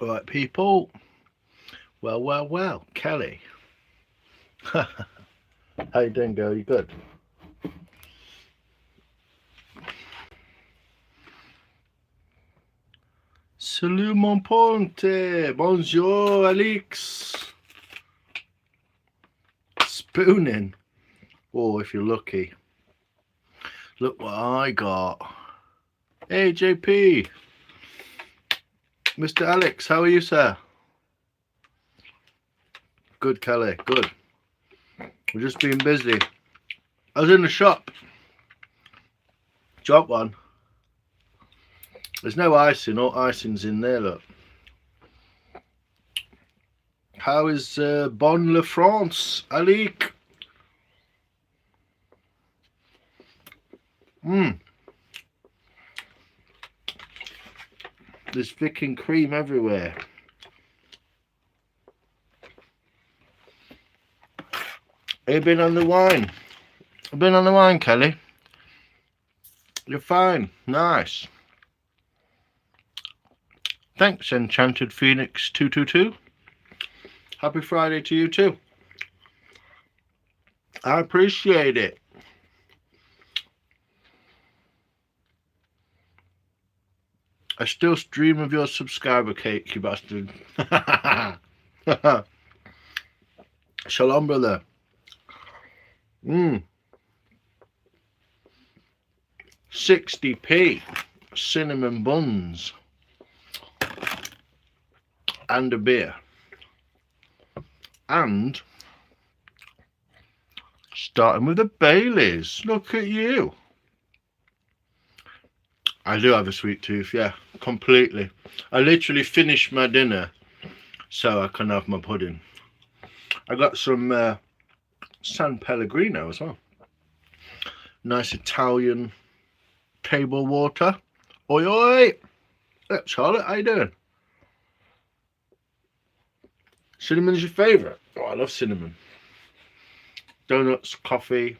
All right, people. Well. Kelly. How you doing, girl? You good? Salut, mon ponte. Bonjour, Alex. Spooning. Oh, if you're lucky. Look what I got. Hey, JP. Mr. Alex, how are you, sir? Good, Kelly. Good. We've just been busy. I was in the shop. Drop one. There's no icing. All icing's in there, look. How is Bonne la France, Alik? There's freaking cream everywhere. Have you been on the wine? I've been on the wine, Kelly. You're fine. Nice. Thanks, Enchanted Phoenix 222. Happy Friday to you too. I appreciate it. I still dream of your subscriber cake, you bastard. Shalom, brother. 60p cinnamon buns and a beer. And starting with the Baileys. Look at you. I do have a sweet tooth, yeah, completely. I literally finished my dinner so I can have my pudding. I got some San Pellegrino as well. Nice Italian table water. Oi, oi! Charlotte, how you doing? Cinnamon's your favourite? Oh, I love cinnamon. Donuts, coffee,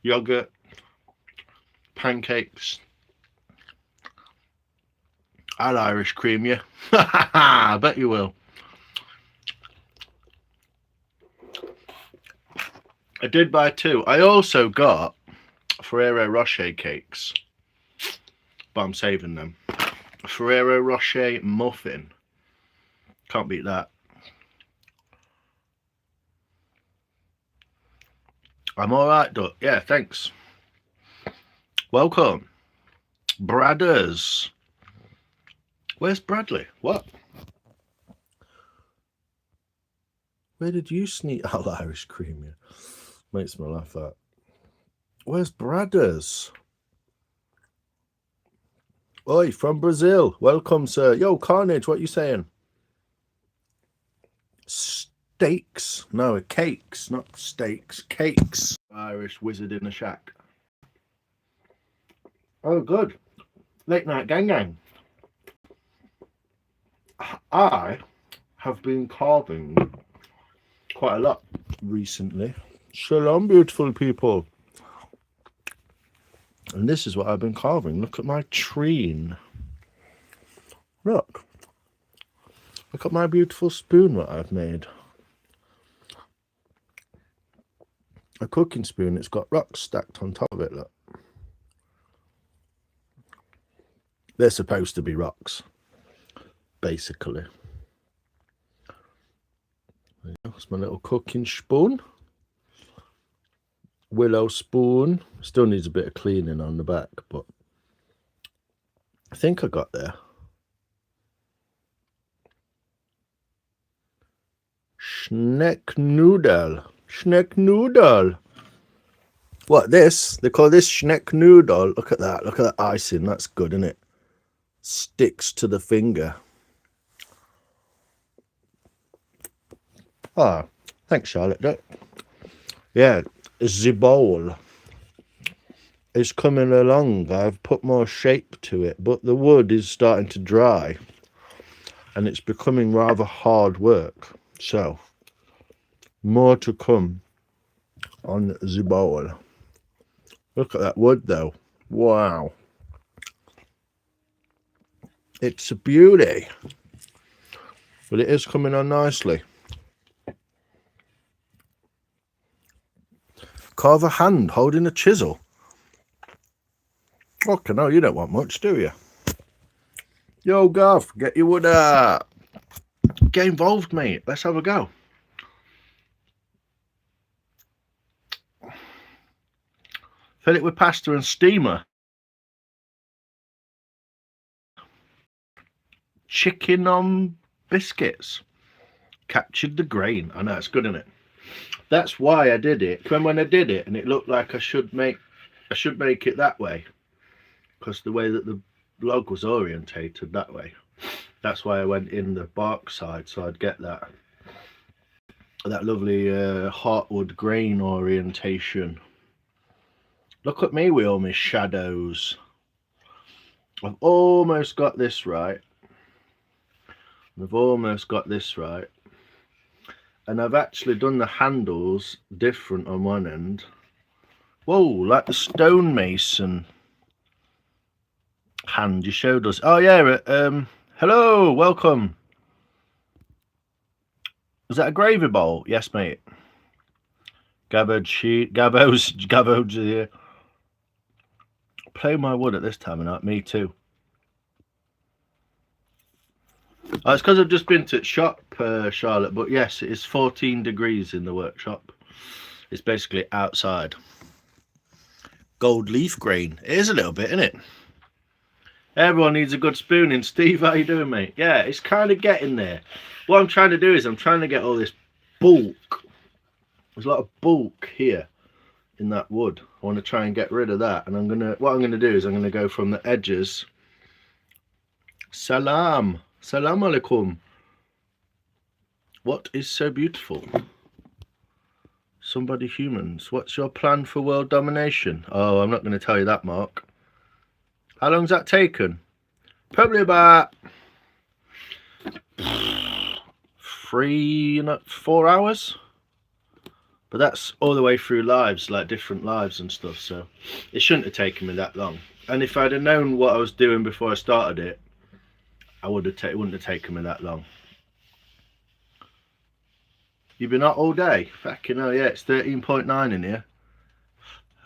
yogurt, pancakes. I'll Irish cream you. I bet you will. I did buy two. I also got Ferrero Rocher cakes, but I'm saving them. Ferrero Rocher muffin. Can't beat that. I'm alright, Duck. Yeah, thanks. Welcome. Bradders. Where's Bradley? What? Where did you sneak I'll Irish cream you? Makes me laugh that. Where's Bradders? Oi, from Brazil. Welcome, sir. Yo, Carnage, what you saying? Steaks? No, cakes, not steaks. Cakes. Irish wizard in a shack. Oh, good. Late night gang. I have been carving quite a lot recently. Shalom, beautiful people. And this is what I've been carving. Look at my treen. Look at my beautiful spoon that I've made. A cooking spoon. It's got rocks stacked on top of it, look. They're supposed to be rocks, basically. That's my little cooking spoon. Willow spoon. Still needs a bit of cleaning on the back, but I think I got there. Schnecknoodle. What, this? They call this Schnecknoodle. Look at that. Look at that icing. That's good, isn't it? Sticks to the finger. Ah, thanks, Charlotte. Yeah, the bowl is coming along. I've put more shape to it, but the wood is starting to dry and it's becoming rather hard work. So, more to come on the bowl. Look at that wood, though. Wow. It's a beauty. But it is coming on nicely. Carve a hand holding a chisel. Okay, no, you don't want much, do you? Yo, Gav, get your wood out. Get involved, mate. Let's have a go. Fill it with pasta and steamer. Chicken on biscuits. Captured the grain. I know, it's good, isn't it? That's why I did it. When I did it and it looked like I should make it that way. Because the way that the log was orientated that way. That's why I went in the bark side, so I'd get that lovely heartwood grain orientation. Look at me with all my shadows. I've almost got this right. I've almost got this right. And I've actually done the handles different on one end. Whoa, like the stonemason hand you showed us. Oh yeah, hello, welcome. Is that a gravy bowl? Yes, mate. Gabbo's here. Play my wood at this time of night. Me too. Oh, it's because I've just been to the shop, Charlotte. But yes, it is 14 degrees in the workshop. It's basically outside. Gold leaf grain. It is a little bit, isn't it? Everyone needs a good spooning. Steve, how you doing, mate? Yeah, it's kind of getting there. What I'm trying to do is I'm trying to get all this bulk. There's a lot of bulk here in that wood. I want to try and get rid of that. And what I'm gonna do is I'm gonna go from the edges. Salam alaikum. What is so beautiful? Somebody humans. What's your plan for world domination? Oh, I'm not going to tell you that, Mark. How long's that taken? Probably about 4 hours. But that's all the way through lives, like different lives and stuff. So it shouldn't have taken me that long. And if I'd have known what I was doing before I started it, it wouldn't have taken me that long. You've been out all day? Fucking hell, yeah, it's 13.9 in here.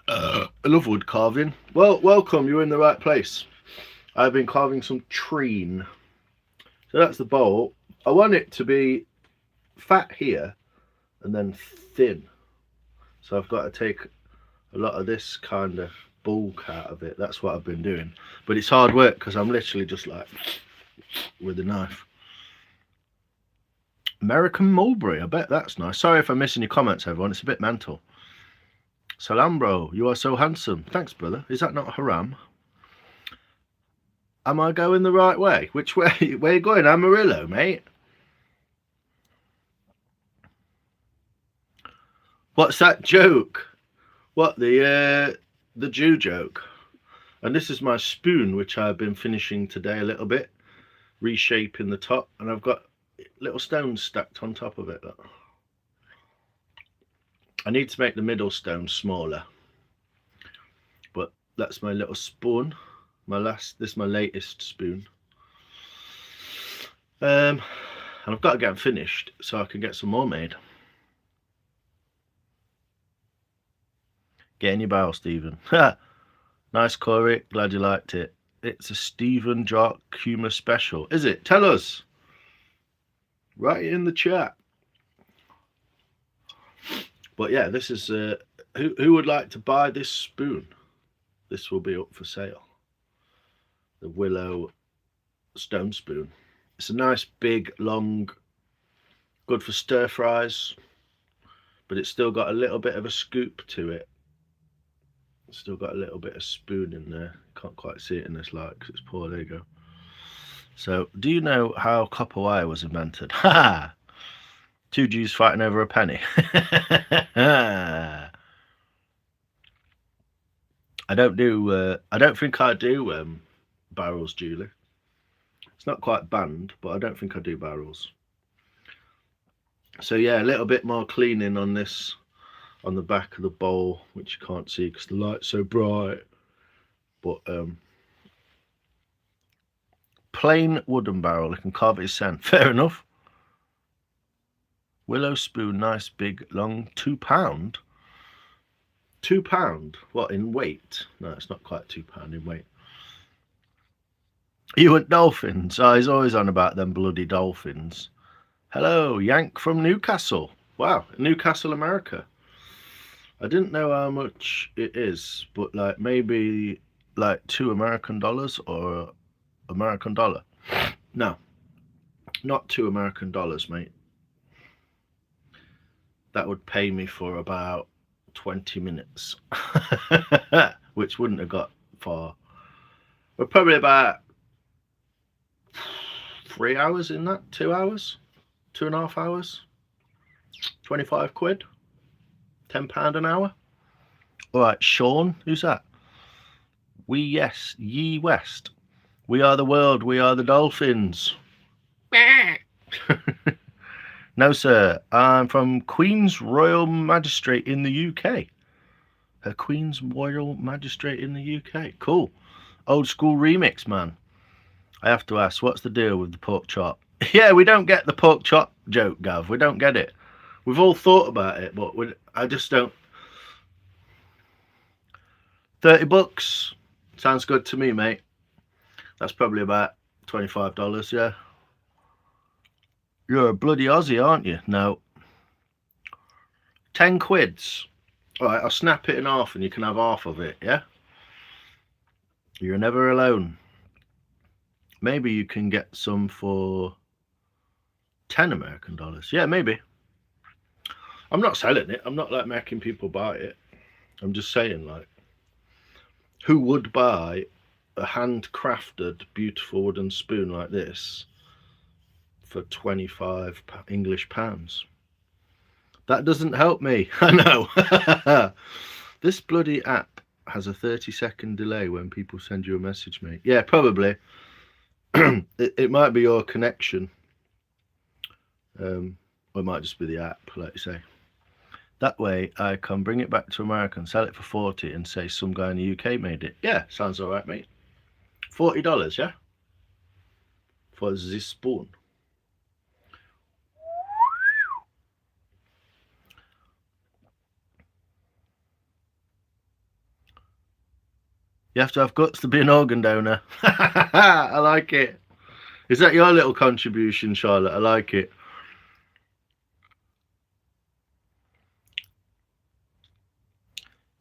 I love wood carving. Well, welcome, you're in the right place. I've been carving some treen. So that's the bowl. I want it to be fat here and then thin. So I've got to take a lot of this kind of bulk out of it. That's what I've been doing. But it's hard work because I'm literally just like with a knife. American mulberry, I bet that's nice. Sorry if I'm missing your comments, everyone. It's a bit mental. Salam, bro. You are so handsome. Thanks, brother. Is that not haram? Am I going the right way? Which way? Where are you going? Amarillo, mate. What's that joke? What, the Jew joke? And this is my spoon, which I've been finishing today a little bit. Reshaping the top. And I've got little stones stacked on top of it. Look. I need to make the middle stone smaller, but that's my little spoon. This is my latest spoon. And I've got to get them finished so I can get some more made. Get in your barrel, Stephen. Nice, Corey. Glad you liked it. It's a Stephen Jock humour special. Is it? Tell us. Write it in the chat. But yeah, this is who would like to buy this spoon? This will be up for sale. The Willow stone spoon. It's a nice big long, good for stir fries, but it's still got a little bit of a scoop to it. It's still got a little bit of spoon in there. Can't quite see it in this light because it's poor. There you go. So, do you know how copper wire was invented? Ha! 2 Jews fighting over a penny. I don't think I do barrels, Julie. It's not quite banned, but I don't think I do barrels. So yeah, a little bit more cleaning on this, on the back of the bowl, which you can't see because the light's so bright. But plain wooden barrel, I can carve it as sand. Fair enough. Willow spoon, nice big long, £2. £2? What, in weight? No, it's not quite £2 in weight. You want dolphins? Oh, he's always on about them bloody dolphins. Hello, Yank from Newcastle. Wow, Newcastle, America. I didn't know how much it is, but like maybe like $2 American or American dollar. No, not $2 American, mate. That would pay me for about 20 minutes, which wouldn't have got far. We're probably about 3 hours in that, 2 hours, 2.5 hours, 25 quid, £10 an hour. All right, Sean, who's that? Ye West. We are the world, we are the dolphins. No, sir, I'm from Queen's Royal Magistrate in the UK. Her Queen's Royal Magistrate in the UK. Cool. Old school remix, man. I have to ask, what's the deal with the pork chop? Yeah, we don't get the pork chop joke, Gav. We don't get it. We've all thought about it, but I just don't. $30. Sounds good to me, mate. That's probably about $25, yeah. You're a bloody Aussie, aren't you? No. 10 quids. All right, I'll snap it in half and you can have half of it, yeah? You're never alone. Maybe you can get some for $10 American. Yeah, maybe. I'm not selling it. I'm not like making people buy it. I'm just saying, like, who would buy a handcrafted, beautiful wooden spoon like this for 25 English pounds? That doesn't help me. I know. This bloody app has a 30-second delay when people send you a message, mate. Yeah, probably. It might be your connection. Or it might just be the app, like you say. That way I can bring it back to America and sell it for 40 and say some guy in the UK made it. Yeah, sounds all right, mate. $40, yeah? For this spoon. You have to have guts to be an organ donor. I like it. Is that your little contribution, Charlotte? I like it.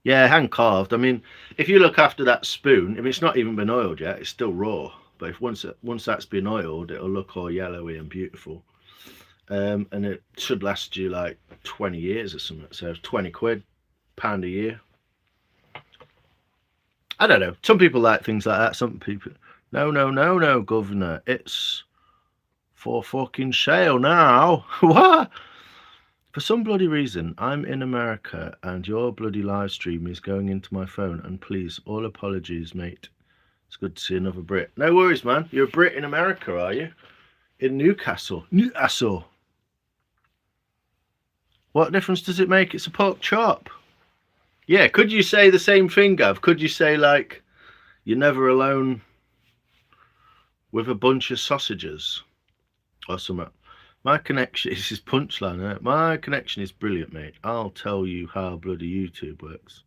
Yeah, hand carved. I mean, if you look after that spoon, I mean, it's not even been oiled yet. It's still raw. But if once that's been oiled, it'll look all yellowy and beautiful. And it should last you like 20 years or something. So 20 quid, £1 a year. I don't know. Some people like things like that. Some people, no, governor. It's for fucking sale now. What? For some bloody reason, I'm in America and your bloody live stream is going into my phone. And please, all apologies, mate. It's good to see another Brit. No worries, man. You're a Brit in America, are you? In Newcastle. Newcastle. What difference does it make? It's a pork chop. Yeah, could you say the same thing, Gav? Could you say, like, you're never alone with a bunch of sausages or something? My connection, this is punchline, eh? My connection is brilliant, mate. I'll tell you how bloody YouTube works.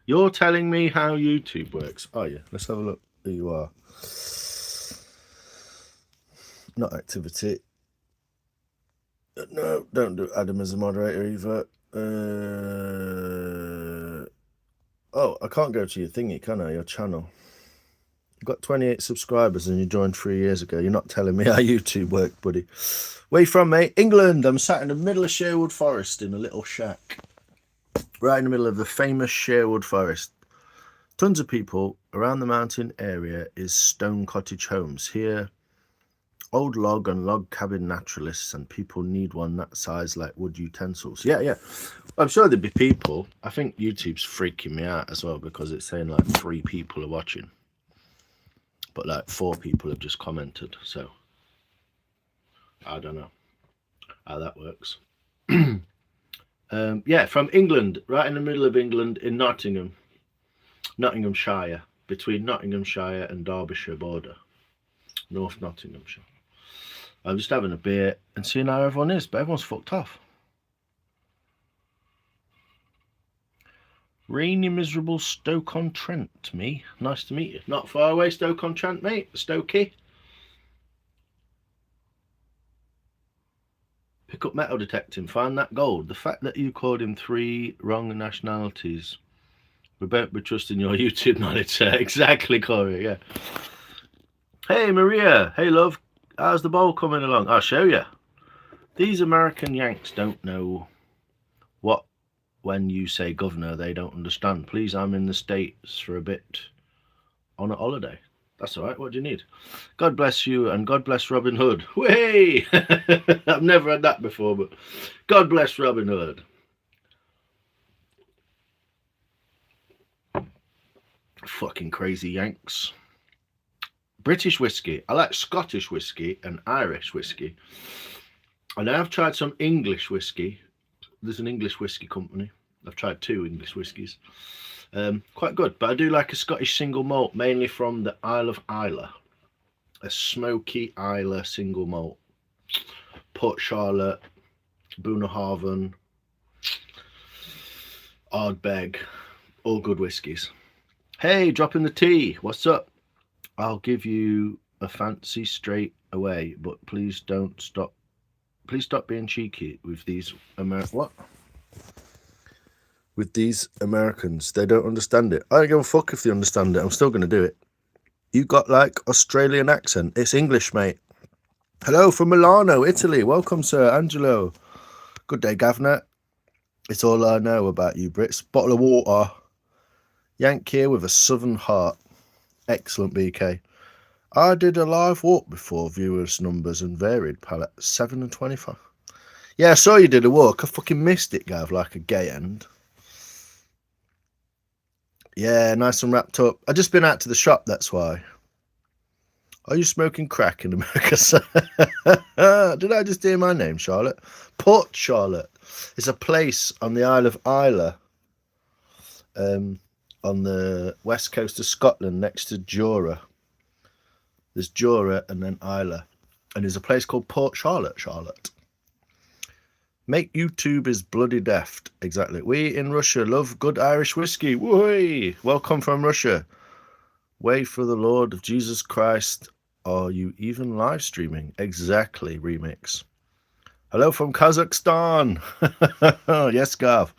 You're telling me how YouTube works, are you? Let's have a look who you are. Not activity. No, don't do Adam as a moderator either. Oh, I can't go to your thingy, can I? Your channel. You've got 28 subscribers and you joined 3 years ago. You're not telling me how YouTube worked, buddy. Where you from, mate? England. I'm sat in the middle of Sherwood Forest in a little shack. Right in the middle of the famous Sherwood Forest. Tons of people around the mountain area is stone cottage homes. Here, old log and log cabin naturalists and people need one that size like wood utensils. Yeah. I'm sure there'd be people. I think YouTube's freaking me out as well because it's saying like 3 people are watching. But like 4 people have just commented. So I don't know how that works. Yeah, from England, right in the middle of England in Nottinghamshire, between Nottinghamshire and Derbyshire border. North Nottinghamshire. I'm just having a beer and seeing how everyone is, but everyone's fucked off. Rainy, miserable Stoke-on-Trent, me. Nice to meet you. Not far away, Stoke-on-Trent, mate. Stokey. Pick up metal detecting. Find that gold. The fact that you called him 3 wrong nationalities. We better be trusting your YouTube knowledge, sir. Exactly, Corey, yeah. Hey, Maria. Hey, love. How's the bowl coming along? I'll show you. These American Yanks don't know what when you say governor, they don't understand. Please, I'm in the States for a bit on a holiday. That's all right. What do you need? God bless you and God bless Robin Hood. Way! I've never had that before, but God bless Robin Hood. Fucking crazy Yanks. British whiskey. I like Scottish whiskey and Irish whiskey. And I've tried some English whiskey. There's an English whiskey company. I've tried 2 English whiskies. Quite good, but I do like a Scottish single malt, mainly from the Isle of Islay. A smoky Islay single malt. Port Charlotte, Bunnahabhain, Ardbeg, all good whiskies. Hey, dropping the tea. What's up? I'll give you a fancy straight away, but please don't stop. Please stop being cheeky with these With these Americans, they don't understand it. I don't give a fuck if they understand it. I'm still going to do it. You got like Australian accent. It's English, mate. Hello from Milano, Italy. Welcome, Sir Angelo. Good day, Governor. It's all I know about you Brits. Bottle of water. Yank here with a southern heart. Excellent, BK. I did a live walk before viewers' numbers and varied palette. 7 and 25. Yeah, I saw you did a walk. I fucking missed it, Gav, like a gay end. Yeah, nice and wrapped up. I just been out to the shop, that's why. Are you smoking crack in America, sir? Did I just hear my name, Charlotte? Port Charlotte. It's a place on the Isle of Islay, on the west coast of Scotland, next to Jura. There's Jura and then Islay. And there's a place called Port Charlotte, Charlotte. Make YouTube is bloody deft. Exactly. We in Russia love good Irish whiskey. Whey! Welcome from Russia. Way for the Lord of Jesus Christ. Are you even live streaming? Exactly, remix. Hello from Kazakhstan. Yes, Gav.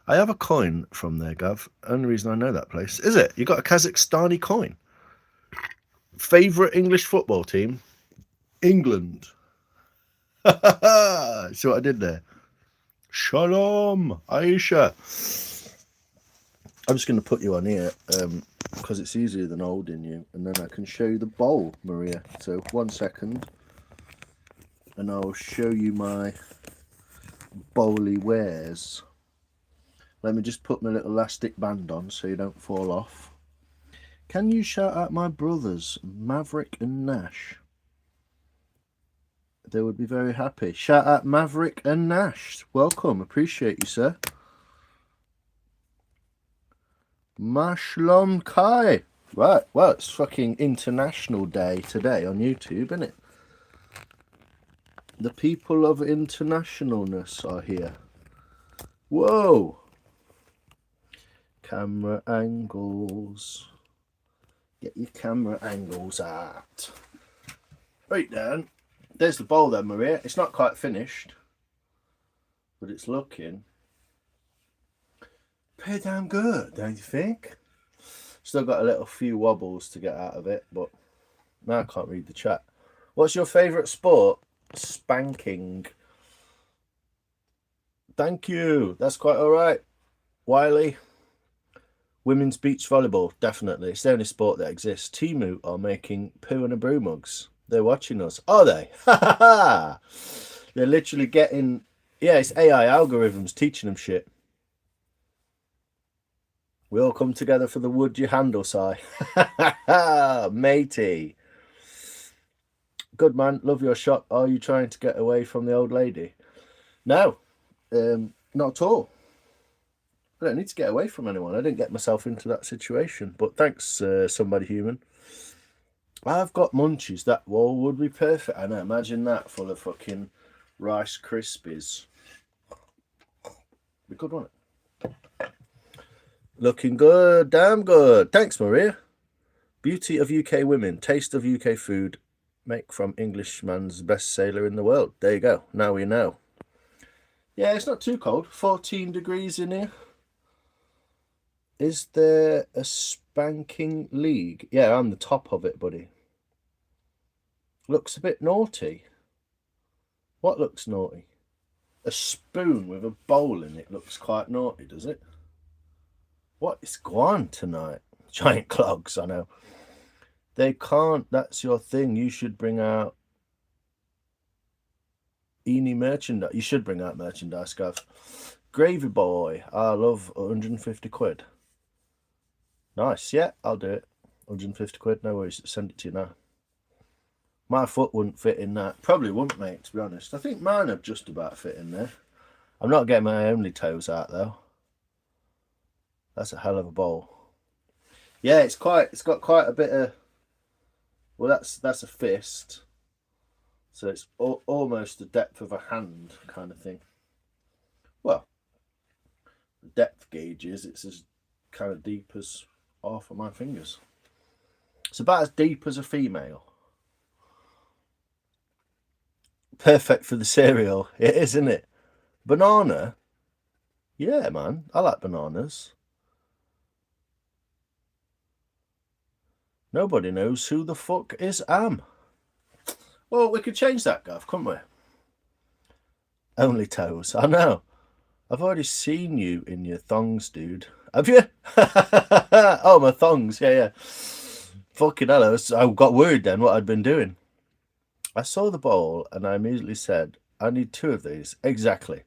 I have a coin from there, Gav. Only reason I know that place. Is it? You got a Kazakhstani coin? Favourite English football team? England. See what I did there? Shalom, Aisha. I'm just going to put you on here because it's easier than holding you, and then I can show you the bowl, Maria. So 1 second, and I'll show you my bowly wares. Let me just put my little elastic band on so you don't fall off. Can you shout out my brothers, Maverick and Nash? They would be very happy. Shout out Maverick and Nash. Welcome. Appreciate you, sir. Mashlom Kai. Right. Well, it's fucking International Day today on YouTube, isn't it? The people of internationalness are here. Whoa. Camera angles. Get your camera angles out. Right then. There's the bowl then, Maria. It's not quite finished, but it's looking pretty damn good, don't you think? Still got a little few wobbles to get out of it, but now I can't read the chat. What's your favourite sport? Spanking. Thank you. That's quite all right. Wiley. Women's beach volleyball, definitely. It's the only sport that exists. Timu are making poo and a brew mugs. They're watching us. Are they? They're literally getting... Yeah, it's AI algorithms teaching them shit. We all come together for the wood you handle, Si. Matey. Good man. Love your shot. Are you trying to get away from the old lady? No. Not at all. I don't need to get away from anyone. I didn't get myself into that situation. But thanks, somebody human. I've got munchies. That wall would be perfect. I know. Imagine that full of fucking Rice Krispies. Be good, wouldn't it? Looking good, damn good. Thanks, Maria. Beauty of UK women, taste of UK food, make from Englishman's best sailor in the world. There you go. Now we know. Yeah, it's not too cold. 14 degrees in here. Is there a spanking league? Yeah, I'm the top of it, buddy. Looks a bit naughty. What looks naughty? A spoon with a bowl in it looks quite naughty, does it? What is going on tonight? Giant clogs, I know. They can't, that's your thing. You should bring out Eni merchandise. You should bring out merchandise, Gav. Gravy Boy, I love 150 quid. Nice, yeah, I'll do it. 150 quid, no worries. Send it to you now. My foot wouldn't fit in that. Probably wouldn't, mate, to be honest. I think mine would just about fit in there. I'm not getting my only toes out, though. That's a hell of a bowl. Yeah, it's got quite a bit of... Well, that's a fist. So it's almost the depth of a hand kind of thing. Well, the depth gauge is it's as kind of deep as half of my fingers. It's about as deep as a female. Perfect for the cereal. It is, isn't it? Banana? Yeah, man. I like bananas. Nobody knows who the fuck is Am. Well, we could change that, Gav, couldn't we? Only toes. I know. I've already seen you in your thongs, dude. Have you? Oh, my thongs. Yeah. Fucking hell. I got worried then what I'd been doing. I saw the bowl and I immediately said, I need 2 of these. Exactly.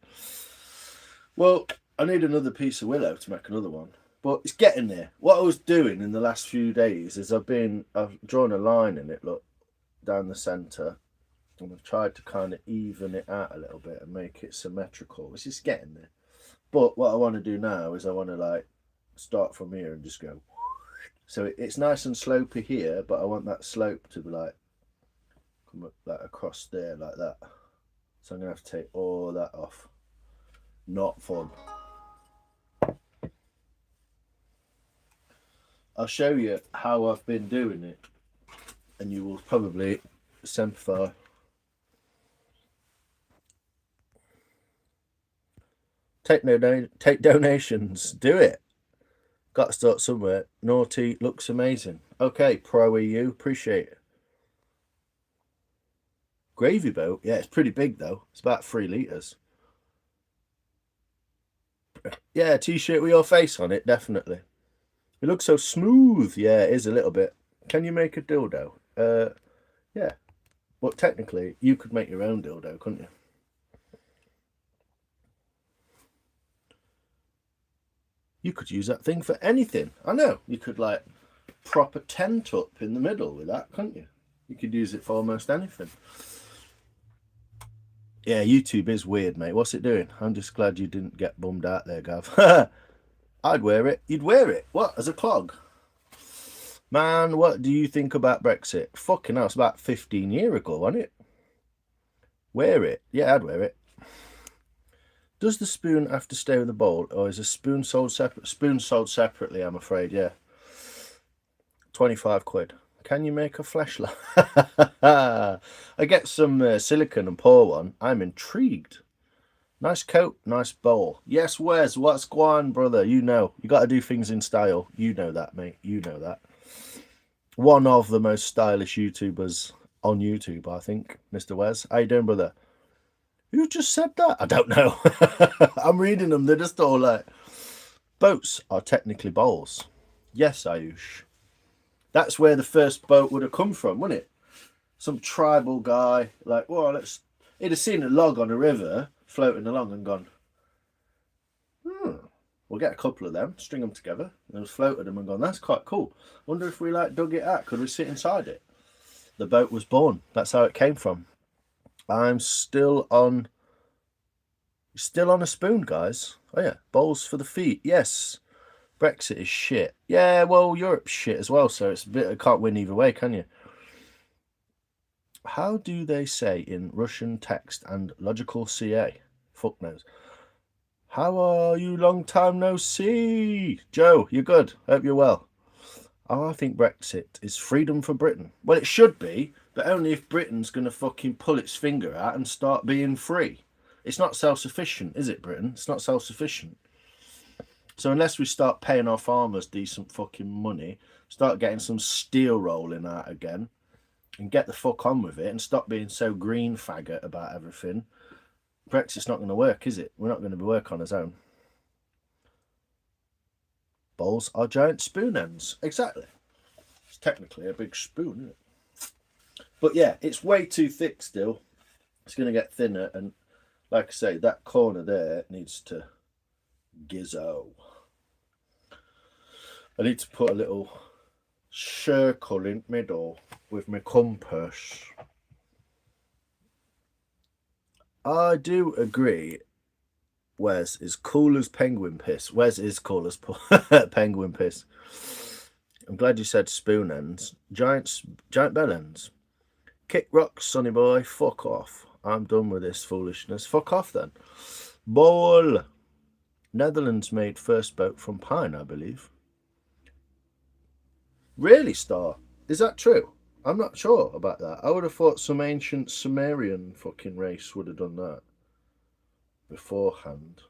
Well, I need another piece of willow to make another one. But it's getting there. What I was doing in the last few days is I've drawn a line in it, look, down the centre. And I've tried to kind of even it out a little bit and make it symmetrical. It's just getting there. But what I want to do now is I want to like start from here and just go. So it's nice and slopey here, but I want that slope to be like come up like across there like that. So I'm going to have to take all that off. Not fun. I'll show you how I've been doing it, and you will probably sympathise. Take donations. Do it. Got to start somewhere. Naughty looks amazing. Okay, Pro EU, appreciate it. Gravy boat, yeah, it's pretty big though. It's about 3 litres. Yeah, t-shirt with your face on it, definitely. It looks so smooth. Yeah, it is a little bit. Can you make a dildo? Yeah. Well, technically, you could make your own dildo, couldn't you? You could use that thing for anything. I know. You could, like, prop a tent up in the middle with that, couldn't you? You could use it for almost anything. Yeah, YouTube is weird, mate. What's it doing? I'm just glad you didn't get bummed out there, Gav. I'd wear it. You'd wear it. What? As a clog? Man, what do you think about Brexit? Fucking hell, it's about 15 years ago, wasn't it? Wear it. Yeah, I'd wear it. Does the spoon have to stay with the bowl, or is a spoon sold separate? Spoon sold separately, I'm afraid, yeah. 25 quid. Can you make a fleshlight? I get some silicone and pour one. I'm intrigued. Nice coat, nice bowl. Yes, Wes, what's going on, brother? You know, you got to do things in style. You know that, mate. You know that. One of the most stylish YouTubers on YouTube, I think, Mr. Wes. How you doing, brother? Who just said that? I don't know. I'm reading them. They're just all like, boats are technically bowls. Yes, Ayush. That's where the first boat would have come from, wouldn't it? Some tribal guy, like, well, he'd have seen a log on a river floating along and gone, we'll get a couple of them, string them together, and have floated them and gone, that's quite cool. Wonder if we like dug it out, could we sit inside it? The boat was born. That's how it came from. I'm still on a spoon, guys. Oh yeah, bowls for the feet. Yes. Brexit is shit. Yeah, well, Europe's shit as well, so it's a bit, I can't win either way, can you? How do they say in Russian text and logical CA? Fuck knows. How are you? Long time no see. Joe, you good? Hope you're well. I think Brexit is freedom for Britain. Well, it should be, but only if Britain's going to fucking pull its finger out and start being free. It's not self-sufficient, is it, Britain? It's not self-sufficient. So unless we start paying our farmers decent fucking money, start getting some steel rolling out again, and get the fuck on with it and stop being so green faggot about everything, Brexit's not going to work, is it? We're not going to work on our own. Bowls are giant spoon ends. Exactly. It's technically a big spoon, isn't it? But yeah, it's way too thick still. It's going to get thinner, and like I say, that corner there needs to gizzo. I need to put a little circle in the middle with my compass. I do agree. Wes is cool as penguin piss. Wes is cool as penguin piss. I'm glad you said spoon ends. Giant bell ends. Kick rocks, sonny boy. Fuck off. I'm done with this foolishness. Fuck off then. Bowl. Netherlands made first boat from pine, I believe. Really, Star? Is that true? I'm not sure about that. I would have thought some ancient Sumerian fucking race would have done that beforehand.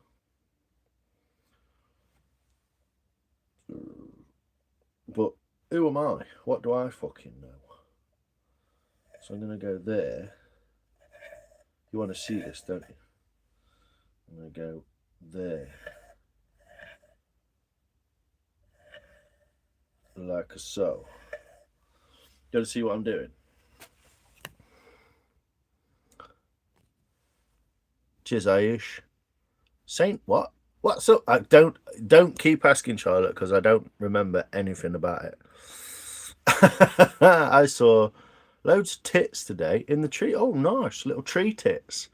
But who am I? What do I fucking know? So I'm going to go there. You want to see this, don't you? I'm going to go there. Like so. You got to see what I'm doing. Cheers, Ayush. Saint what? What's up? I don't keep asking, Charlotte, because I don't remember anything about it. I saw loads of tits today in the tree. Oh, nice. Little tree tits.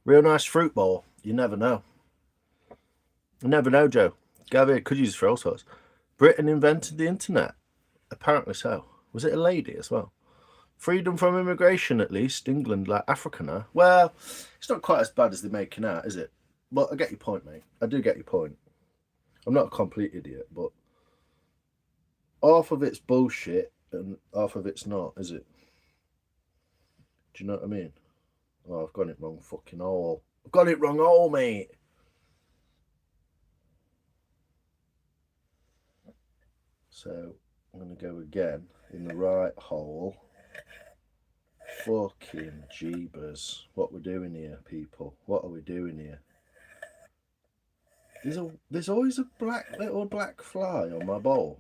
Real nice fruit bowl. You never know. You never know, Joe. Gavin could use it for all sorts. Britain invented the internet. Apparently so. Was it a lady as well? Freedom from immigration, at least. England, like Africa now. Well, it's not quite as bad as they're making out, is it? But I get your point, mate. I do get your point. I'm not a complete idiot, but half of it's bullshit and half of it's not, is it? Do you know what I mean? Oh, I've got it wrong fucking all. I've got it wrong all, mate. So I'm going to go again in the right hole. Fucking jeebers. What we're doing here, people. What are we doing here? There's always a little black fly on my bowl.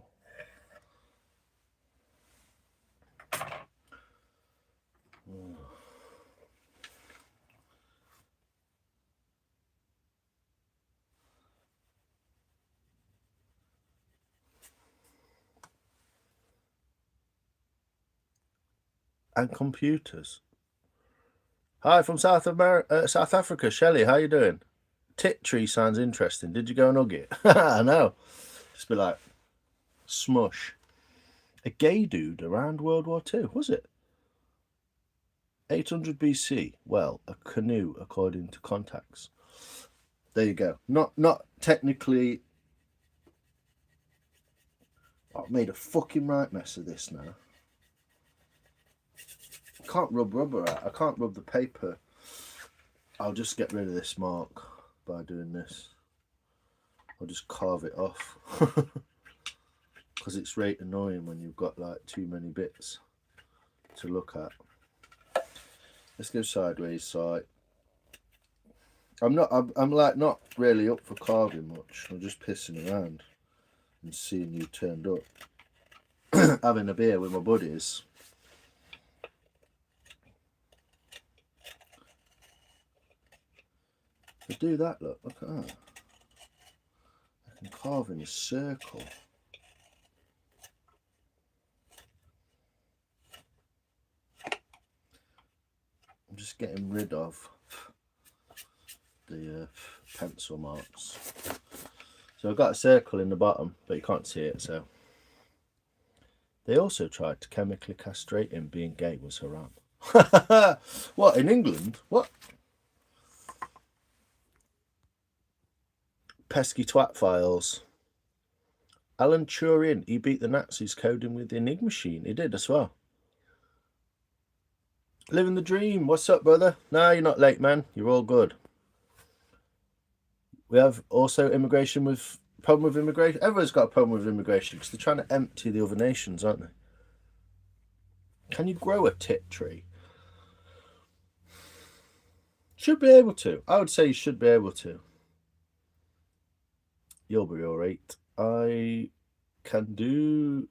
And computers. Hi from South Africa, Shelley. How you doing? Tit tree sounds interesting. Did you go and hug it? I know. Just be like, smush. A gay dude around World War II, was it? 800 BC. Well, a canoe, according to contacts. There you go. Not technically. I've made a fucking right mess of this now. I can't rub rubber out. I can't rub the paper. I'll just get rid of this mark by doing this. I'll just carve it off. Because it's right annoying when you've got like too many bits to look at. Let's go sideways side. I'm like not really up for carving much. I'm just pissing around and seeing you turned up. Having a beer with my buddies. I do that, look at that. I can carve in a circle. I'm just getting rid of the pencil marks. So I've got a circle in the bottom, but you can't see it, so. They also tried to chemically castrate him. Being gay was haram. What, in England? What? pesky twat files. Alan Turing, he beat the Nazis coding with the Enigma machine. He did as well. Living the dream. What's up, brother? No, you're not late, man. You're all good. We have also problem with immigration. Everyone's got a problem with immigration because they're trying to empty the other nations, aren't they? Can you grow a tit tree? Should be able to. I would say you should be able to. You'll be all right. I do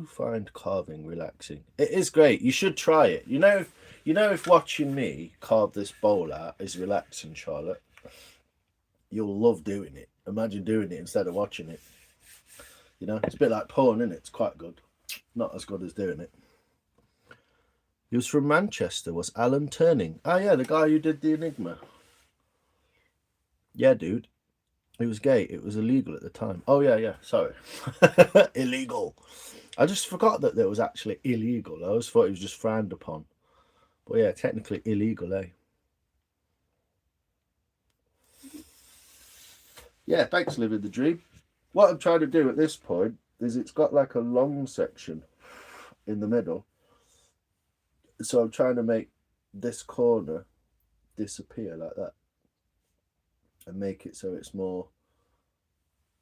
find carving relaxing. It is great. You should try it. You know if watching me carve this bowl out is relaxing, Charlotte, you'll love doing it. Imagine doing it instead of watching it. You know, it's a bit like porn, isn't it? It's quite good. Not as good as doing it. He was from Manchester, was Alan Turing. Oh yeah, the guy who did the Enigma. Yeah, dude. It was gay. It was illegal at the time. Oh, yeah. Sorry. Illegal. I just forgot that it was actually illegal. I always thought it was just frowned upon. But yeah, technically illegal, eh? Yeah, thanks, Living the Dream. What I'm trying to do at this point is it's got like a long section in the middle. So I'm trying to make this corner disappear like that. And make it so it's more,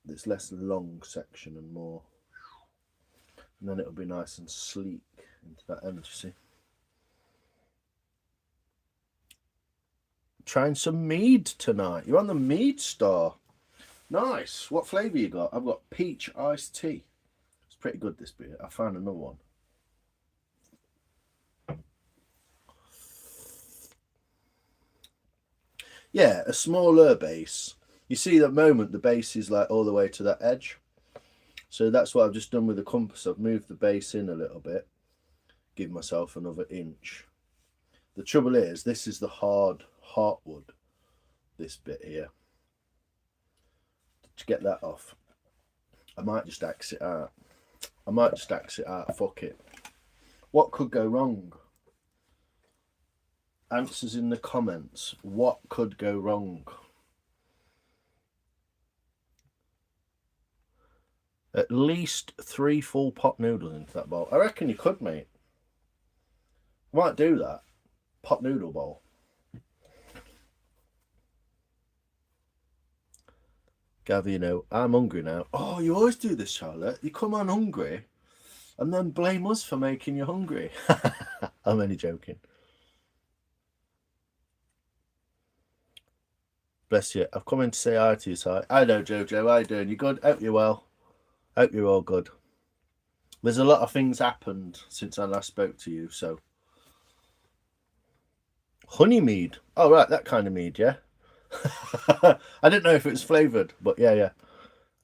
this less long section and more, and then it'll be nice and sleek into that end, you see. Trying some mead tonight. You're on the mead star. Nice. What flavour you got? I've got peach iced tea. It's pretty good, this beer. I found another one. Yeah, a smaller base. You see, at the moment, the base is like all the way to that edge. So that's what I've just done with the compass. I've moved the base in a little bit. Give myself another inch. The trouble is, this is the hard heartwood. This bit here. To get that off, I might just axe it out. Fuck it. What could go wrong? Answers in the comments. What could go wrong? At least 3 full pot noodles into that bowl. I reckon you could, mate. I might do that. Pot noodle bowl. Gav, you know, I'm hungry now. Oh, you always do this, Charlotte. You come on hungry and then blame us for making you hungry. I'm only joking. Bless you. I've come in to say hi to you, Si. I know, Jojo. How you doing? You good? Hope you're well. Hope you're all good. There's a lot of things happened since I last spoke to you, so. Honey mead. Oh, right, that kind of mead, yeah? I didn't know if it was flavoured, but yeah.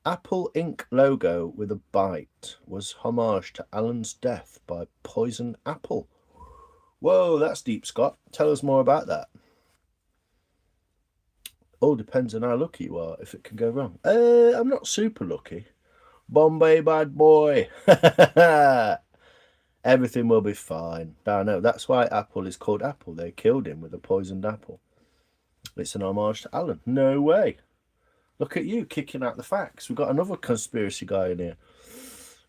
Apple Inc. logo with a bite was homage to Alan's death by poisoned apple. Whoa, that's deep, Scott. Tell us more about that. All depends on how lucky you are, if it can go wrong. I'm not super lucky. Bombay bad boy. Everything will be fine. I know, that's why Apple is called Apple. They killed him with a poisoned apple. It's an homage to Alan. No way. Look at you kicking out the facts. We've got another conspiracy guy in here.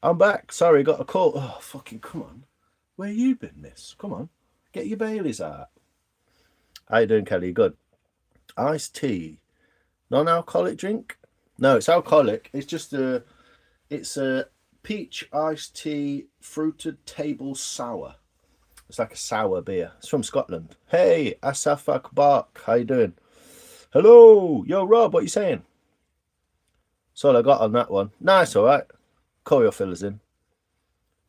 I'm back. Sorry, got a call. Oh, fucking come on. Where you been, miss? Come on. Get your Baileys out. How you doing, Kelly? Good. Iced tea. Non-alcoholic drink? No, it's alcoholic. It's just it's a peach iced tea fruited table sour. It's like a sour beer. It's from Scotland. Hey, Asaf Akbar. How you doing? Hello. Yo, Rob, what you saying? That's all I got on that one. Nice, all right. Call your fillers in.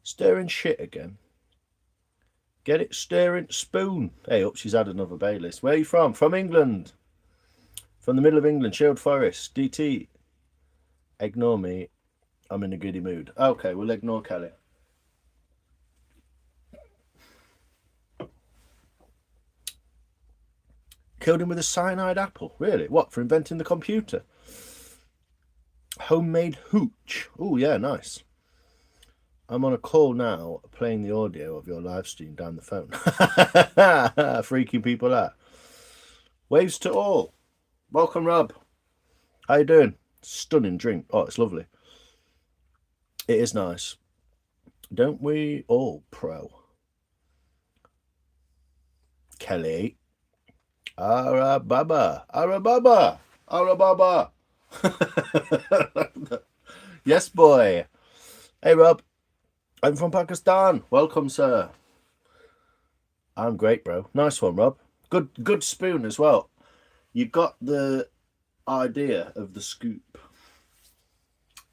Stirring shit again. Get it stirring spoon. Hey, up, she's had another Baileys. Where are you from? From England. From the middle of England, Shield Forest, DT. Ignore me. I'm in a goody mood. Okay, we'll ignore Kelly. Killed him with a cyanide apple. Really? What, for inventing the computer? Homemade hooch. Oh, yeah, nice. I'm on a call now, playing the audio of your live stream down the phone. Freaking people out. Waves to all. Welcome, Rob. How you doing? Stunning drink. Oh, it's lovely. It is nice. Don't we all, pro? Kelly. Arababa. Arababa. Arababa. Yes, boy. Hey, Rob. I'm from Pakistan. Welcome, sir. I'm great, bro. Nice one, Rob. Good spoon as well. You got the idea of the scoop.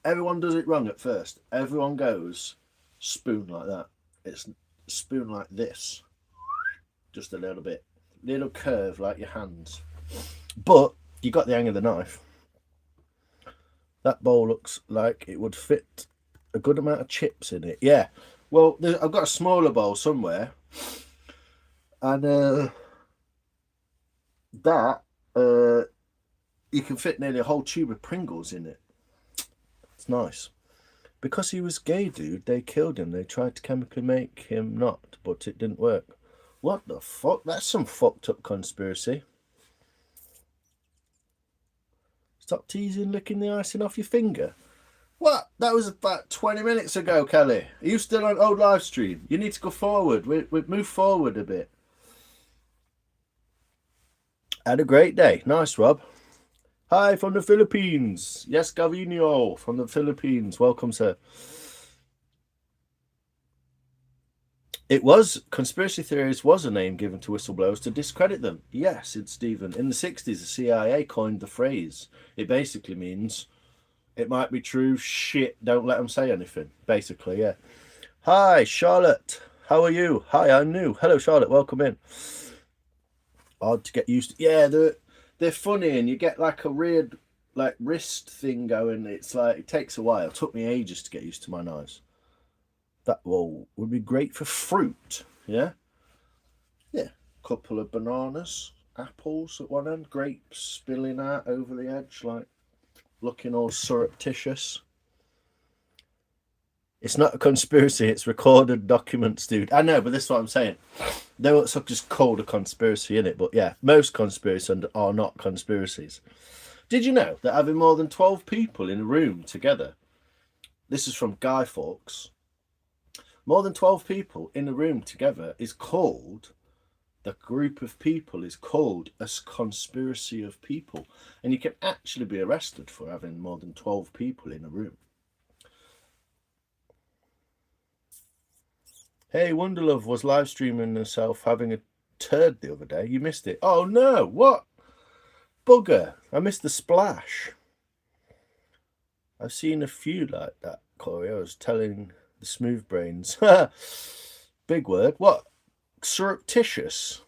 Everyone does it wrong at first. Everyone goes spoon like that. It's spoon like this. Just a little bit. Little curve like your hands. But you got the hang of the knife. That bowl looks like it would fit a good amount of chips in it. Yeah. Well, I've got a smaller bowl somewhere. And you can fit nearly a whole tube of Pringles in it. It's nice. Because he was gay, dude, they killed him. They tried to chemically make him not, but it didn't work. What the fuck? That's some fucked up conspiracy. Stop teasing, licking the icing off your finger. What? That was about 20 minutes ago, Kelly. Are you still on old live stream? You need to go forward. We move forward a bit. Had a great day. Nice, Rob. Hi from the Philippines. Yes, Gavino from the Philippines. Welcome, sir. It was, conspiracy theories was a name given to whistleblowers to discredit them. Yes, it's Stephen. In the 60s, the CIA coined the phrase. It basically means it might be true, shit, don't let them say anything. Basically, yeah. Hi, Charlotte. How are you? Hi, I'm new. Hello, Charlotte. Welcome in. Hard to get used to. Yeah, they're funny, and you get like a weird like wrist thing going. It's like it takes a while. It took me ages to get used to my knives. That would be great for fruit. Yeah. Couple of bananas, apples at one end, grapes spilling out over the edge, like looking all surreptitious. It's not a conspiracy, it's recorded documents, dude. I know, but this is what I'm saying. They were just called a conspiracy in it, but yeah, most conspiracies are not conspiracies. Did you know that having more than 12 people in a room together, this is from Guy Fawkes, more than 12 people in a room together is called, the group of people is called a conspiracy of people. And you can actually be arrested for having more than 12 people in a room. Hey, Wonderlove was live streaming herself having a turd the other day. You missed it. Oh no, what? Bugger. I missed the splash. I've seen a few like that, Corey. I was telling the smooth brains. Big word. What? Surreptitious.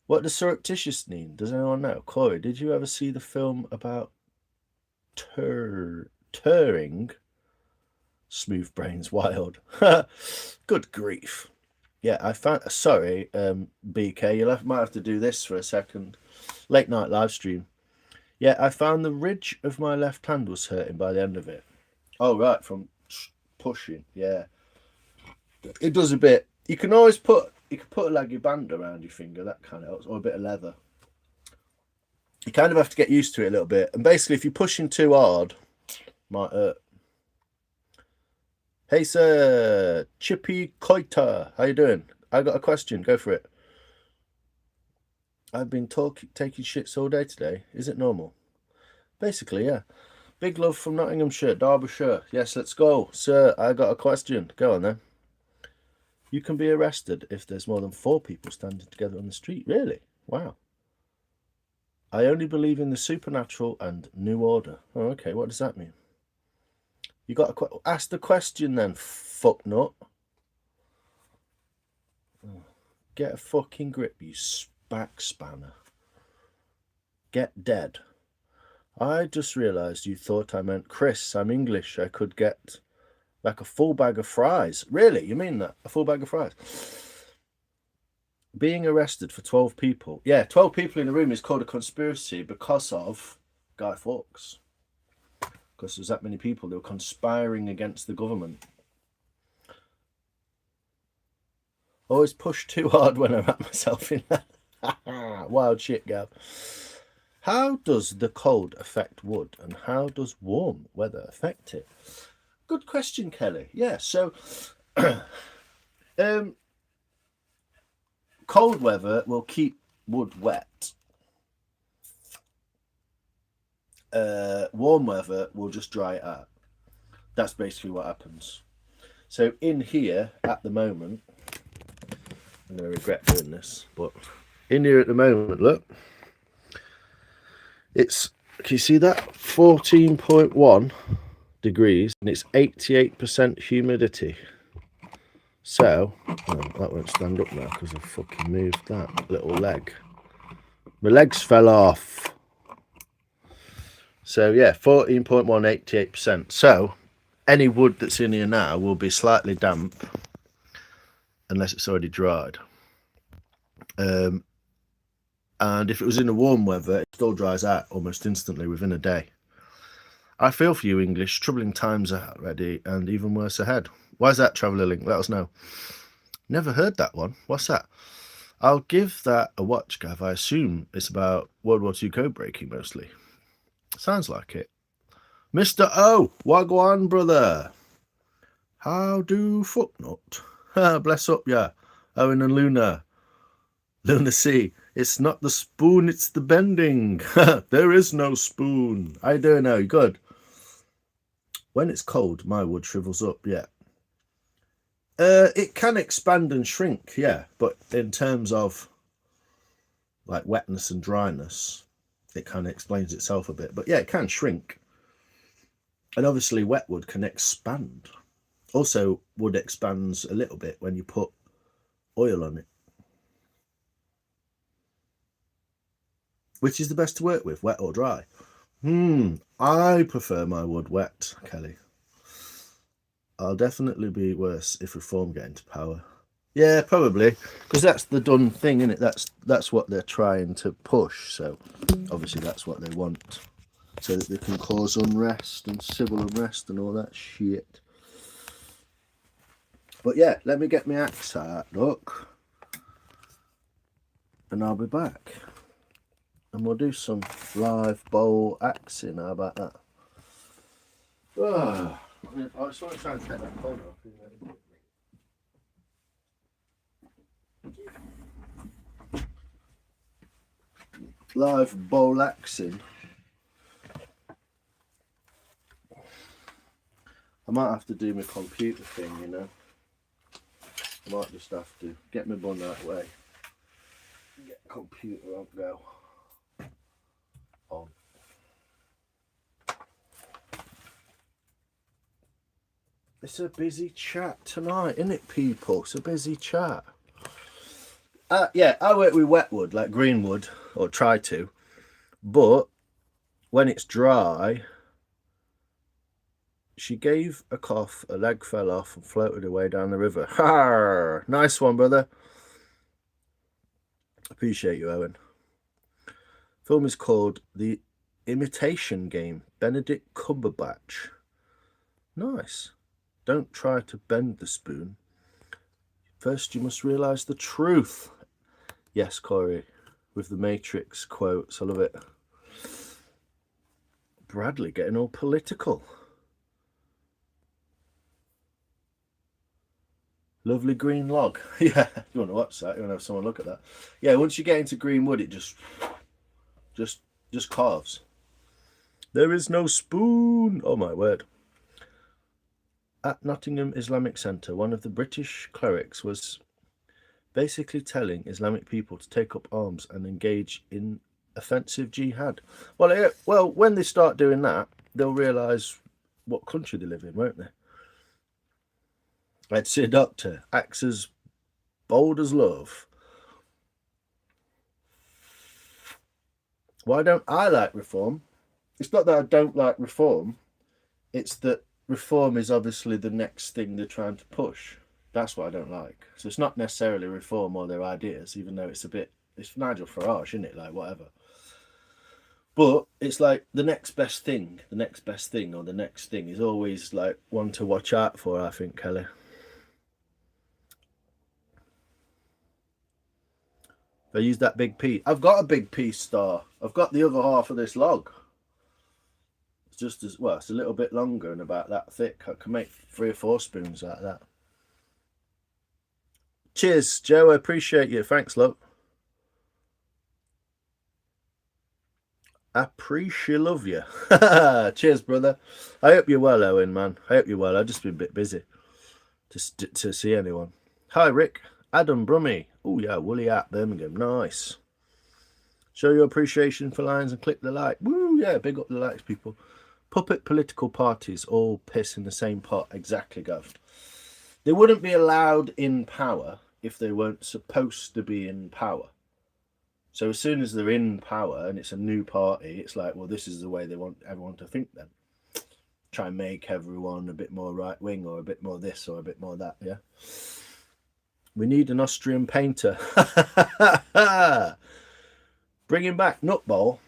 What does surreptitious mean? Does anyone know? Corey, did you ever see the film about Turing? Smooth brains wild. Good grief. Yeah, I found. Sorry, BK, you might have to do this for a second. Late night live stream. Yeah, I found the ridge of my left hand was hurting by the end of it. Oh right, from pushing. Yeah, it does a bit. You can always put a leggy band around your finger. That kind of helps, or a bit of leather. You kind of have to get used to it a little bit. And basically, if you're pushing too hard, it might hurt. Hey, sir, Chippy Koita, how you doing? I got a question. Go for it. I've been taking shits all day today. Is it normal? Basically, yeah. Big love from Nottinghamshire, Derbyshire. Yes, let's go. Sir, I got a question. Go on then. You can be arrested if there's more than 4 people standing together on the street. Really? Wow. I only believe in the supernatural and new order. Oh, okay. What does that mean? You got to ask the question then, fucknut. Get a fucking grip, you back spanner. Get dead. I just realised you thought I meant Chris. I'm English. I could get like a full bag of fries. Really? You mean that? A full bag of fries? Being arrested for 12 people. Yeah, 12 people in a room is called a conspiracy because of Guy Fawkes. Because there's that many people that were conspiring against the government. Always push too hard when I wrap myself in that. Wild shit, Gav. How does the cold affect wood, and how does warm weather affect it? Good question, Kelly. Yeah, so cold weather will keep wood wet. Warm weather will just dry it out. That's basically what happens. So in here at the moment, I'm going to regret doing this, but in here at the moment, look, it's, can you see that? 14.1 degrees, and it's 88% humidity. So, that won't stand up now because I fucking moved that little leg. My legs fell off. So yeah, 14.1, 88%. So any wood that's in here now will be slightly damp unless it's already dried. And if it was in the warm weather, it still dries out almost instantly within a day. I feel for you, English. Troubling times are ready and even worse ahead. Why is that, Traveller Link? Let us know. Never heard that one. What's that? I'll give that a watch, Gav. I assume it's about World War II code breaking mostly. Sounds like it. Mr. O, wagwan, brother. How do footnote? Bless up, yeah. Owen and Luna. Luna C. It's not the spoon, it's the bending. There is no spoon. How you doing now? You good? When it's cold, my wood shrivels up, yeah. It can expand and shrink, yeah. But in terms of like wetness and dryness, it kind of explains itself a bit. But yeah, it can shrink. And obviously wet wood can expand. Also, wood expands a little bit when you put oil on it. Which is the best to work with, wet or dry? I prefer my wood wet, Kelly. I'll definitely be worse if Reform get into power. Yeah, probably, because that's the done thing, isn't it? That's what they're trying to push. So obviously that's what they want, so that they can cause unrest and civil unrest and all that shit. But yeah, let me get my axe out, look, and I'll be back. And we'll do some live bowl axing. How about that? Oh, I just want to try and take that corner off. Live bowl axing. I might have to do my computer thing, you know. I might just have to get my bun that way. Get the computer on go. On. It's a busy chat tonight, isn't it, people? It's a busy chat. Yeah, I work with wet wood, like green wood, or try to. But when it's dry, she gave a cough, a leg fell off and floated away down the river. Ha! Nice one, brother. Appreciate you, Owen. Film is called The Imitation Game. Benedict Cumberbatch. Nice. Don't try to bend the spoon. First, you must realise the truth. Yes, Corey, with the Matrix quotes. I love it. Bradley getting all political. Lovely green log. Yeah, you want to watch that? You want to have someone look at that? Yeah, once you get into green wood, it just carves. There is no spoon. Oh my word. At Nottingham Islamic Centre, one of the British clerics was basically telling Islamic people to take up arms and engage in offensive jihad. Well, when they start doing that, they'll realise what country they live in, won't they? I'd say, Doctor, axe as bold as love. Why don't I like Reform? It's not that I don't like Reform. It's that Reform is obviously the next thing they're trying to push. That's what I don't like. So it's not necessarily Reform or their ideas, even though it's Nigel Farage, isn't it? Like, whatever. But it's like the next best thing, or the next thing is always like one to watch out for, I think, Kelly. I use that big piece. I've got a big piece star. I've got the other half of this log. It's just as well. It's a little bit longer and about that thick. I can make 3 or 4 spoons out of that. Cheers, Joe. I appreciate you. Thanks, love. I appreciate love you. Cheers, brother. I hope you're well, Owen, man. I hope you're well. I've just been a bit busy to see anyone. Hi, Rick. Adam Brummy. Oh, yeah, Woolly at Birmingham. Nice. Show your appreciation for Lions and click the like. Woo, yeah, big up the likes, people. Puppet political parties all piss in the same pot. Exactly, Gov. They wouldn't be allowed in power if they weren't supposed to be in power. So as soon as they're in power and it's a new party, it's like, well, this is the way they want everyone to think then. Try and make everyone a bit more right wing or a bit more this or a bit more that, yeah? We need an Austrian painter. Bringing back Nut Bowl.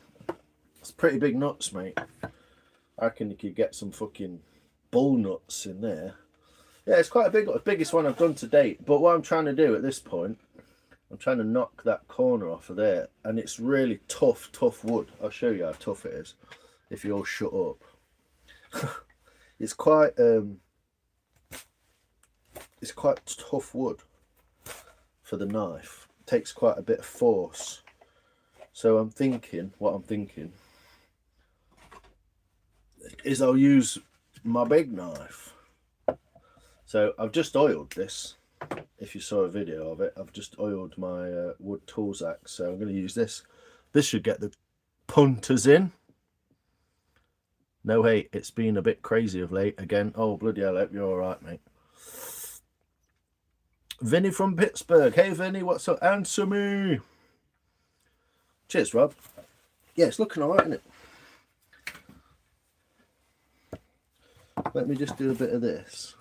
It's pretty big nuts, mate. I reckon you could get some fucking bull nuts in there. Yeah, it's quite a big one. The biggest one I've done to date. But what I'm trying to do at this point, I'm trying to knock that corner off of there, and it's really tough wood. I'll show you how tough it is if you all shut up. It's quite tough wood for the knife. It takes quite a bit of force. So I'm thinking, is I'll use my big knife. So I've just oiled this. If you saw a video of it, I've just oiled my wood tools axe, so I'm going to use this. This should get the punters in. No hate, it's been a bit crazy of late again. Oh, bloody hell, I hope you're alright, mate. Vinny from Pittsburgh. Hey, Vinny, what's up? Answer me. Cheers, Rob. Yeah, it's looking alright, isn't it? Let me just do a bit of this.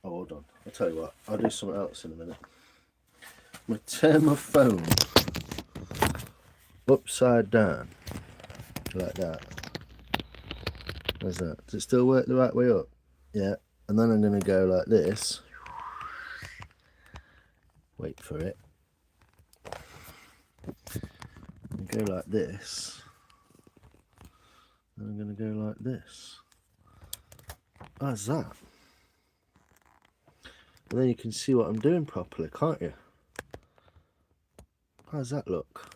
Oh, hold on. I'll tell you what. I'll do something else in a minute. I'm going to turn my phone upside down. Like that. How's that? Does it still work the right way up? Yeah. And then I'm going to go like this. Wait for it. And go like this. And I'm going to go like this. How's that? And then you can see what I'm doing properly, can't you? How's that look?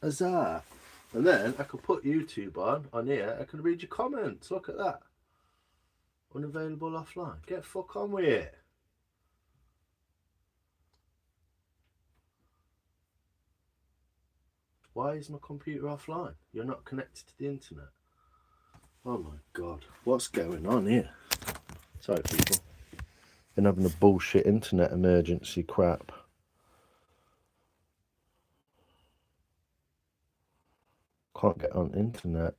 Huzzah! And then I could put YouTube on here. I can read your comments. Look at that. Unavailable offline. Get fuck on with it. Why is my computer offline? You're not connected to the internet. Oh my god. What's going on here? Sorry, people. Been having a bullshit internet emergency crap. Can't get on internet.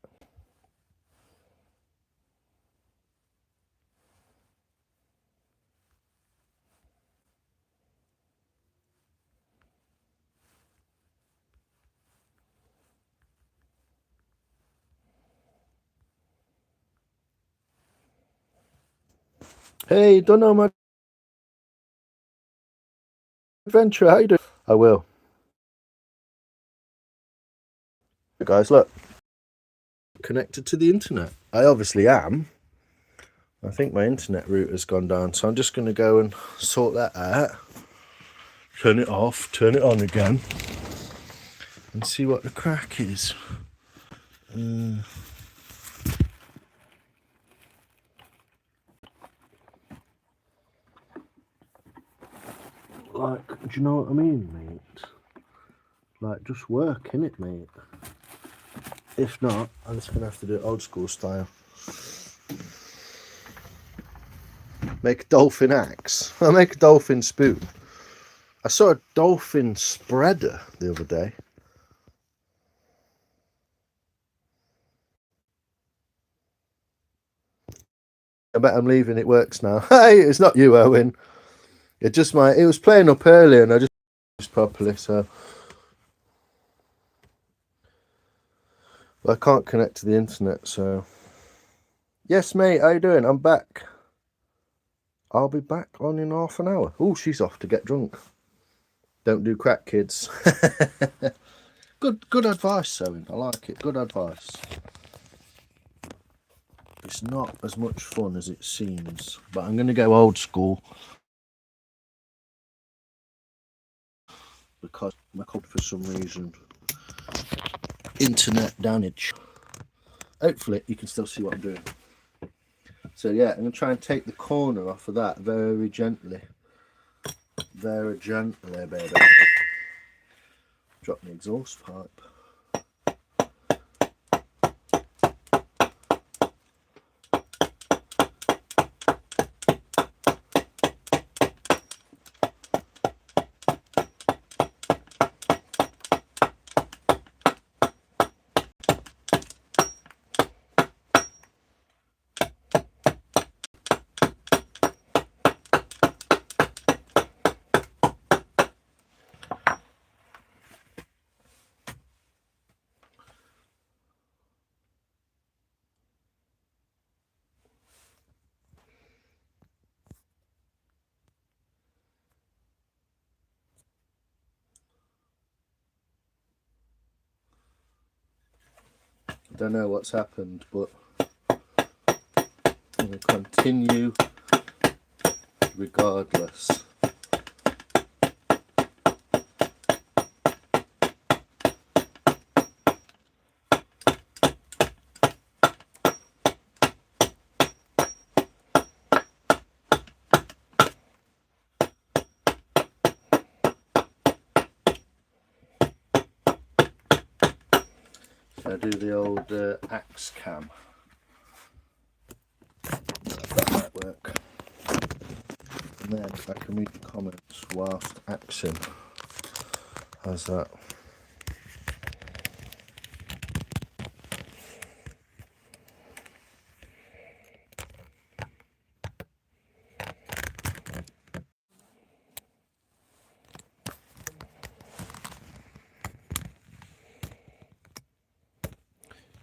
Hey, don't know my adventure. How you doing? I will. Hey guys, look. Connected to the internet. I obviously am. I think my internet router's gone down, so I'm just going to go and sort that out. Turn it off, turn it on again, and see what the crack is. Like, do you know what I mean, mate? Like, just work, innit, mate? If not, I'm just going to have to do it old school style. Make a dolphin axe. I'll make a dolphin spoon. I saw a dolphin spreader the other day. I bet I'm leaving. It works now. Hey, it's not you, Owen. It just it was playing up earlier and I just properly, so I can't connect to the internet, so yes, mate, how you doing? I'm back. I'll be back on in half an hour. Oh, she's off to get drunk. Don't do crack, kids. Good advice, sewing. I like it. Good advice. It's not as much fun as it seems, but I'm going to go old school because my code for some reason internet damage. Hopefully you can still see what I'm doing. So yeah, I'm going to try and take the corner off of that very gently. Very gently, baby. Drop the exhaust pipe. I don't know what's happened, but I'm going to continue regardless. I do the old axe cam. That might work. And then I can read the comments whilst axing. How's that?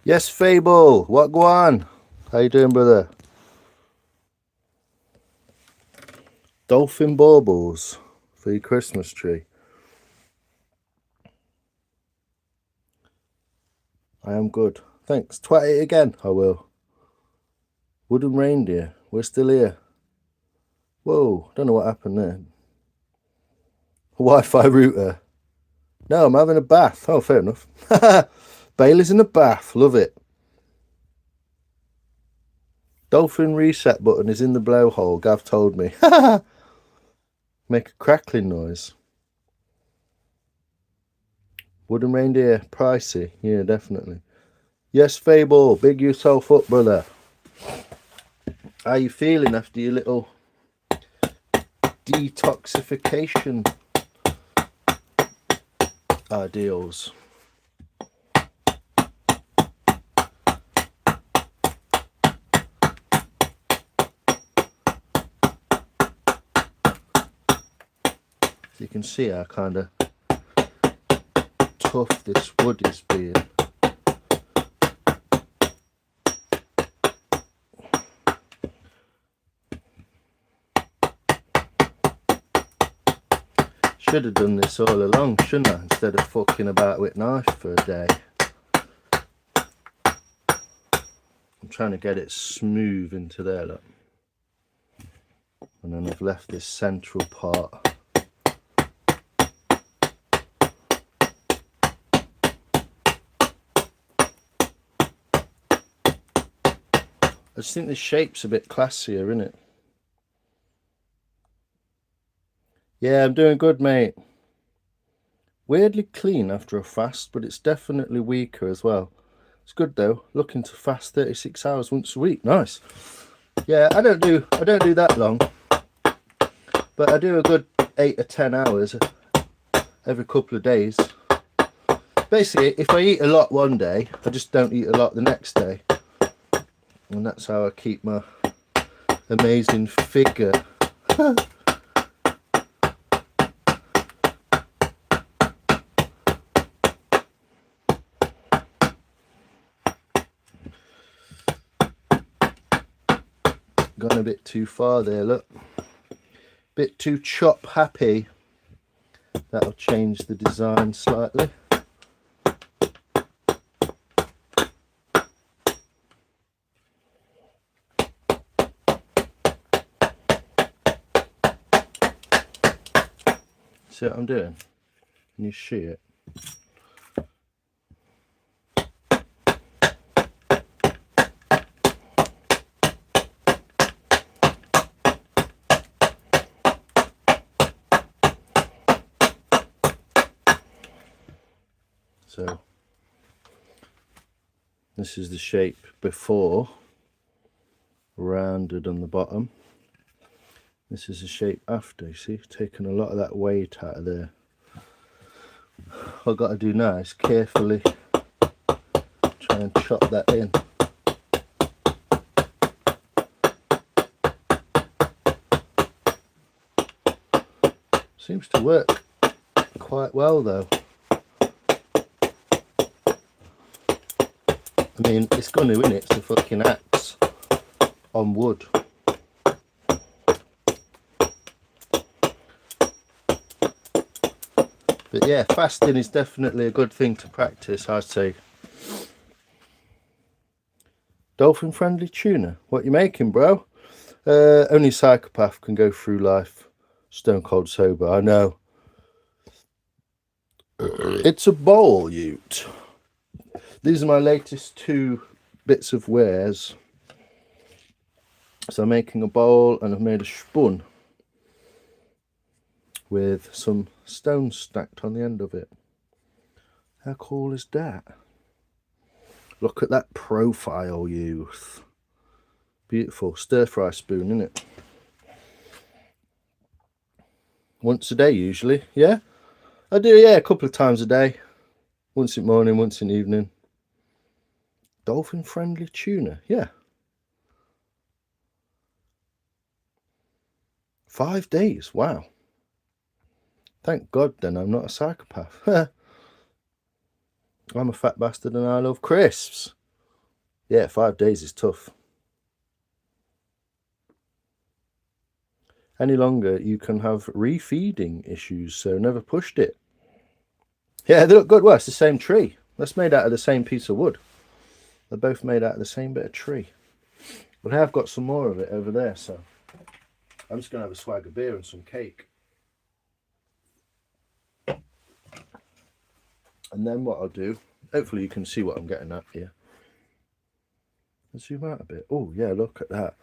Yes, Fable. What go on? How you doing, brother? Dolphin baubles for your Christmas tree. I am good. Thanks. Twat it again. I will. Wooden reindeer. We're still here. Whoa. Don't know what happened there. Wi-Fi router. No, I'm having a bath. Oh, fair enough. Bailey's in a bath. Love it. Dolphin reset button is in the blowhole. Gav told me. Make a crackling noise. Wooden reindeer. Pricey. Yeah, definitely. Yes, Fable. Big yourself up, brother. How you feeling after your little detoxification ideals? So you can see how kind of tough this wood is being. Should have done this all along, shouldn't I? Instead of fucking about with knife for a day. I'm trying to get it smooth into there, look. And then I've left this central part. I just think the shape's a bit classier, isn't it? Yeah, I'm doing good, mate. Weirdly clean after a fast, but it's definitely weaker as well. It's good though. Looking to fast 36 hours once a week. Nice. Yeah, I don't do that long, but I do a good 8 or 10 hours every couple of days. Basically, if I eat a lot one day, I just don't eat a lot the next day, and that's how I keep my amazing figure. Gone a bit too far there, look. bit too chop happy. That'll change the design slightly. See what I'm doing? Can you see it? So this is the shape before, rounded on the bottom. This is the shape after. You see, taking a lot of that weight out of there. What I've got to do now is carefully try and chop that in. Seems to work quite well though. I mean, it's going to, innit? It's a fucking axe on wood. But yeah, fasting is definitely a good thing to practice, I'd say. Dolphin friendly tuna. What you making, bro? Only a psychopath can go through life stone cold sober. I know. It's a bowl, Ute. These are my latest 2 bits of wares. So I'm making a bowl and I've made a spoon with some stones stacked on the end of it. How cool is that? Look at that profile, youth. Beautiful. Stir fry spoon, isn't it? Once a day usually, yeah? I do, yeah, a couple of times a day. Once in the morning, once in the evening. Dolphin friendly tuna, yeah. 5 days, wow. Thank God then I'm not a psychopath. I'm a fat bastard and I love crisps. Yeah, 5 days is tough. Any longer you can have refeeding issues, so never pushed it. Yeah, they look good. Well, it's the same tree. That's made out of the same piece of wood. They're both made out of the same bit of tree. But I have got some more of it over there, so I'm just going to have a swag of beer and some cake. And then what I'll do, hopefully you can see what I'm getting at here. Let's zoom out a bit. Oh, yeah, look at that.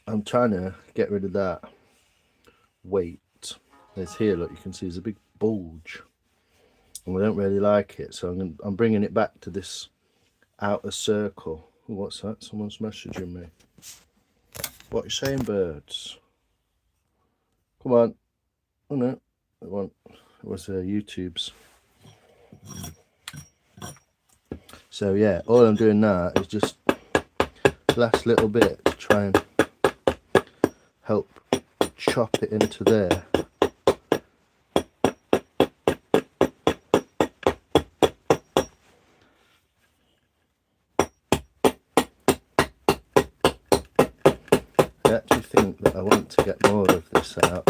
I'm trying to get rid of that weight. There's here, look, you can see there's a big bulge. And we don't really like it, so I'm bringing it back to this outer circle. Ooh, what's that? Someone's messaging me. What are you saying, birds? Come on. Oh no, it was YouTube's. So yeah, all I'm doing now is just last little bit to try and help chop it into there. I actually think that I want to get more of this out.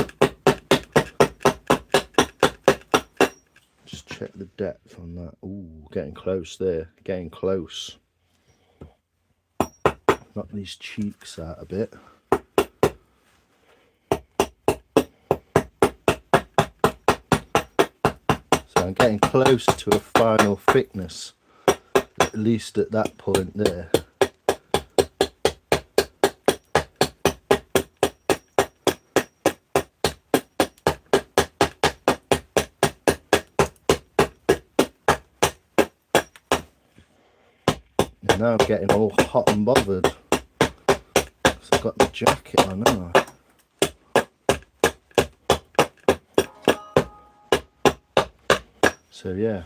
Just check the depth on that. Ooh, getting close there, getting close. Knock these cheeks out a bit. So I'm getting close to a final thickness, at least at that point there. And now I'm getting all hot and bothered. So I've got the jacket on, haven't I? So yeah.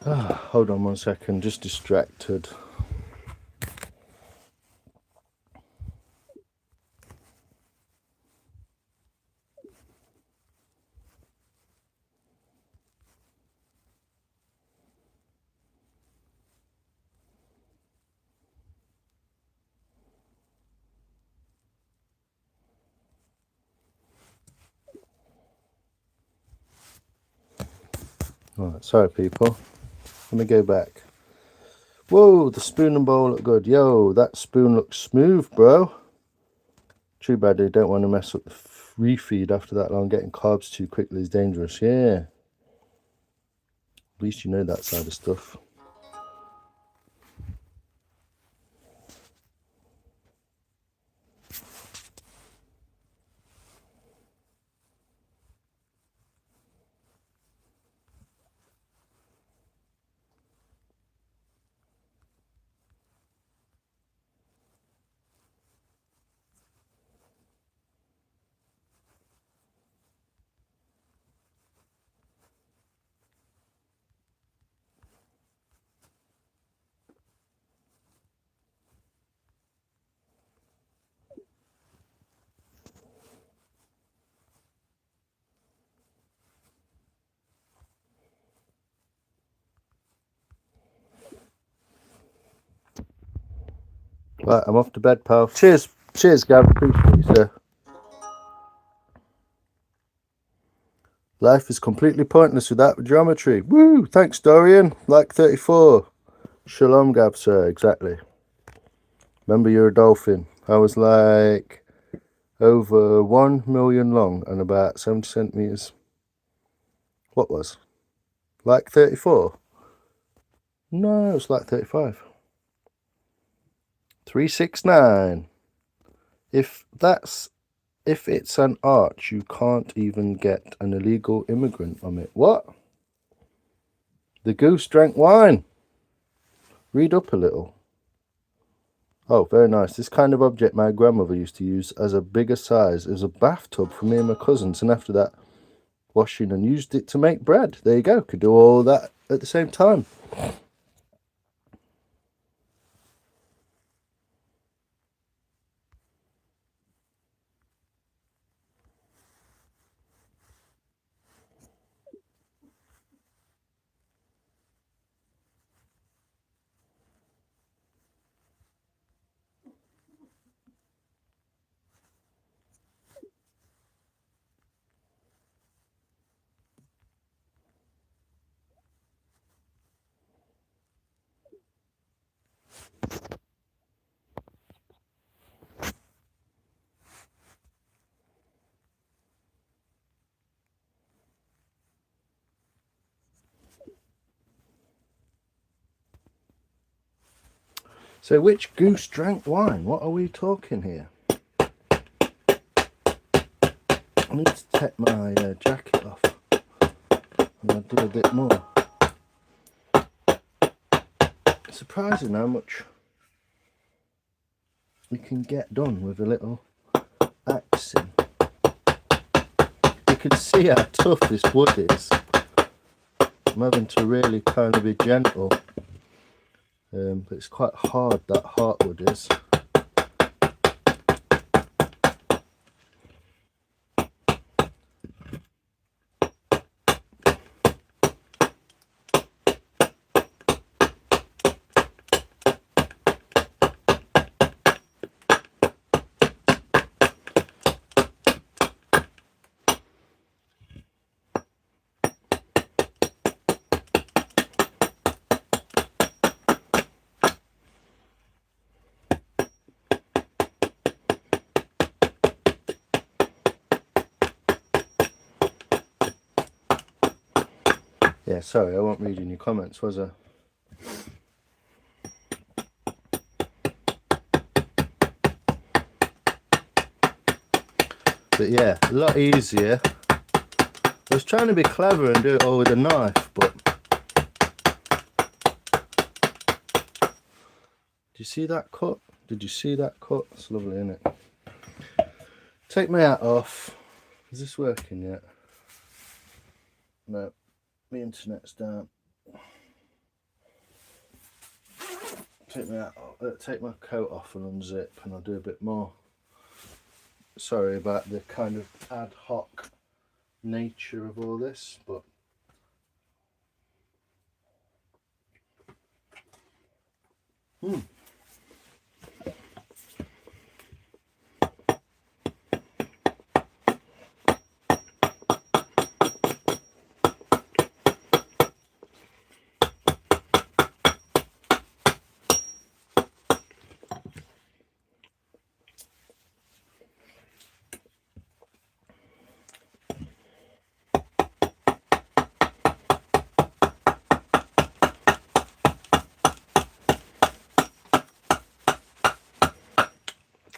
Hold on 1 second, just distracted. Alright, sorry people. Let me go back. Whoa, the spoon and bowl look good. Yo, that spoon looks smooth, bro. Too bad they don't want to mess up the refeed after that long. Getting carbs too quickly is dangerous. Yeah. At least you know that side of stuff. Right, I'm off to bed, pal. Cheers, Gav. Appreciate you, sir. Life is completely pointless without geometry. Woo! Thanks, Dorian. Like 34. Shalom, Gav, sir. Exactly. Remember, you're a dolphin. I was like over 1 million long and about 70 centimeters. What was? Like 34? No, it was like 35. 369. If it's an arch, you can't even get an illegal immigrant on it. What? The goose drank wine. Read up a little. Oh, very nice. This kind of object my grandmother used to use as a bigger size as a bathtub for me and my cousins, and after that, washing and used it to make bread. There you go. Could do all that at the same time. So which goose drank wine? What are we talking here? I need to take my jacket off. And I'll do a bit more. It's surprising how much you can get done with a little axing. You can see how tough this wood is. I'm having to really kind of be gentle. But it's quite hard, that heartwood is. Yeah, sorry, I wasn't reading your comments, was I? But yeah, a lot easier. I was trying to be clever and do it all with a knife, but... Did you see that cut? Did you see that cut? It's lovely, isn't it? Take my hat off. Is this working yet? No, the internet's down. take my coat off and unzip, and I'll do a bit more. Sorry about the kind of ad hoc nature of all this, but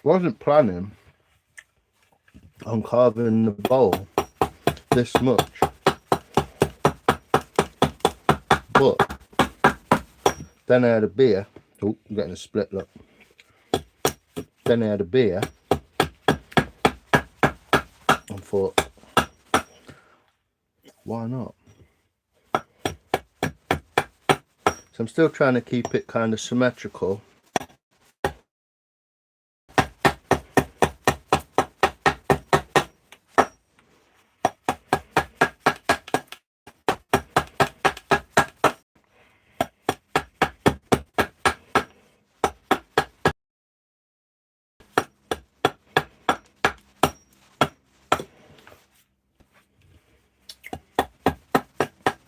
wasn't planning on carving the bowl this much, but then I had a beer. Oh, I'm getting a split look. Then I had a beer and thought, why not? So I'm still trying to keep it kind of symmetrical.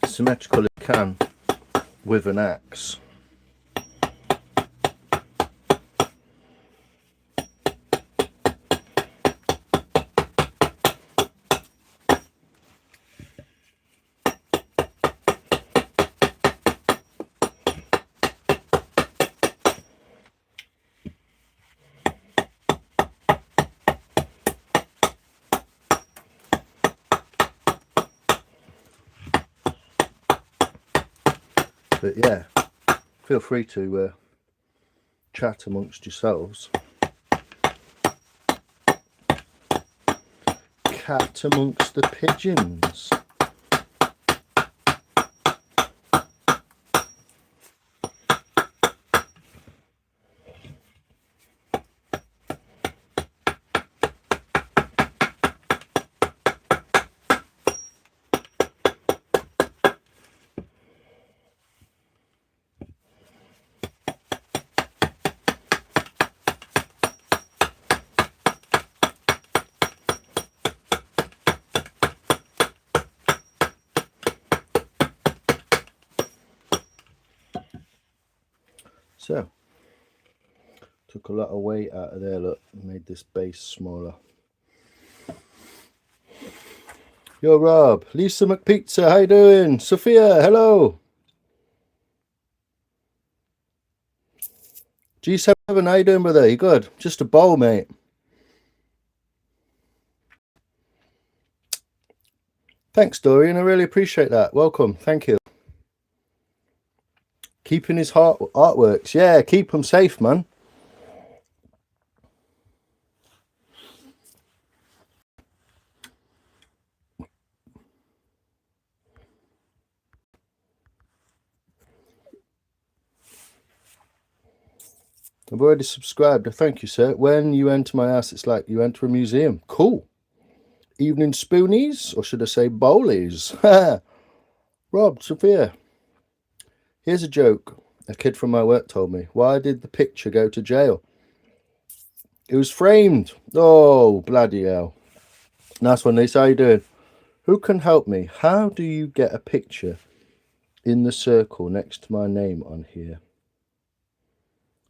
Symmetrical it can with an axe. But yeah, feel free to chat amongst yourselves. Cat amongst the pigeons. So, took a lot of weight out of there, look, made this base smaller. Yo Rob, Lisa McPizza, how you doing? Sophia, hello. G7, how you doing, brother? You good? Just a bowl, mate. Thanks, Dorian, I really appreciate that. Welcome, thank you. Keeping his artworks, yeah, keep them safe, man. I've already subscribed. Thank you, sir. When you enter my house, it's like you enter a museum. Cool. Evening spoonies, or should I say bowlies? Rob, Sophia. Here's a joke a kid from my work told me. Why did the picture go to jail? It was framed. Oh, bloody hell. Nice one, Lisa. How you doing? Who can help me? How do you get a picture in the circle next to my name on here?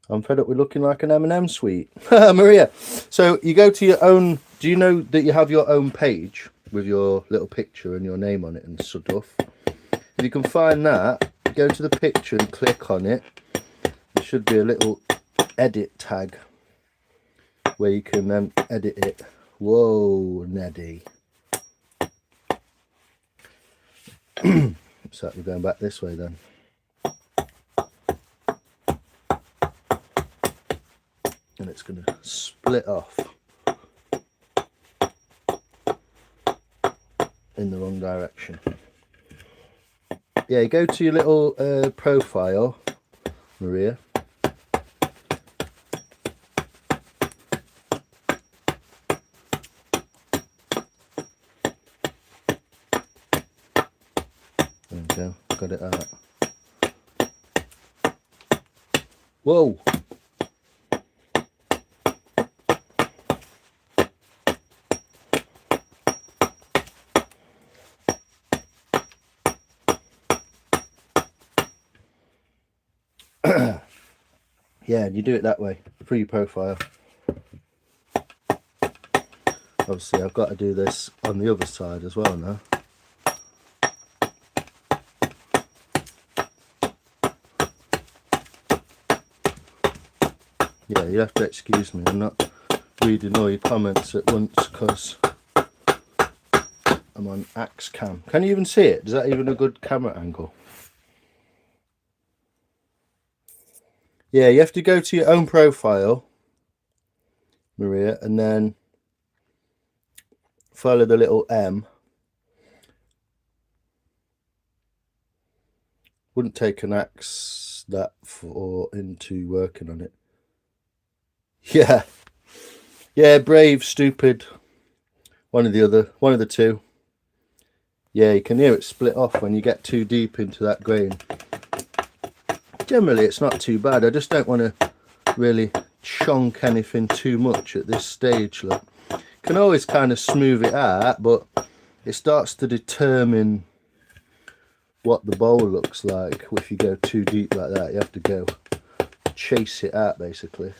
I'm fed up with looking like an M&M sweet. Maria. So you go to your own... Do you know that you have your own page with your little picture and your name on it and stuff? If you can find that, go to the picture and click on it. There should be a little edit tag where you can edit it. Whoa, Neddy. So we're going back this way then. And it's going to split off in the wrong direction. Yeah, go to your little profile, Maria, go, got it out. Whoa! Yeah, you do it that way, pre-profile. Obviously I've got to do this on the other side as well now. Yeah, you have to excuse me, I'm not reading all your comments at once because I'm on Axe Cam. Can you even see it? Is that even a good camera angle? Yeah, you have to go to your own profile, Maria, and then follow the little M. Wouldn't take an axe that far into working on it. Yeah. Yeah, brave, stupid. One of the two. Yeah, you can hear it split off when you get too deep into that grain. Generally, it's not too bad. I just don't want to really chonk anything too much at this stage. Look, can always kind of smooth it out, but it starts to determine what the bowl looks like. If you go too deep like that, you have to go chase it out, basically.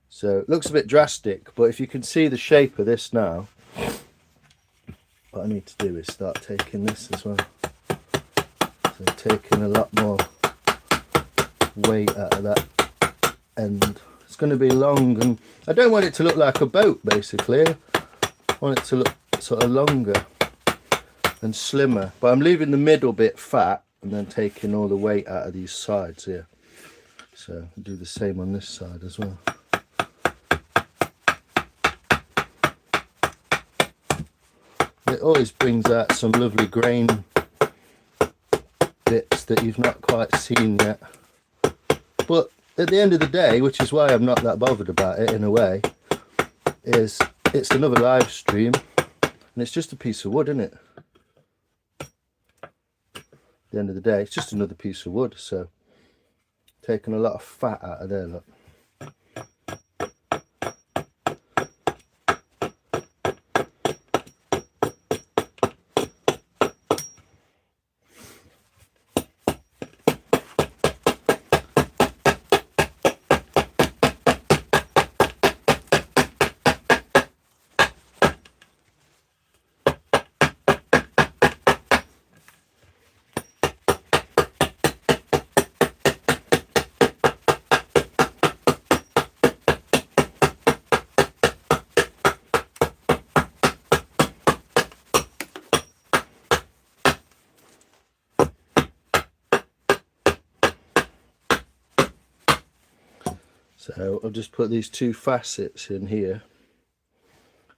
So it looks a bit drastic, but if you can see the shape of this now, what I need to do is start taking this as well. So taking a lot more weight out of that end. It's going to be long, and I don't want it to look like a boat, basically. I want it to look sort of longer and slimmer, but I'm leaving the middle bit fat and then taking all the weight out of these sides here. So I'll do the same on this side as well. It always brings out some lovely grain bits that you've not quite seen yet. But at the end of the day, which is why I'm not that bothered about it in a way, is it's another live stream and it's just a piece of wood, isn't it? At the end of the day, it's just another piece of wood, so taking a lot of fat out of there, look. So I'll just put these two facets in here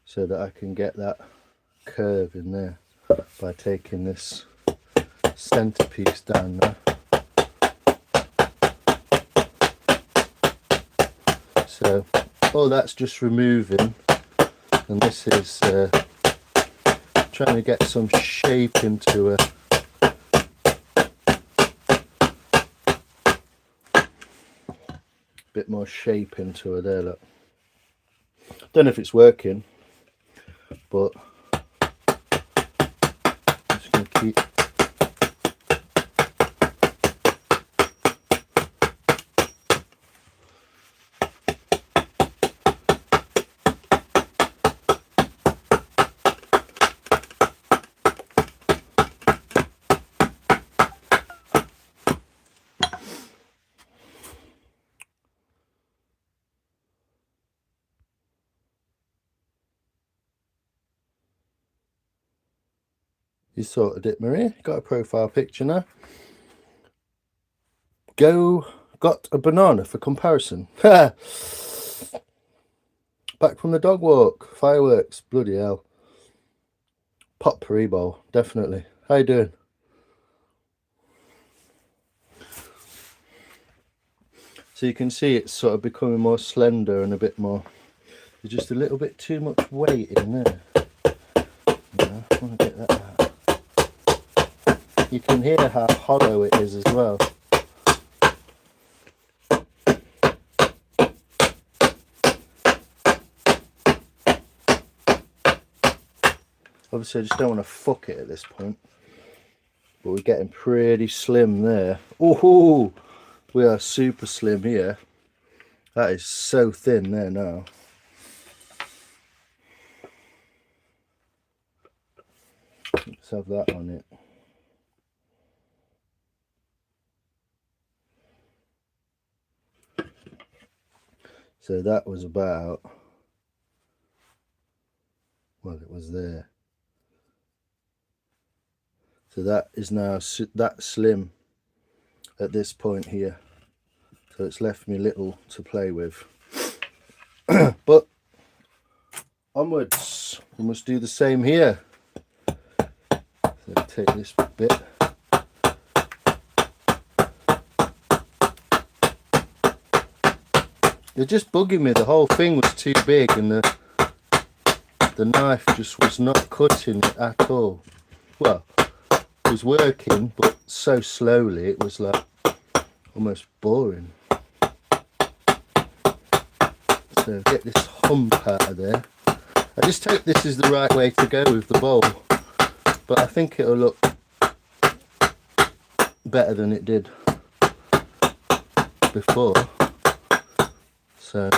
so that I can get that curve in there by taking this centerpiece down there. So all that's just removing, and this is trying to get some shape into a bit more shape into her there, look. Don't know if it's working, but I'm just going to keep You sorted it, Maria. Got a profile picture now. Got a banana for comparison. Back from the dog walk. Fireworks. Bloody hell. potpourri bowl, definitely. How you doing? So you can see it's sort of becoming more slender and a bit more, there's just a little bit too much weight in there. Yeah, I want to get that out. You can hear how hollow it is as well. Obviously I just don't want to fuck it at this point. But we're getting pretty slim there. Oh, we are super slim here. That is so thin there now. Let's have that on it. So that was about, well, it was there. So that is now that slim at this point here. So it's left me little to play with. But onwards, we must do the same here. So take this bit. They're just bugging me. The whole thing was too big and the knife just was not cutting it at all. Well, it was working, but so slowly it was like almost boring. So get this hump out of there. I just hope this is the right way to go with the bowl, but I think it'll look better than it did before. So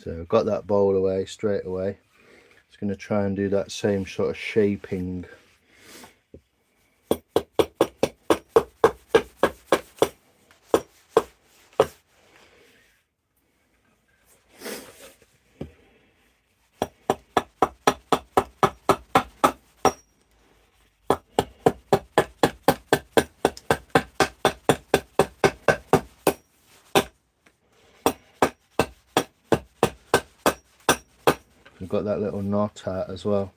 I've got that bowl away straight away. Just going to try and do that same sort of shaping. We've got that little knot out as well.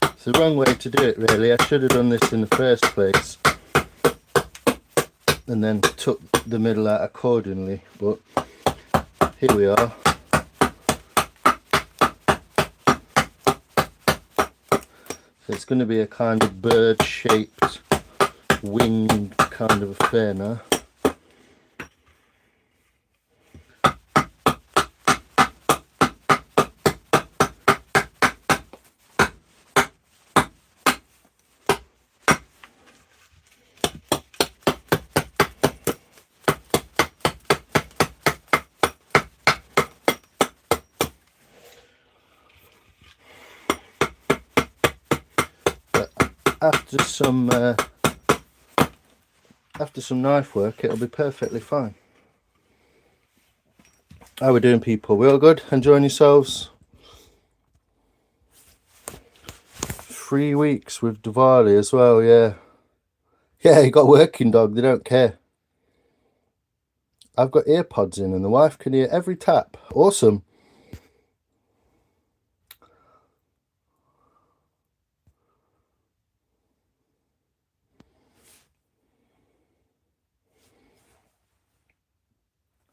It's the wrong way to do it really. I should have done this in the first place and then took the middle out accordingly, but here we are. It's going to be a kind of bird-shaped wing kind of affair now. After some knife work, it'll be perfectly fine. How we doing, people? We all good? Enjoying yourselves? 3 weeks with Diwali as well, yeah. Yeah, you got a working dog, they don't care. I've got earpods in and the wife can hear every tap. Awesome.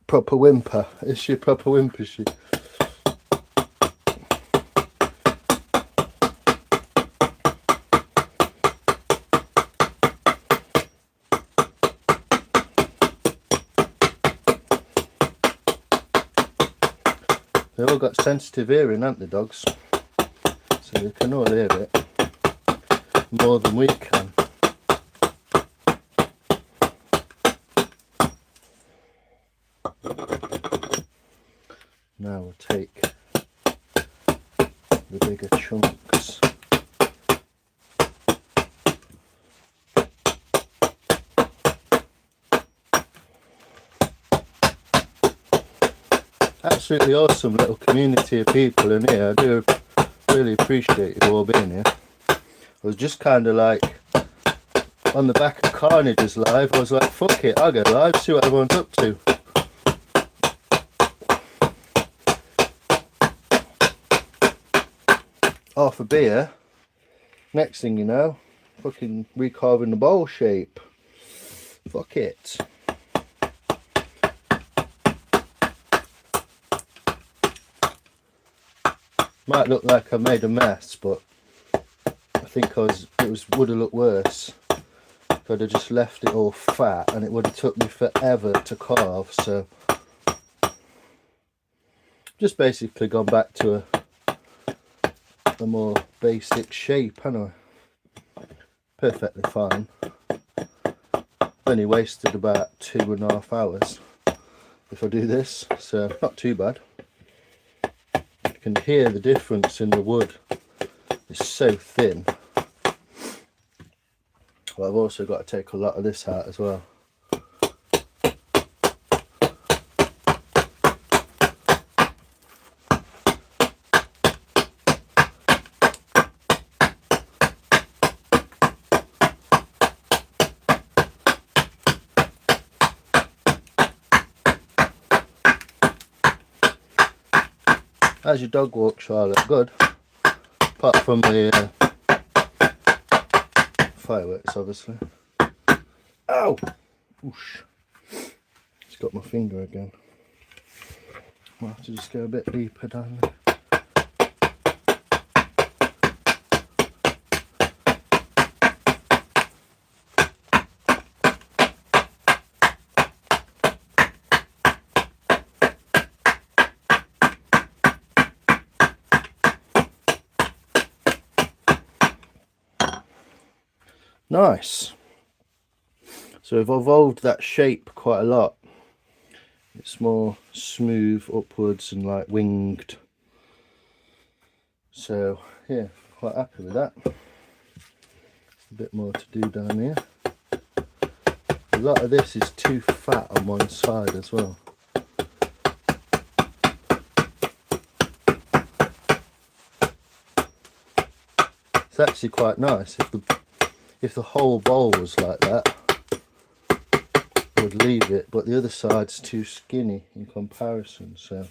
Proper whimper. Is she a proper whimper, is she? They've all got sensitive hearing, haven't they, dogs? So they can all hear it more than we can. Now we'll take the bigger chunks. Absolutely awesome little community of people in here. I do really appreciate you all being here. I was just kind of like on the back of Carnage's live. I was like, fuck it, I'll go live, see what everyone's up to. Half a beer. Next thing you know, fucking recarving the bowl shape. Fuck it. Might look like I made a mess, but I think would have looked worse if I'd have just left it all fat, and it would have took me forever to carve. So just basically gone back to a more basic shape, haven't I? Perfectly fine. Only wasted about 2.5 hours if I do this, so not too bad. You can hear the difference in the wood. It's so thin. But I've also got to take a lot of this out as well. How's your dog walk, Charlotte? Good. Apart from the fireworks, obviously. Ow! Oosh. Just got my finger again. I'll have to just go a bit deeper down there. Nice. So I've evolved that shape quite a lot. It's more smooth upwards and like winged. So yeah, quite happy with that. A bit more to do down here. A lot of this is too fat on one side as well. It's actually quite nice if the whole bowl was like that. I would leave it, but the other side's too skinny in comparison, so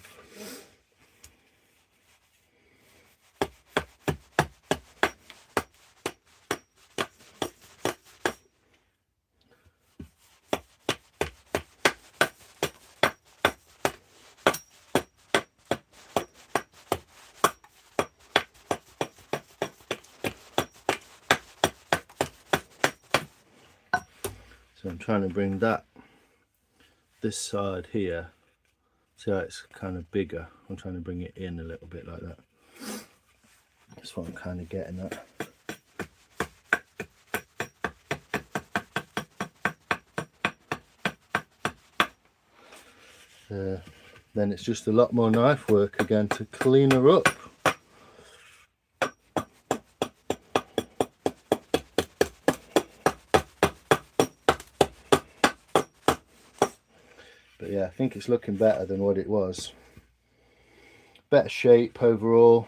I'm trying to bring this side here, see how it's kind of bigger. I'm trying to bring it in a little bit like that. That's what I'm kind of getting at. Then it's just a lot more knife work again to clean her up. But yeah, I think it's looking better than what it was. Better shape overall.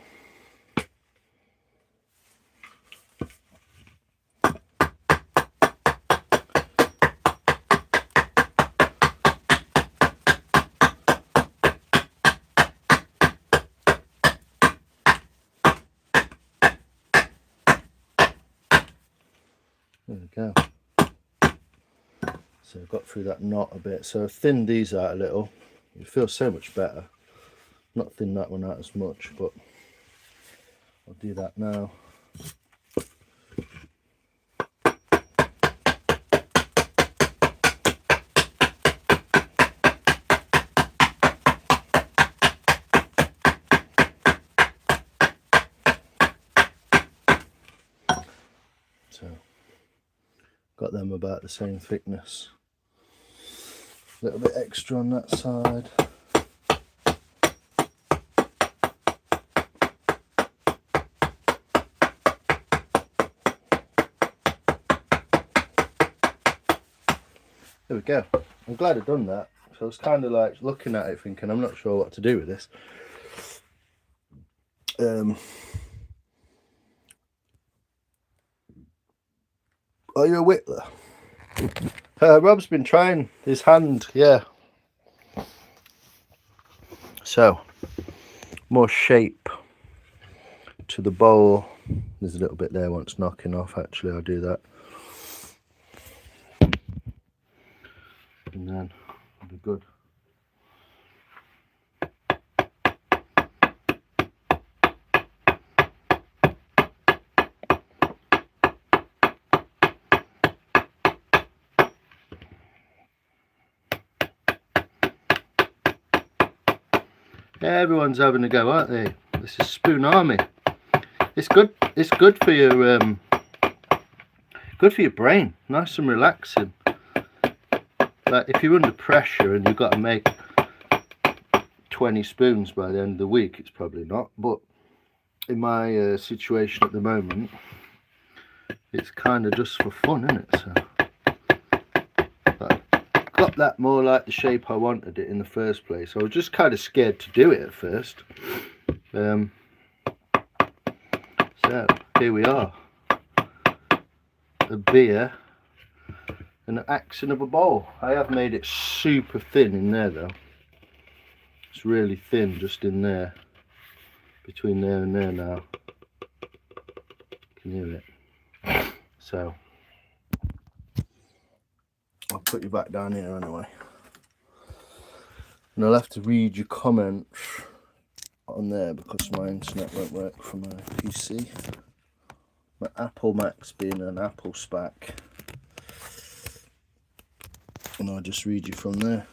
There we go. So I've got through that knot a bit. So I've thinned these out a little. It feels so much better. Not thin that one out as much, but I'll do that now. Got them about the same thickness. A little bit extra on that side. There we go. I'm glad I've done that. So I was kind of like looking at it thinking, I'm not sure what to do with this. Are you a whittler? Rob's been trying his hand, yeah. So, more shape to the bowl. There's a little bit there once knocking off, actually, I'll do that. And then it'll be good. Everyone's having a go, aren't they? This is Spoon Army. It's good. It's good for your brain. Nice and relaxing. Like if you're under pressure and you've got to make 20 spoons by the end of the week, it's probably not. But in my situation at the moment, it's kind of just for fun, isn't it? So got that more like the shape I wanted it in the first place. I was just kind of scared to do it at first. So here we are. A beer and an action of a bowl. I have made it super thin in there though. It's really thin just in there. Between there and there now. You can hear it. So I'll put you back down here anyway. And I'll have to read your comments on there because my internet won't work from my PC. My Apple Max being an Apple SPAC. And I'll just read you from there.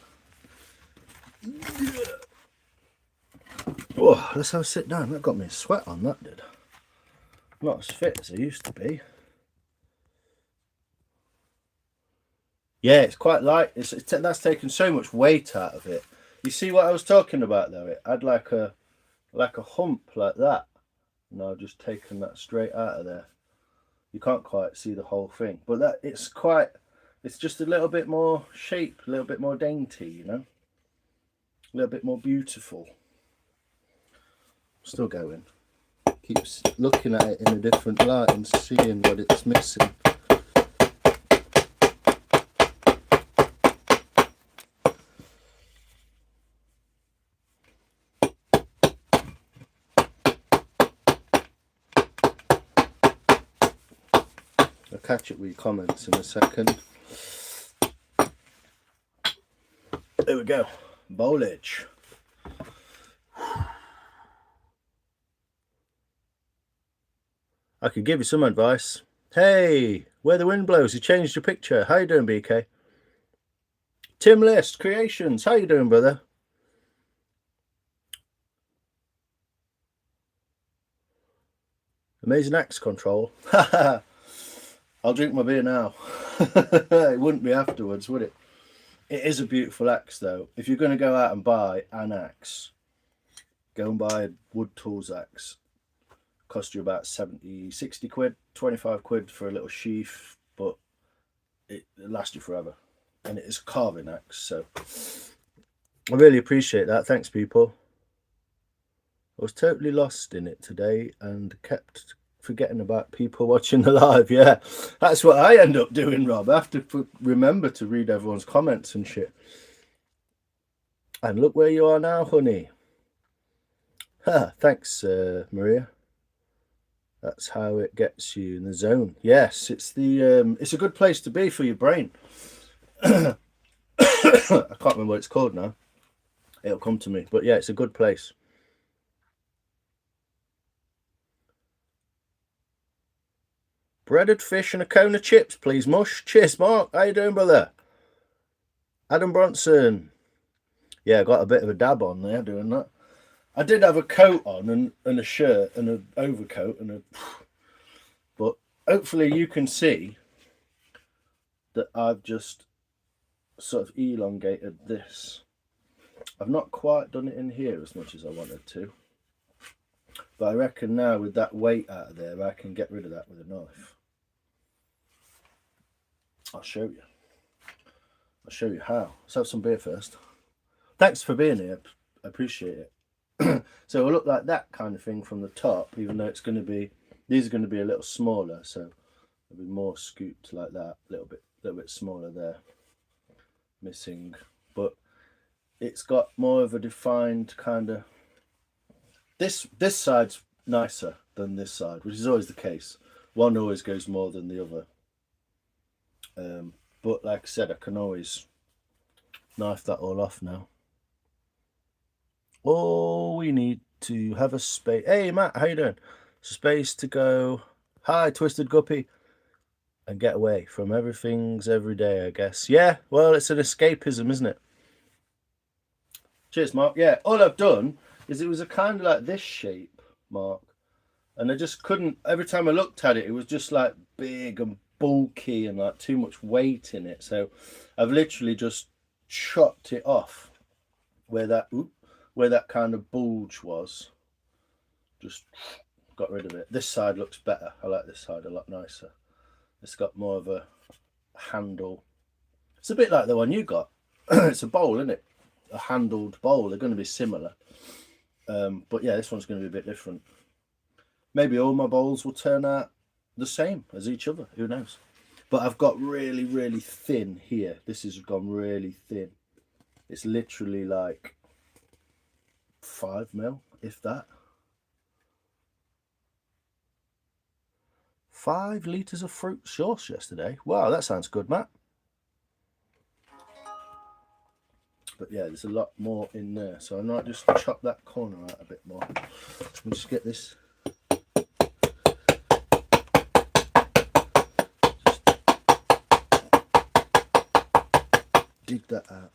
Oh, let's have a sit down. That got me a sweat on, that did. Not as fit as I used to be. Yeah, it's quite light. That's taken so much weight out of it. You see what I was talking about though? It had like a hump like that. And I've just taken that straight out of there. You can't quite see the whole thing, but it's just a little bit more shape, a little bit more dainty, you know, a little bit more beautiful. Still going. Keeps looking at it in a different light and seeing what it's missing. I'll catch up with your comments in a second. There we go. Bowlage. I could give you some advice. Hey, where the wind blows, you changed your picture. How you doing, BK? Tim List Creations. How you doing, brother? Amazing axe control. I'll drink my beer now. It wouldn't be afterwards, would it? It is a beautiful axe, though. If you're going to go out and buy an axe, go and buy a Wood Tools axe. Cost you about 70, 60 quid, 25 quid for a little sheath, but it lasts you forever. And it is a carving axe, so I really appreciate that. Thanks, people. I was totally lost in it today and kept forgetting about people watching the live. Yeah, that's what I end up doing, Rob. I have to remember to read everyone's comments and shit. And look where you are now, honey. Thanks, Maria. That's how it gets you in the zone. Yes, it's a good place to be for your brain. I can't remember what it's called now. It'll come to me. But yeah, it's a good place. Breaded fish and a cone of chips, please, Mush. Cheers, Mark. How you doing, brother? Adam Bronson. Yeah, I got a bit of a dab on there doing that. I did have a coat on and a shirt and an overcoat but hopefully you can see that I've just sort of elongated this. I've not quite done it in here as much as I wanted to, but I reckon now with that weight out of there I can get rid of that with a knife. I'll show you how. Let's have some beer first. Thanks for being here, I appreciate it. So it'll look like that kind of thing from the top, even though it's going to be, these are going to be a little smaller, so there'll be more scooped like that, a little bit smaller there, missing, but it's got more of a defined kind of, this side's nicer than this side, which is always the case. One always goes more than the other. But like I said, I can always knife that all off now. All we need to have a space. Hey Matt, how you doing? Space to go. Hi Twisted Guppy. And get away from everything's every day, I guess. Yeah, well, it's an escapism, isn't it? Cheers, Mark. Yeah, all I've done is it was a kind of like this shape, Mark. And I just couldn't, every time I looked at it, it was just like big and bulky and like too much weight in it. So I've literally just chopped it off where that kind of bulge was. Just got rid of it. This side looks better. I like this side a lot nicer. It's got more of a handle. It's a bit like the one you got. It's a bowl, isn't it? A handled bowl. They're going to be similar. But yeah, this one's going to be a bit different. Maybe all my bowls will turn out the same as each other. Who knows? But I've got really, really thin here. This has gone really thin. It's literally like 5 mil, if that. 5 litres of fruit sauce yesterday. Wow, that sounds good, Matt. But yeah, there's a lot more in there. So I might just chop that corner out a bit more. Let me just get this. Just dig that out.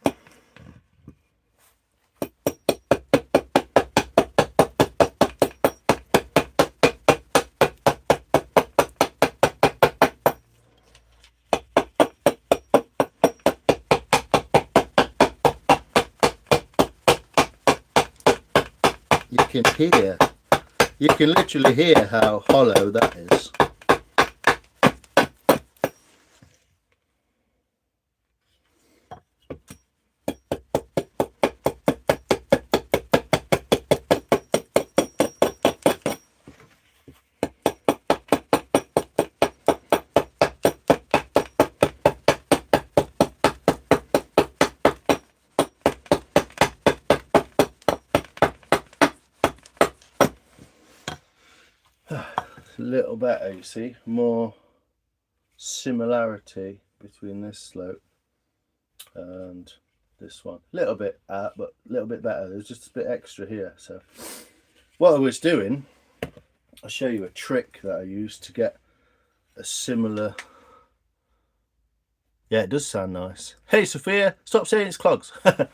You can literally hear how hollow that is. A little better, you see, more similarity between this slope and this one. A little bit out, but a little bit better. There's just a bit extra here. So what I was doing, I'll show you a trick that I used to get a similar. Yeah, it does sound nice. Hey Sophia, stop saying it's clogs. How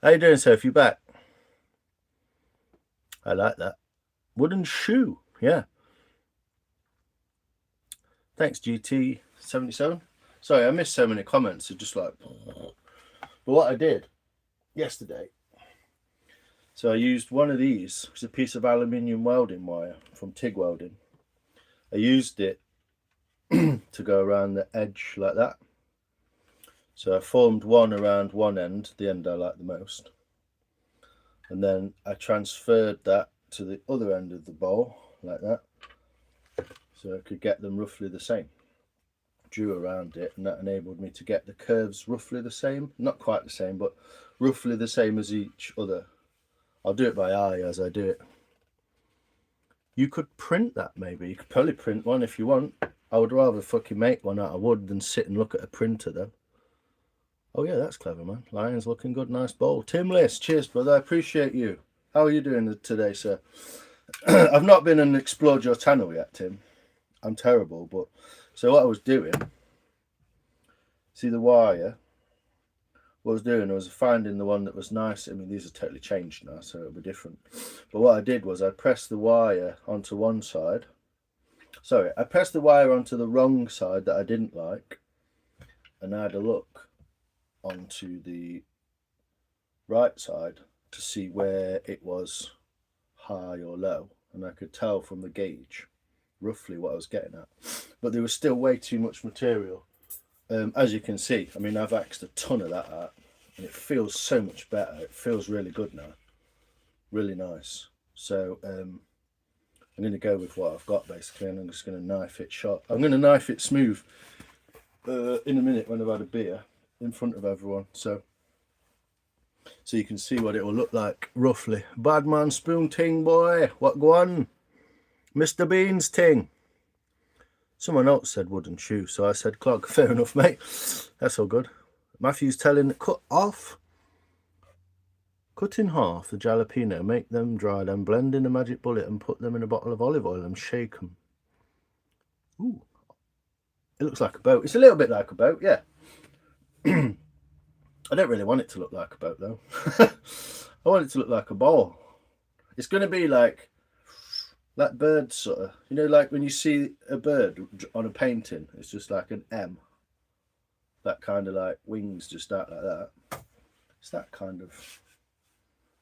you doing, Sophie? You back? I like that. Wooden shoe, yeah. Thanks, GT77. Sorry, I missed so many comments. It's just like, but what I did yesterday, so I used one of these. It's a piece of aluminium welding wire from TIG Welding. I used it to go around the edge like that. So I formed one around one end, the end I like the most. And then I transferred that to the other end of the bowl like that. So I could get them roughly the same. Drew around it, and that enabled me to get the curves roughly the same. Not quite the same, but roughly the same as each other. I'll do it by eye as I do it. You could print that maybe. You could probably print one if you want. I would rather fucking make one out of wood than sit and look at a printer though. Oh yeah, that's clever, man. Lion's looking good, nice bowl. Tim Liss, cheers brother, I appreciate you. How are you doing today, sir? I've not been and explored your channel yet, Tim. I'm terrible, but so what I was doing, see the wire, what I was doing, I was finding the one that was nice. I mean, these are totally changed now, so it'll be different. But what I did was I pressed the wire onto one side. Sorry, I pressed the wire onto the wrong side that I didn't like, and I had a look onto the right side to see where it was high or low, and I could tell from the gauge roughly what I was getting at, but there was still way too much material. As you can see, I mean, I've axed a ton of that out, and it feels so much better. It feels really good now, really nice. So I'm going to go with what I've got basically, and I'm just going to knife it sharp. I'm going to knife it smooth in a minute when I've had a beer in front of everyone, so you can see what it will look like roughly. Bad man spoon ting, boy, what go on? Mr. Bean's ting. Someone else said wooden shoe, so I said clog. Fair enough, mate. That's all good. Matthew's telling cut in half the jalapeno, make them dry, then blend in a magic bullet and put them in a bottle of olive oil and shake them. Ooh, it looks like a boat. It's a little bit like a boat, yeah. I don't really want it to look like a boat though. I want it to look like a bowl. It's going to be like bird sort of, you know, like when you see a bird on a painting, it's just like an M. That kind of like wings just out like that. It's that kind of.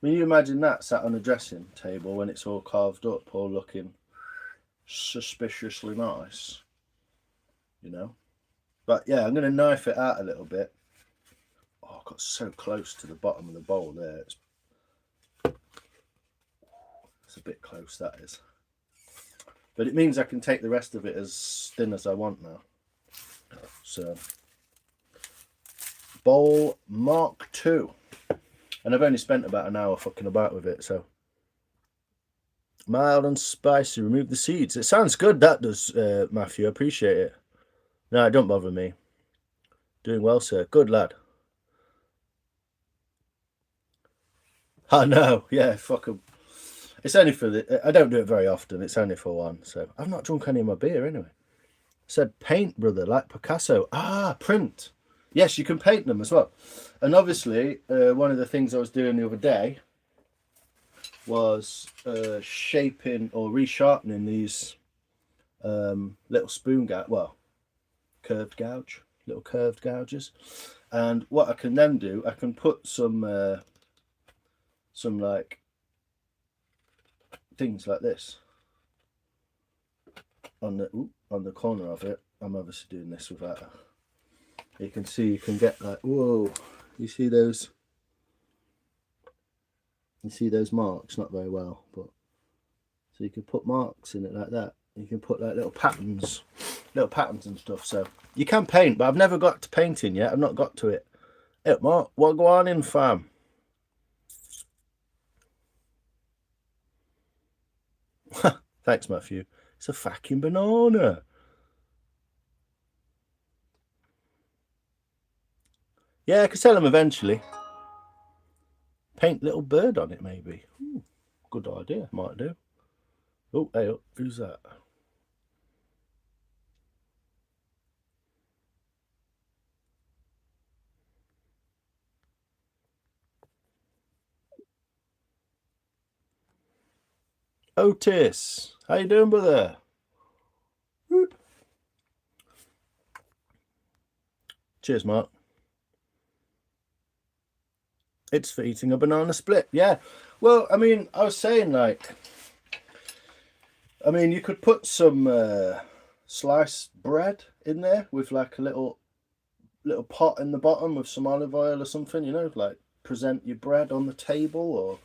When you imagine that sat on a dressing table when it's all carved up, all looking suspiciously nice, you know. But yeah, I'm going to knife it out a little bit. Oh, I got so close to the bottom of the bowl there. It's a bit close, that is. But it means I can take the rest of it as thin as I want now. So, bowl Mark II. And I've only spent about an hour fucking about with it, so. Mild and spicy, remove the seeds. It sounds good, that does, Matthew. I appreciate it. No, don't bother me. Doing well, sir. Good lad. I know, yeah, fuck 'em. It's only for I don't do it very often. It's only for one. So I've not drunk any of my beer anyway. Said paint, brother, like Picasso. Ah, print. Yes, you can paint them as well. And obviously, one of the things I was doing the other day was shaping or resharpening these little spoon gouge, well, curved gouge, little curved gouges. And what I can then do, I can put some like things like this on the corner of it. I'm obviously doing this without you can see, you can get like, whoa, you see those marks? Not very well, but so you can put marks in it like that. You can put like little patterns and stuff. So you can paint, but I've never got to painting yet. I've not got to it. Hey, Mark, what go on in, fam? Thanks, Matthew. It's a fucking banana. Yeah, I could sell them eventually. Paint little bird on it, maybe. Ooh, good idea. Might do. Oh, hey, who's that? Otis, how you doing, brother? Whoop. Cheers, Mark. It's for eating a banana split. Yeah. Well, I mean, I was saying, like, I mean, you could put some sliced bread in there with like a little pot in the bottom with some olive oil or something, you know, like present your bread on the table,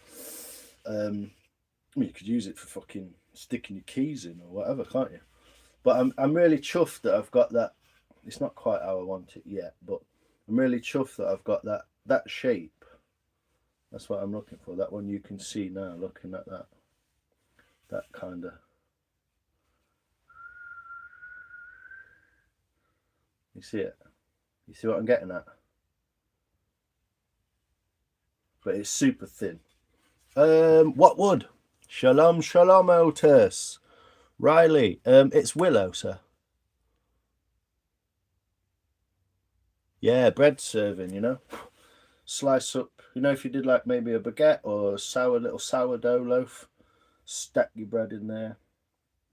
or I mean, you could use it for fucking sticking your keys in or whatever, can't you? But I'm really chuffed that I've got that. It's not quite how I want it yet, but I'm really chuffed that I've got that shape. That's what I'm looking for. That one you can see now, looking at that kind of. You see it? You see what I'm getting at? But it's super thin. What wood? Shalom, shalom, Otis. Riley, it's willow, sir. Yeah, bread serving, you know. Slice up, you know, if you did like maybe a baguette or a little sourdough loaf, stack your bread in there,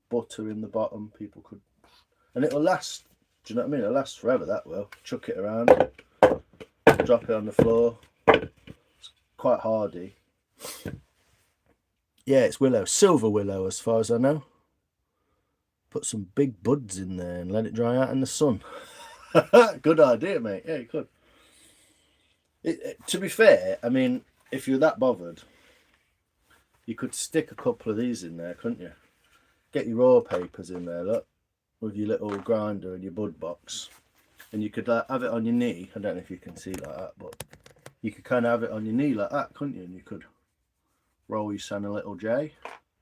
butter in the bottom, people could, and it'll last Do you know what I mean? It lasts forever that will. Chuck it around, drop it on the floor. It's quite hardy. Yeah, it's willow. Silver willow as far as I know. Put some big buds in there and let it dry out in the sun. Good idea, mate. Yeah, you could. To be fair, I mean, if you're that bothered, you could stick a couple of these in there, couldn't you? Get your raw papers in there, look, with your little grinder and your bud box. And you could have it on your knee. I don't know if you can see like that, but you could kind of have it on your knee like that, couldn't you? And you could roll your son a little J,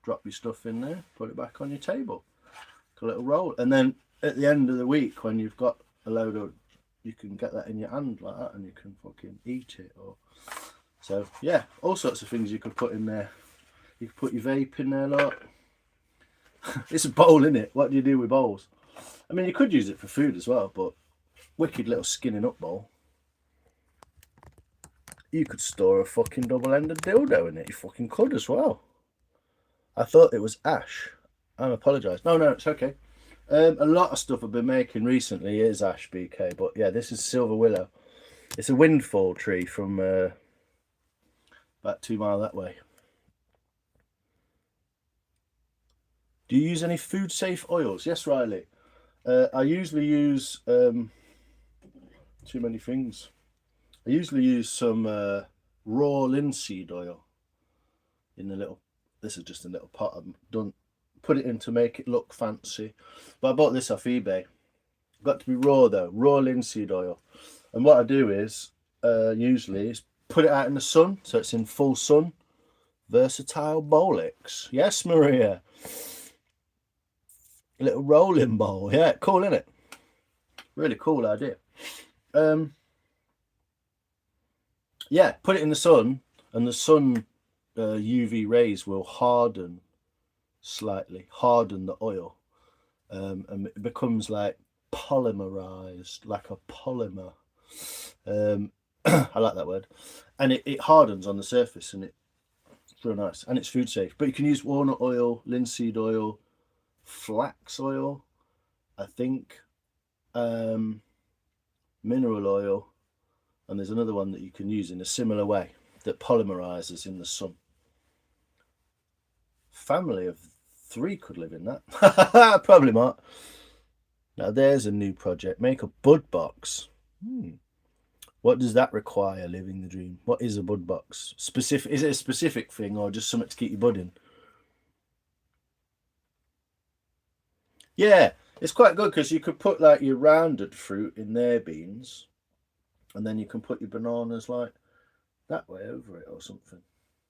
drop your stuff in there, put it back on your table. A little roll. And then at the end of the week, when you've got a load of, you can get that in your hand like that and you can fucking eat it. Or so, yeah, all sorts of things you could put in there. You could put your vape in there, look. It's a bowl, isn't it? What do you do with bowls? I mean, you could use it for food as well, but wicked little skinning up bowl. You could store a fucking double-ended dildo in it. You fucking could as well. I thought it was ash. I apologise. No, it's okay. A lot of stuff I've been making recently is ash BK, but yeah, this is silver willow. It's a windfall tree from about 2 miles that way. Do you use any food safe oils? Yes, Riley. I usually use too many things. I usually use some raw linseed oil in the little. This is just a little pot I've done. Put it in to make it look fancy. But I bought this off eBay. Got to be raw though, raw linseed oil. And what I do is usually is put it out in the sun, so it's in full sun. Versatile Bolix. Yes, Maria. A little rolling bowl. Yeah, cool, isn't it? Really cool idea. Yeah, put it in the sun, and the sun UV rays will harden the oil, and it becomes like polymerized, like a polymer. I like that word. And it hardens on the surface, and it's real nice, and it's food safe. But you can use walnut oil, linseed oil, flax oil, I think, mineral oil, and there's another one that you can use in a similar way that polymerizes in the sun. Family of 3 could live in that. Probably not. Now there's a new project. Make a bud box. What does that require, living the dream? What is a bud box? Specific? Is it a specific thing or just something to keep your bud in? Yeah, it's quite good because you could put like your rounded fruit in their beans, and then you can put your bananas like that way over it or something.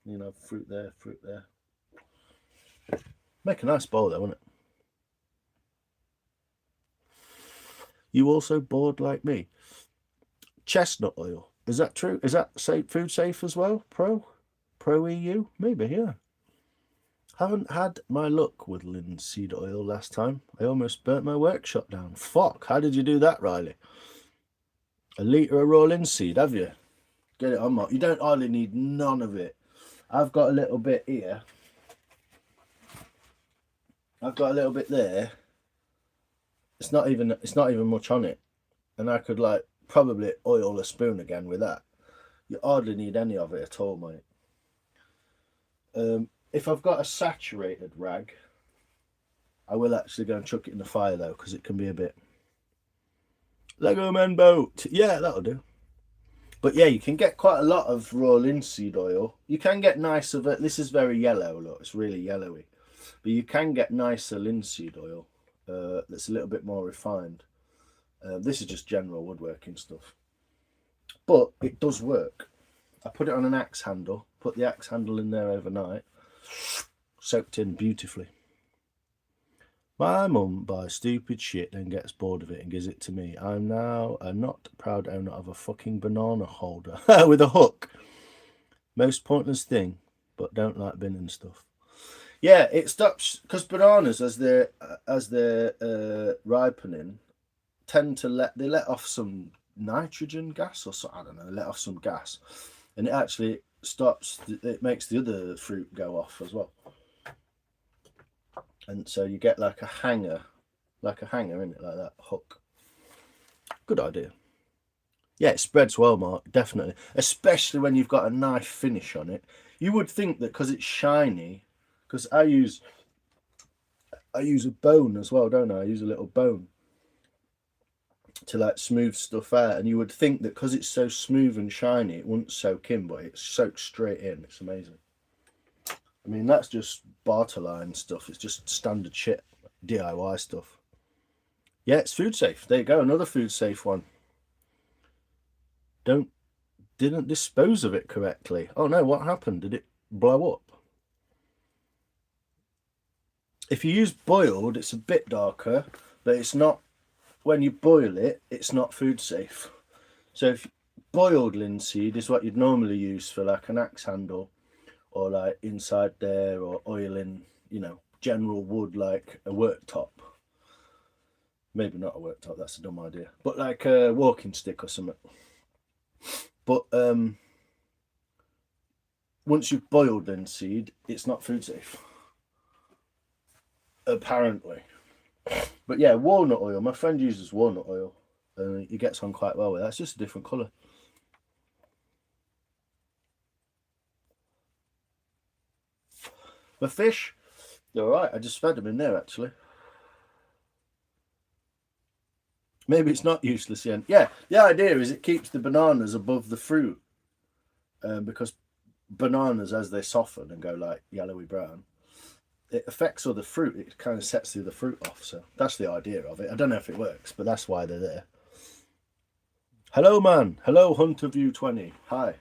You know, fruit there, fruit there. Make a nice bowl though, wouldn't it? You also bored like me. Chestnut oil. Is that true? Is that food safe as well? Pro EU? Maybe, yeah. Haven't had my luck with linseed oil last time. I almost burnt my workshop down. Fuck, how did you do that, Riley? A litre of raw linseed, have you? Get it on, Mark. You don't hardly need none of it. I've got a little bit here. I've got a little bit there. It's not even much on it. And I could like probably oil a spoon again with that. You hardly need any of it at all, mate. If I've got a saturated rag, I will actually go and chuck it in the fire though, because it can be a bit Lego Man boat. Yeah, that'll do. But yeah, you can get quite a lot of raw linseed oil. You can get nice of it. This is very yellow, look, it's really yellowy. But you can get nicer linseed oil that's a little bit more refined. This is just general woodworking stuff. But it does work. I put it on an axe handle, put the axe handle in there overnight, soaked in beautifully. My mum buys stupid shit and gets bored of it and gives it to me. I'm now a not proud owner of a fucking banana holder with a hook. Most pointless thing, but don't like binning stuff. Yeah, it stops because bananas, as they're ripening, tend to let off some nitrogen gas or so, I don't know, let off some gas, and it actually stops. It makes the other fruit go off as well. And so you get like a hanger in it, like that hook. Good idea. Yeah, it spreads well, Mark, definitely. Especially when you've got a nice finish on it. You would think that because it's shiny, because I use a bone as well, don't I? I use a little bone to like smooth stuff out, and you would think that because it's so smooth and shiny, it wouldn't soak in, but it soaks straight in. It's amazing. I mean, that's just Bartoline stuff. It's just standard shit, DIY stuff. Yeah, it's food safe. There you go, another food safe one. Didn't dispose of it correctly. Oh no, what happened? Did it blow up? If you use boiled, it's a bit darker, but it's not, when you boil it, it's not food safe. So if boiled linseed is what you'd normally use for like an axe handle, or like inside there, or oiling, you know, general wood like a worktop. Maybe not a worktop, that's a dumb idea. But like a walking stick or something. But once you've boiled linseed, it's not food safe. Apparently. But yeah, walnut oil. My friend uses walnut oil and he gets on quite well with that. It's just a different colour. The fish, they're alright. I just fed them in there actually. Maybe it's not useless yet. Yeah, the idea is it keeps the bananas above the fruit. Because bananas, as they soften and go like yellowy brown, it affects other fruit. It kind of sets the other fruit off. So that's the idea of it. I don't know if it works, but that's why they're there. Hello, man. Hello, HunterView20. Hi.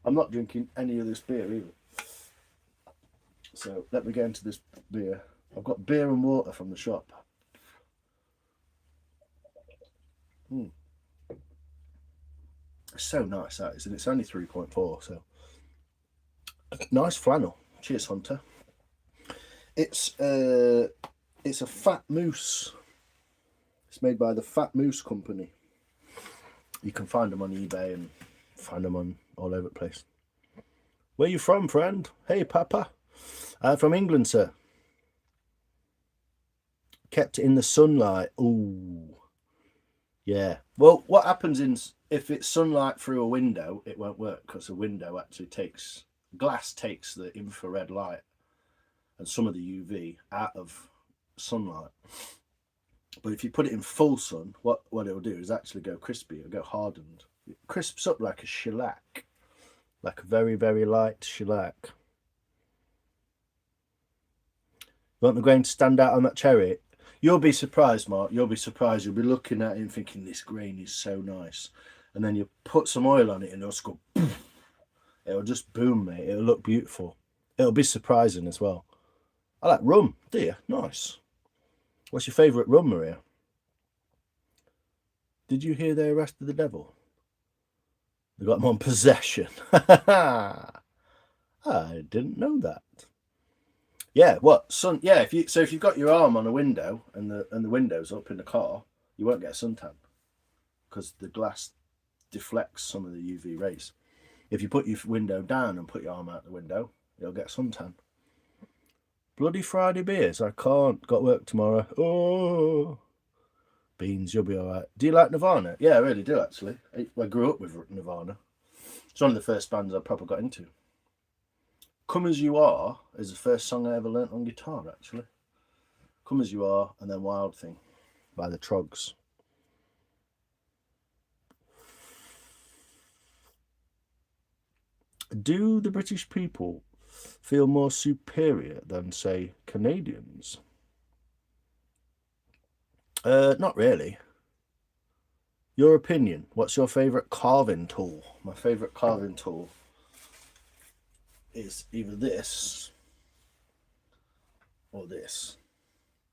I'm not drinking any of this beer either. So let me get into this beer. I've got beer and water from the shop. It's so nice, that is, and it's only 3.4, so nice flannel. Cheers, Hunter. It's a Fat Moose. It's made by the Fat Moose Company. You can find them on eBay and find them on all over the place. Where you from, friend? Hey, Papa. From England, sir. Kept in the sunlight. Ooh. Yeah. Well, what happens if it's sunlight through a window, it won't work because a window actually glass takes the infrared light and some of the UV out of sunlight. But if you put it in full sun, what it'll do is actually go crispy. It'll go hardened. It crisps up like a shellac, like a very, very light shellac. You want the grain to stand out on that cherry? You'll be surprised, Mark. You'll be surprised. You'll be looking at it and thinking, this grain is so nice. And then you put some oil on it and it'll just go, poof. It'll just boom, mate. It'll look beautiful. It'll be surprising as well. I like rum, do you? Nice. What's your favourite rum, Maria? Did you hear they arrested the devil? They got him on possession. I didn't know that. Yeah, what sun? Yeah, if you've got your arm on a window and the window's up in the car, you won't get a suntan because the glass deflects some of the UV rays. If you put your window down and put your arm out the window, you'll get suntan. Bloody Friday beers. I can't. Got work tomorrow. Oh, beans. You'll be all right. Do you like Nirvana? Yeah, I really do actually. I grew up with Nirvana. It's one of the first bands I probably got into. Come As You Are is the first song I ever learnt on guitar, actually. Come As You Are, and then Wild Thing by the Trogs. Do the British people feel more superior than, say, Canadians? Not really. Your opinion. What's your favourite carving tool? My favourite carving tool is either this or this,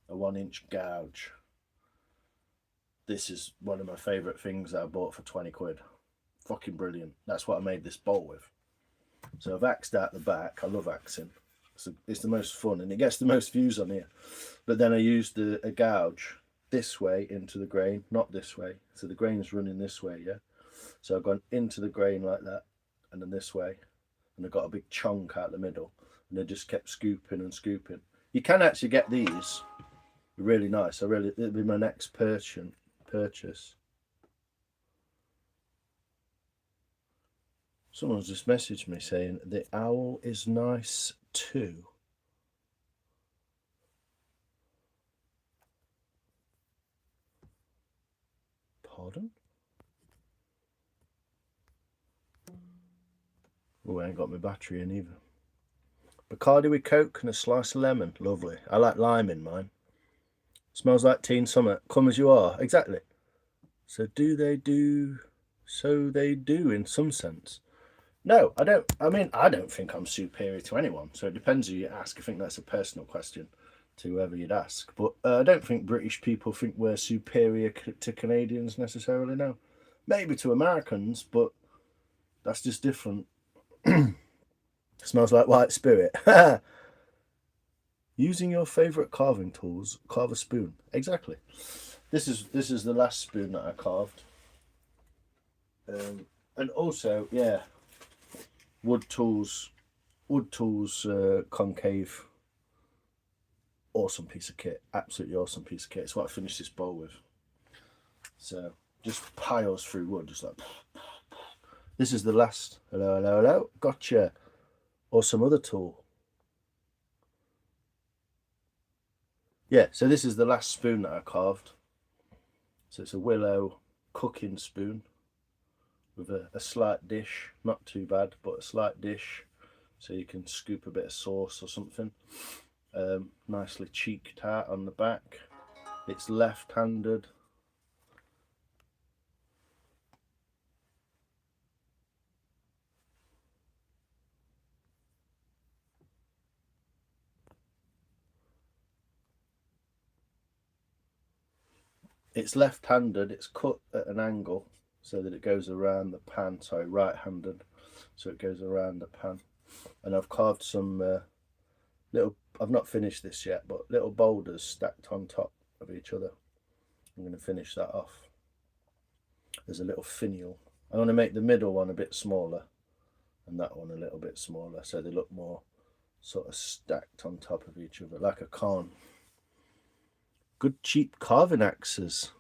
a 1-inch gouge. This is one of my favourite things that I bought for 20 quid. Fucking brilliant. That's what I made this bowl with. So I've axed out the back. I love axing. It's the most fun and it gets the most views on here. But then I used a gouge this way into the grain, not this way. So the grain's running this way, yeah? So I've gone into the grain like that and then this way. And I got a big chunk out the middle and I just kept scooping and scooping. You can actually get these Really nice. It'll be my next purchase. Someone's just messaged me saying the owl is nice too. Pardon? Oh, I ain't got my battery in either. Bacardi with Coke and a slice of lemon. Lovely. I like lime in mine. Smells like teen summer. Come as you are. Exactly. So do they do... So they do in some sense. No, I don't. I mean, I don't think I'm superior to anyone. So it depends who you ask. I think that's a personal question to whoever you'd ask. But I don't think British people think we're superior to Canadians necessarily, no. Maybe to Americans, but that's just different. Smells like white spirit. Using your favourite carving tools, carve a spoon. Exactly. This is the last spoon that I carved. And also, yeah, wood tools, concave. Awesome piece of kit. Absolutely awesome piece of kit. It's what I finished this bowl with. So just piles through wood, just like. This is the last. Hello, hello, hello. Gotcha. Or some other tool. Yeah, so this is the last spoon that I carved. So it's a willow cooking spoon with a slight dish. Not too bad, but a slight dish. So you can scoop a bit of sauce or something. Nicely cheeked out on the back. It's left-handed. It's left-handed. It's cut at an angle so that it goes around the pan. Sorry, right-handed, so it goes around the pan. And I've carved some little. I've not finished this yet, but little boulders stacked on top of each other. I'm going to finish that off. There's a little finial. I want to make the middle one a bit smaller and that one a little bit smaller, so they look more sort of stacked on top of each other, like a cairn. Good cheap carving axes.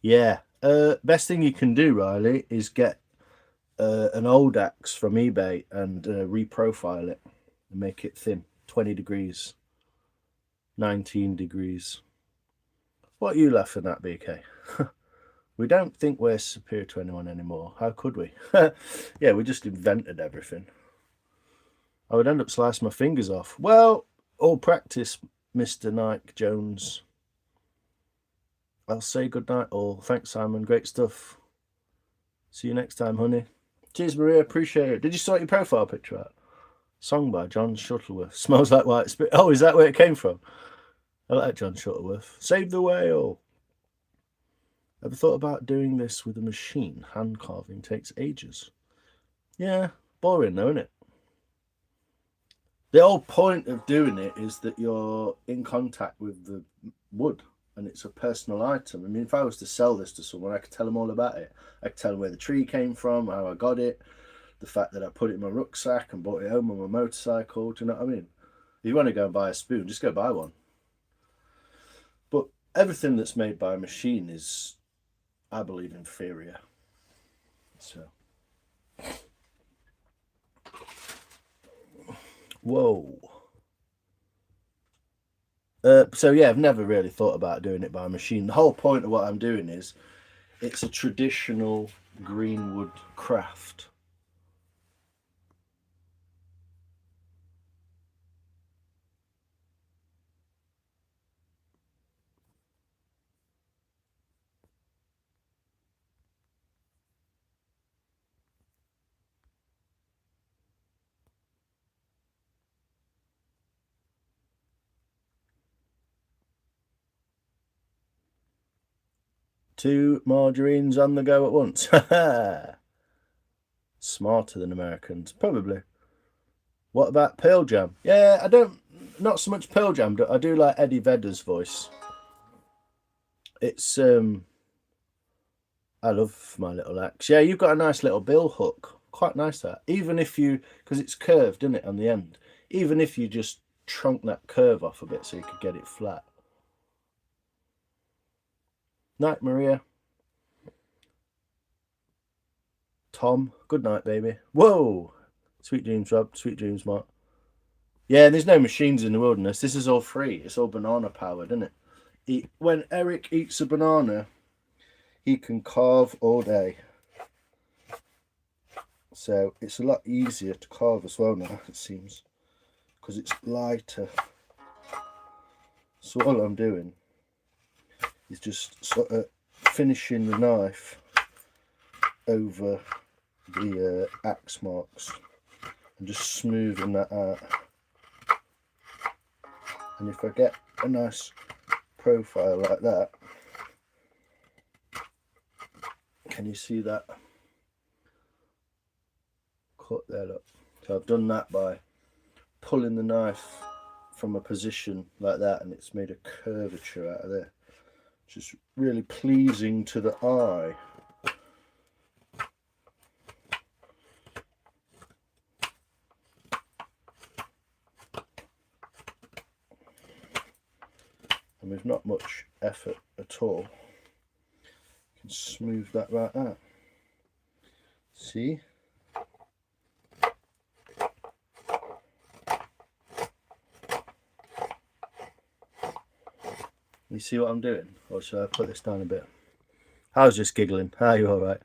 Yeah. Best thing you can do, Riley, is get an old axe from eBay and reprofile it and make it thin. 20 degrees. 19 degrees. What are you laughing at, BK? We don't think we're superior to anyone anymore. How could we? Yeah, we just invented everything. I would end up slicing my fingers off. Well, all practice, Mr. Nike Jones. I'll say good night all. Thanks, Simon. Great stuff. See you next time, honey. Cheers, Maria. Appreciate it. Did you sort your profile picture out? Song by John Shuttleworth. Smells like white spirit. Oh, is that where it came from? I like John Shuttleworth. Save the whale. Ever thought about doing this with a machine? Hand carving takes ages. Yeah, boring though, isn't it? The whole point of doing it is that you're in contact with the wood and it's a personal item. I mean, if I was to sell this to someone, I could tell them all about it. I could tell them where the tree came from, how I got it, the fact that I put it in my rucksack and brought it home on my motorcycle. Do you know what I mean? If you want to go and buy a spoon, just go buy one. But everything that's made by a machine is, I believe, inferior. So, whoa. So yeah, I've never really thought about doing it by a machine. The whole point of what I'm doing is, it's a traditional Greenwood craft. Two margarines on the go at once. Smarter than Americans, probably. What about Pearl Jam? Yeah, I don't, not so much Pearl Jam, but I do like Eddie Vedder's voice. It's, I love My Little Axe. Yeah, you've got a nice little bill hook. Quite nice that. Even if you, because it's curved, isn't it, on the end? Even if you just trunk that curve off a bit so you could get it flat. Night, Maria. Tom, good night, baby. Whoa! Sweet dreams, Rob. Sweet dreams, Mark. Yeah, there's no machines in the wilderness. This is all free. It's all banana powered, isn't it? When Eric eats a banana, he can carve all day. So it's a lot easier to carve as well now, it seems, because it's lighter. So all I'm doing is just sort of finishing the knife over the axe marks and just smoothing that out. And if I get a nice profile like that, can you see that? Cut that up. So I've done that by pulling the knife from a position like that, and it's made a curvature out of there, which is really pleasing to the eye. And with not much effort at all, you can smooth that right out. See? You see what I'm doing? Or should I put this down a bit? I was just giggling. Are you alright?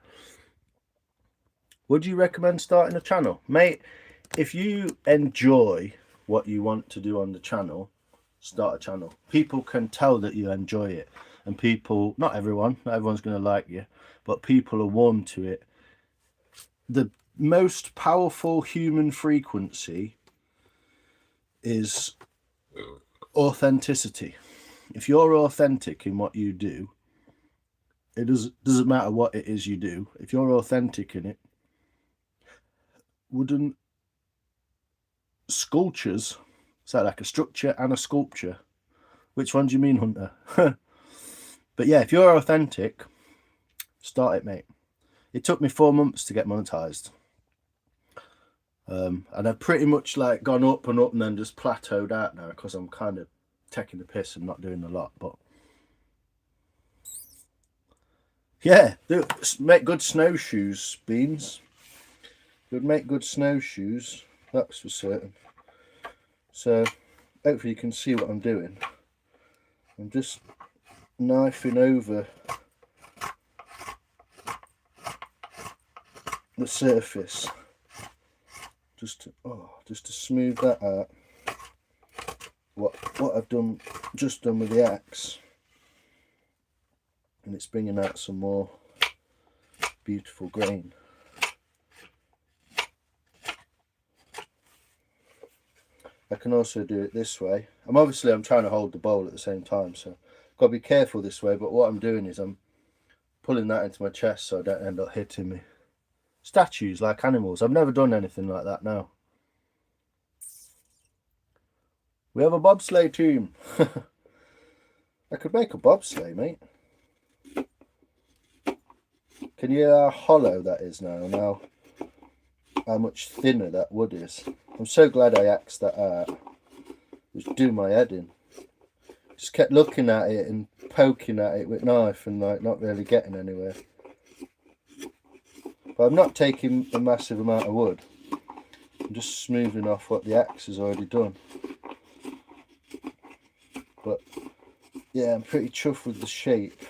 Would you recommend starting a channel? Mate, if you enjoy what you want to do on the channel, start a channel. People can tell that you enjoy it. And people, not everyone's going to like you, but people are warm to it. The most powerful human frequency is authenticity. If you're authentic in what you do, it doesn't matter what it is you do. If you're authentic in it, wooden sculptures, is that like a structure and a sculpture? Which one do you mean, Hunter? But yeah, if you're authentic, start it, mate. It took me 4 months to get monetized. And I've pretty much like gone up and up and then just plateaued out now because I'm kind of taking the piss and not doing a lot. But yeah, make good snowshoes, Beans. You'd make good snowshoes, that's for certain. So hopefully you can see what I'm doing. I'm just knifing over the surface just to smooth that out. What I've just done with the axe, and it's bringing out some more beautiful grain. I can also do it this way. I'm trying to hold the bowl at the same time, so got to be careful this way. But what I'm doing is I'm pulling that into my chest so I don't end up hitting me statues like animals. I've never done anything like that now. We have a bobsleigh team. I could make a bobsleigh, mate. Can you hear how hollow that is now? How much thinner that wood is. I'm so glad I axed that out. It was doing my head in. Just kept looking at it and poking at it with knife and like not really getting anywhere. But I'm not taking a massive amount of wood. I'm just smoothing off what the axe has already done. But yeah, I'm pretty chuffed with the shape.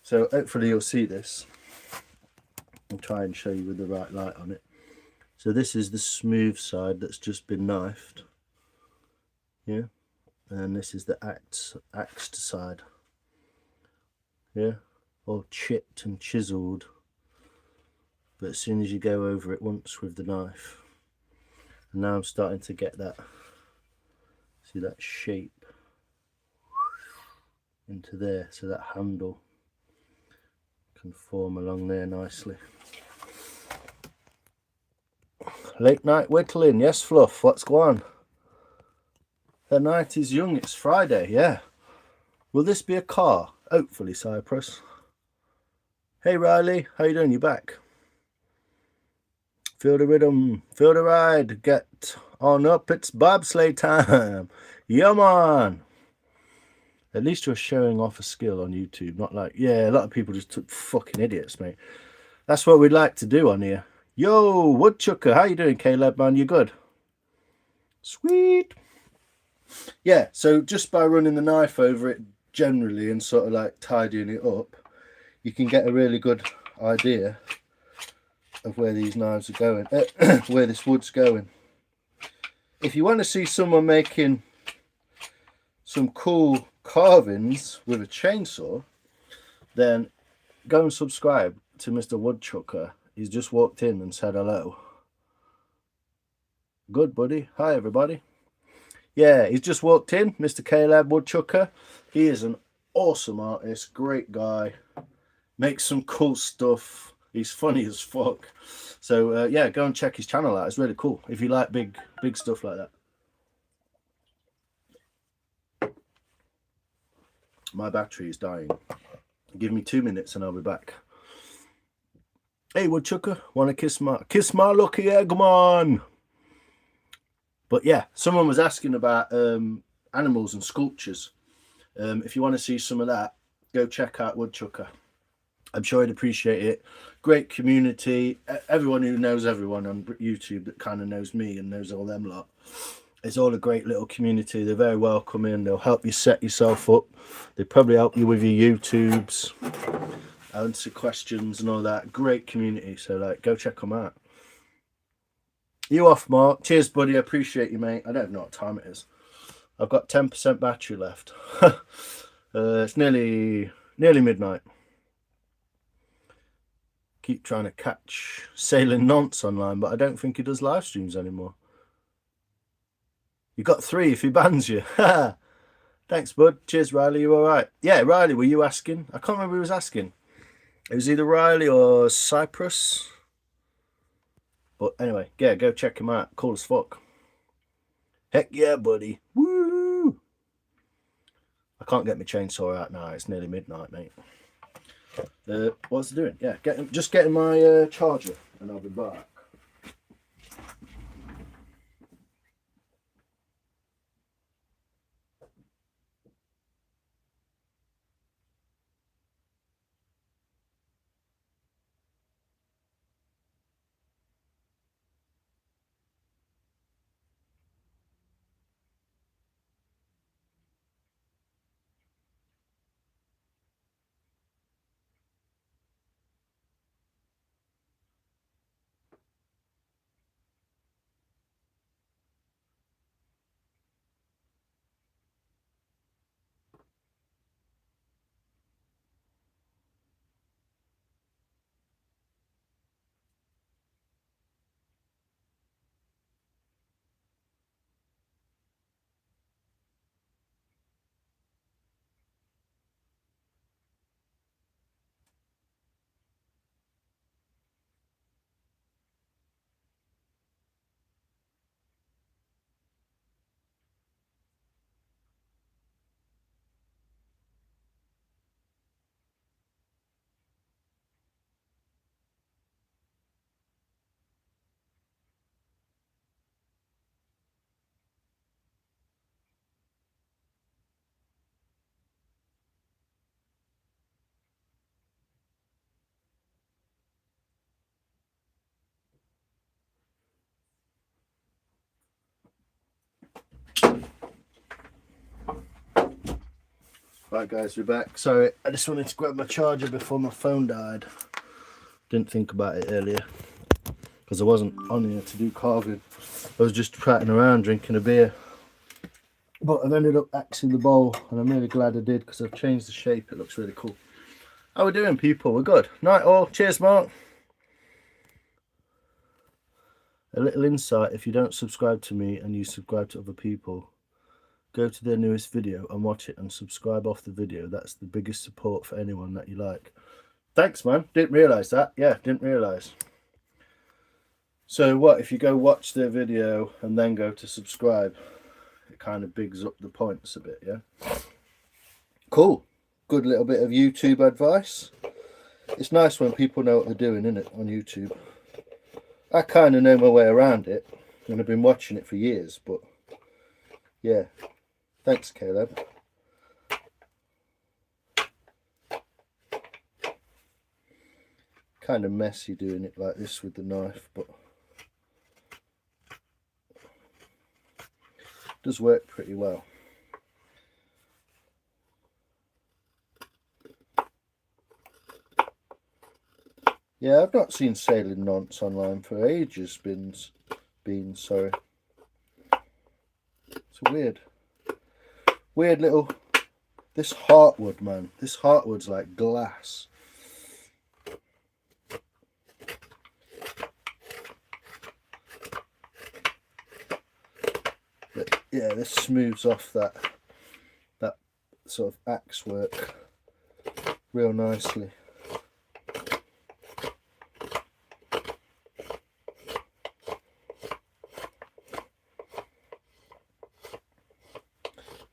So hopefully you'll see this. I'll try and show you with the right light on it. So this is the smooth side that's just been knifed. Yeah. And this is the axed side. Yeah. All chipped and chiseled. But as soon as you go over it once with the knife. And now I'm starting to get that. See that shape into there. So that handle can form along there nicely. Late night whittling, yes Fluff, what's going on? The night is young, it's Friday, yeah. Will this be a car? Hopefully, Cyprus. Hey Riley, how you doing? You back? Feel the rhythm, feel the ride, get on up, it's bobsleigh time. Yeah, man. At least you're showing off a skill on YouTube, not like, yeah, a lot of people just took fucking idiots, mate. That's what we'd like to do on here. Yo, Woodchucker, how you doing, Caleb, man? You good? Sweet. Yeah, so just by running the knife over it generally and sort of like tidying it up, you can get a really good idea of where these knives are going, where this wood's going. If you want to see someone making some cool carvings with a chainsaw, then go and subscribe to Mr. Woodchucker. He's just walked in and said hello. Good, buddy. Hi, everybody. Yeah, he's just walked in, Mr. Caleb Woodchucker. He is an awesome artist, great guy, makes some cool stuff. He's funny as fuck. So yeah, go and check his channel out. It's really cool if you like big stuff like that. My battery is dying. Give me 2 minutes and I'll be back. Hey Woodchucker, wanna kiss my lucky egg, man? But yeah, someone was asking about animals and sculptures. If you want to see some of that, go check out Woodchucker. I'm sure he'd appreciate it. Great community. Everyone who knows everyone on YouTube that kind of knows me and knows all them lot. It's all a great little community. They're very welcoming. They'll help you set yourself up. They probably help you with your YouTubes, answer questions and all that. Great community. So like, go check them out. You off, Mark? Cheers, buddy. I appreciate you, mate. I don't know what time it is. I've got 10% battery left. It's nearly midnight. Keep trying to catch Sailing Nonce online, but I don't think he does live streams anymore. You got 3 if he bans you. Thanks, bud. Cheers, Riley. You all right? Yeah, Riley, were you asking? I can't remember who was asking. It was either Riley or Cyprus. But anyway, yeah, go check him out. Cool as fuck. Heck yeah, buddy. Woo! I can't get my chainsaw out now. It's nearly midnight, mate. What's it doing? Yeah, just getting my charger and I'll be back. Right, guys, we're back. Sorry, I just wanted to grab my charger before my phone died. Didn't think about it earlier because I wasn't on here to do carving. I was just trotting around drinking a beer. But I've ended up axing the bowl and I'm really glad I did because I've changed the shape. It looks really cool. How we doing, people? We're good. Night all. Cheers, Mark. A little insight: if you don't subscribe to me and you subscribe to other people, go to their newest video and watch it and subscribe off the video. That's the biggest support for anyone that you like. Thanks, man. Didn't realise that. Yeah, didn't realise. So what if you go watch their video and then go to subscribe? It kind of bigs up the points a bit, yeah? Cool. Good little bit of YouTube advice. It's nice when people know what they're doing, isn't it, on YouTube? I kind of know my way around it, and I've been watching it for years, but yeah. Thanks, Caleb. Kind of messy doing it like this with the knife, but it does work pretty well. Yeah, I've not seen Sailing Nonce online for ages, Beans, sorry. It's a weird little, this heartwood, man. This heartwood's like glass. But yeah, this smooths off that sort of axe work real nicely.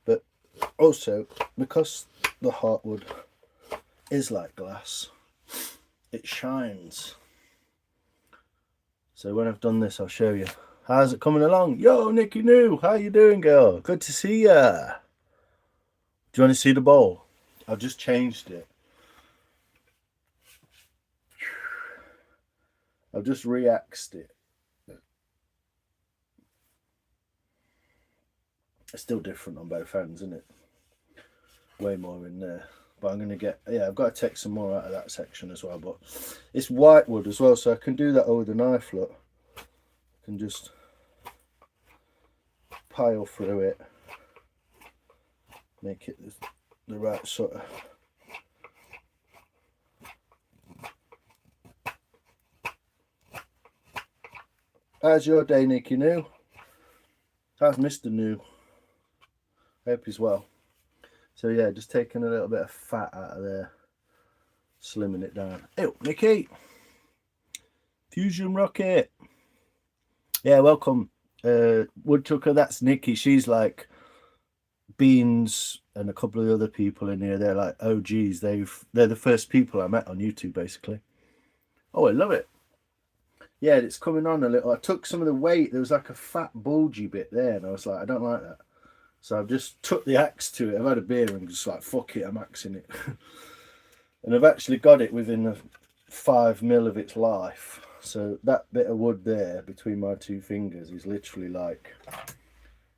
But also, because the heartwood is like glass, it shines. So when I've done this, I'll show you. How's it coming along? Yo, Nikki New, how you doing, girl? Good to see ya. Do you want to see the bowl? I've just changed it. I've just re-axed it. It's still different on both ends, isn't it? Way more in there. But I'm going to get, yeah, I've got to take some more out of that section as well. But it's white wood as well, so I can do that with a knife, look. I can just pile through it. Make it the right sort of... How's your day, Nicky New? How's Mr. New? I hope he's well. So yeah, just taking a little bit of fat out of there, slimming it down. Ew, Nicky! Fusion Rocket! Yeah, welcome. Woodchucker, that's Nikki. She's like Beans and a couple of other people in here. They're like OGs. They're the first people I met on YouTube, basically. Oh, I love it. Yeah, it's coming on a little. I took some of the weight. There was like a fat bulgy bit there, and I was like, I don't like that. So I've just took the axe to it. I've had a beer and just like, fuck it, I'm axing it. And I've actually got it within 5 mil of its life. So that bit of wood there between my two fingers is literally like,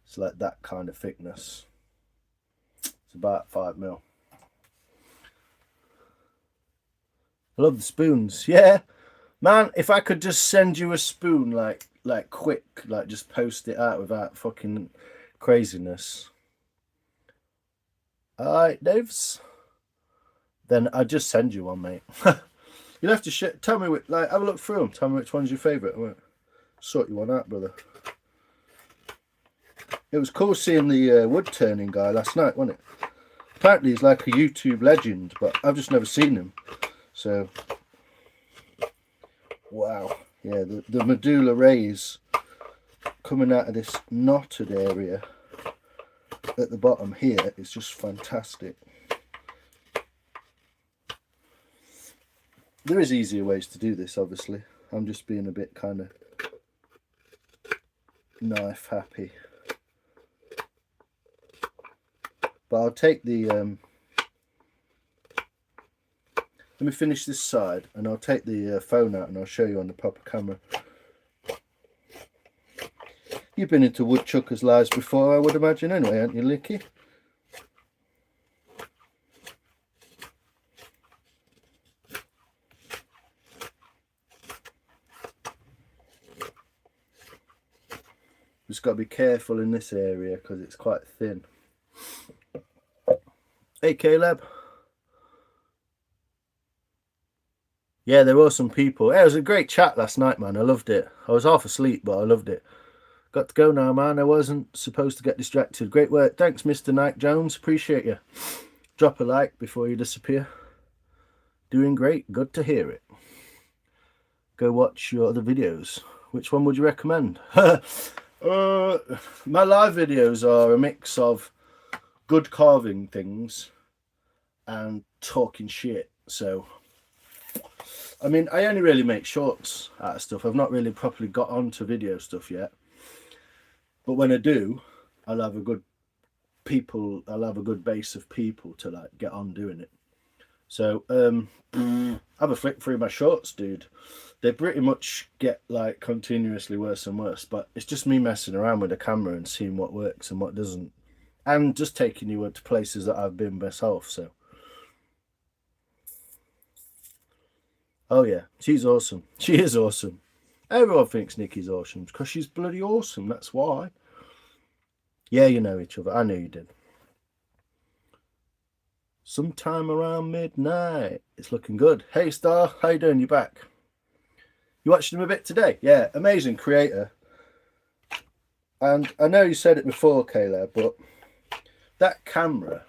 it's like that kind of thickness. It's about 5 mil. I love the spoons. Yeah, man, if I could just send you a spoon like quick, like just post it out without fucking craziness. Alright, Daves. Then I'll just send you one, mate. You'll have to tell me, like, have a look through them. Tell me which one's your favourite. I won't sort you one out, brother. It was cool seeing the wood turning guy last night, wasn't it? Apparently he's like a YouTube legend, but I've just never seen him. So, wow. Yeah, the medulla rays coming out of this knotted area at the bottom here is just fantastic. There is easier ways to do this, obviously. I'm just being a bit kind of knife happy. But I'll take the... let me finish this side and I'll take the phone out and I'll show you on the proper camera. You've been into woodchuckers' lives before, I would imagine, anyway, haven't you, Licky? Just got to be careful in this area because it's quite thin. Hey, Caleb. Yeah, there were some people. Yeah, it was a great chat last night, man. I loved it. I was half asleep, but I loved it. Got to go now, man. I wasn't supposed to get distracted. Great work. Thanks, Mr. Nike Jones. Appreciate you. Drop a like before you disappear. Doing great. Good to hear it. Go watch your other videos. Which one would you recommend? My live videos are a mix of good carving things and talking shit. So I mean, I only really make shorts out of stuff. I've not really properly got onto video stuff yet. But when I do, I'll have a good base of people to like get on doing it. So have a flick through my shorts, dude. They pretty much get like continuously worse and worse, but it's just me messing around with the camera and seeing what works and what doesn't, and just taking you to places that I've been myself. So oh yeah, she's awesome. She is awesome. Everyone thinks Nikki's awesome because she's bloody awesome. That's why. Yeah, you know each other. I knew you did. Sometime around midnight. It's looking good. Hey Star, how you doing? You back? You watched him a bit today? Yeah, amazing creator. And I know you said it before, Kayla, but that camera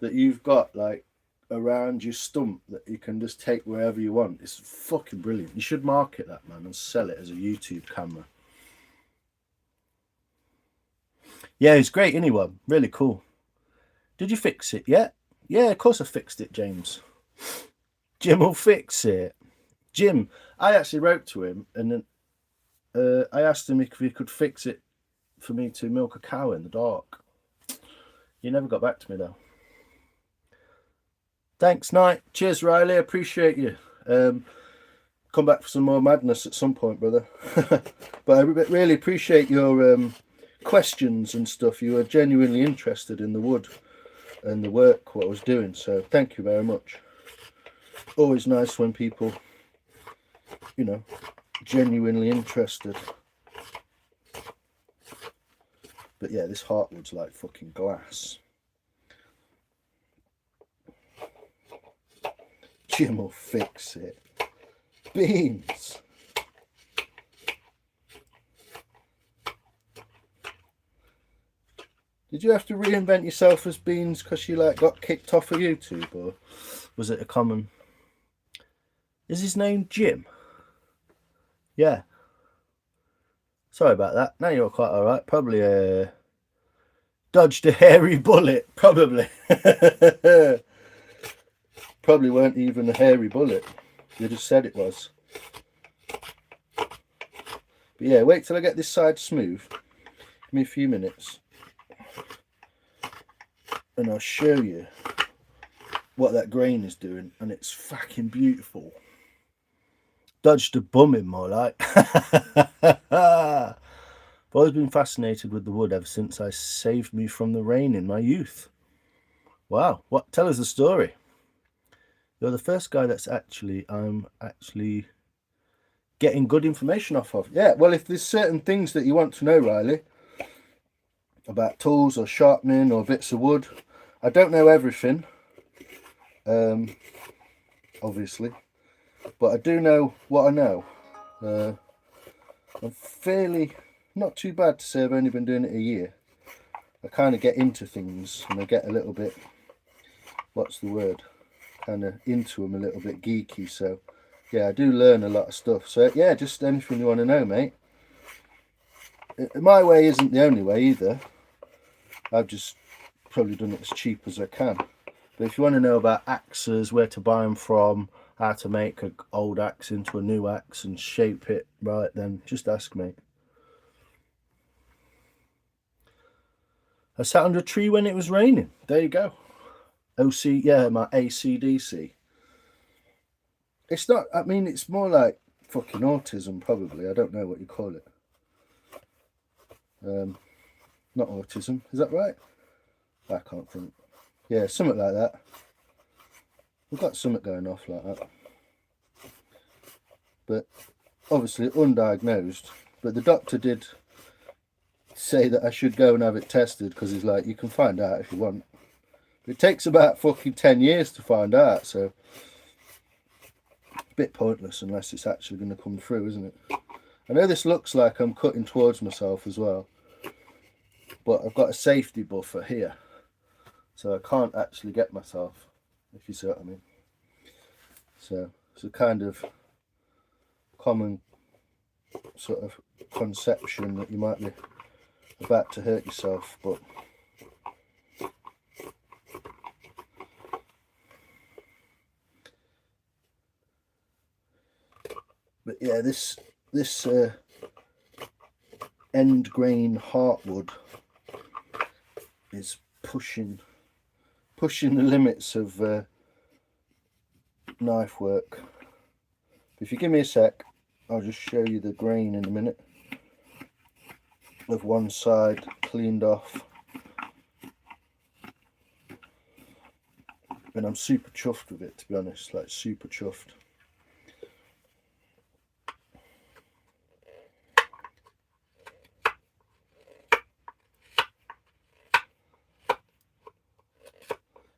that you've got like around your stump that you can just take wherever you want, it's fucking brilliant. You should market that, man, and sell it as a YouTube camera. Yeah, it's great, anyone. Really cool. Did you fix it yet? Yeah, of course I fixed it, James. Jim will fix it. Jim, I actually wrote to him and then I asked him if he could fix it for me to milk a cow in the dark. He never got back to me though. Thanks, Knight. Cheers, Riley. Appreciate you. Come back for some more madness at some point, brother. But I really appreciate your questions and stuff. You were genuinely interested in the wood and the work, what I was doing. So thank you very much. Always nice when people, you know, genuinely interested. But yeah, this heartwood's like fucking glass. Jim will fix it. Beans. Did you have to reinvent yourself as Beans because you like got kicked off of YouTube, or was it a common? Is his name Jim? Yeah. Sorry about that. Now you're quite all right. Probably dodged a hairy bullet. Probably. Probably weren't even a hairy bullet. You just said it was. But yeah, wait till I get this side smooth. Give me a few minutes. And I'll show you what that grain is doing. And it's fucking beautiful. Dodged a bumming, more like. I've always been fascinated with the wood ever since I saved me from the rain in my youth. Wow. What? Tell us the story. You're the first guy that's I'm actually getting good information off of. Yeah, well, if there's certain things that you want to know, Riley, about tools or sharpening or bits of wood, I don't know everything, obviously, but I do know what I know. I'm fairly, not too bad to say I've only been doing it a year. I kind of get into things and I get a little bit, what's the word? Kind of into them a little bit geeky. So yeah, I do learn a lot of stuff. So yeah, just anything you want to know, mate. My way isn't the only way either. I've just probably done it as cheap as I can. But if you want to know about axes, where to buy them from, how to make an old axe into a new axe and shape it right, then just ask me. I sat under a tree when it was raining. There you go. OC, yeah, my ACDC. It's not, I mean, it's more like fucking autism, probably. I don't know what you call it. Not autism, is that right? I can't think. Yeah, something like that. We've got something going off like that. But obviously undiagnosed. But the doctor did say that I should go and have it tested because he's like, you can find out if you want. It takes about fucking 10 years to find out, so a bit pointless unless it's actually going to come through, isn't it? I know this looks like I'm cutting towards myself as well, but I've got a safety buffer here, so I can't actually get myself, if you see what I mean. So it's a kind of common sort of conception that you might be about to hurt yourself, but But yeah, this end grain heartwood is pushing the limits of knife work. If you give me a sec, I'll just show you the grain in a minute of one side cleaned off. And I'm super chuffed with it, to be honest, like super chuffed.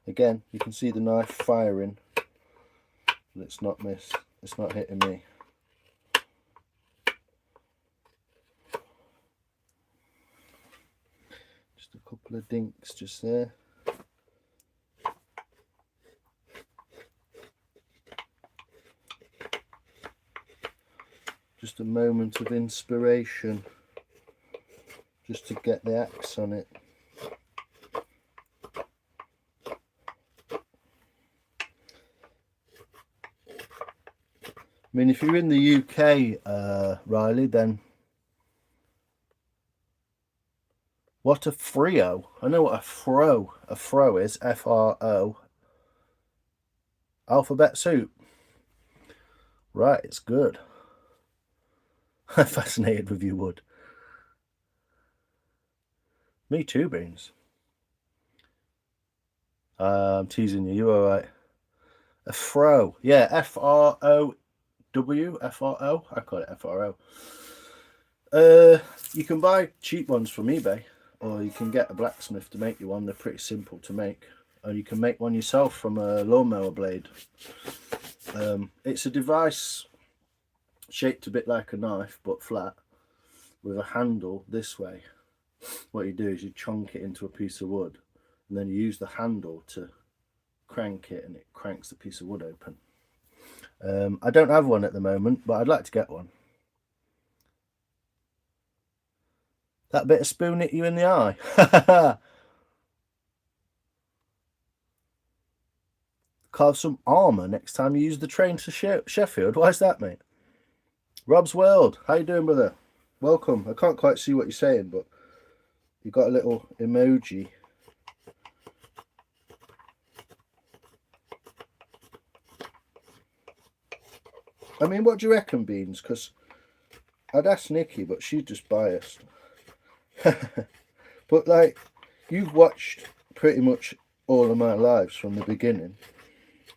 Again, you can see the knife firing, but it's not missed. It's not hitting me. Just a couple of dinks just there. Just a moment of inspiration, just to get the axe on it. I mean, if you're in the UK, Riley, then what a fro. I know what a fro is, F-R-O. Alphabet soup. Right, it's good. I'm fascinated with your wood. Me too, Beans. I'm teasing you. You alright? A fro. Yeah, F-R-O-W. F-R-O. I call it F-R-O. You can buy cheap ones from eBay, or you can get a blacksmith to make you one. They're pretty simple to make. Or you can make one yourself from a lawnmower blade. It's a device shaped a bit like a knife, but flat, with a handle this way. What you do is you chunk it into a piece of wood, and then you use the handle to crank it, and it cranks the piece of wood open. I don't have one at the moment, but I'd like to get one. That bit of spoon hit you in the eye. Carve some armour next time you use the train to Sheffield. Why is that, mate? Rob's World, how you doing, brother? Welcome. I can't quite see what you're saying, but you got a little emoji. I mean, what do you reckon, Beans? Because I'd ask Nikki, but she's just biased. But like, you've watched pretty much all of my lives from the beginning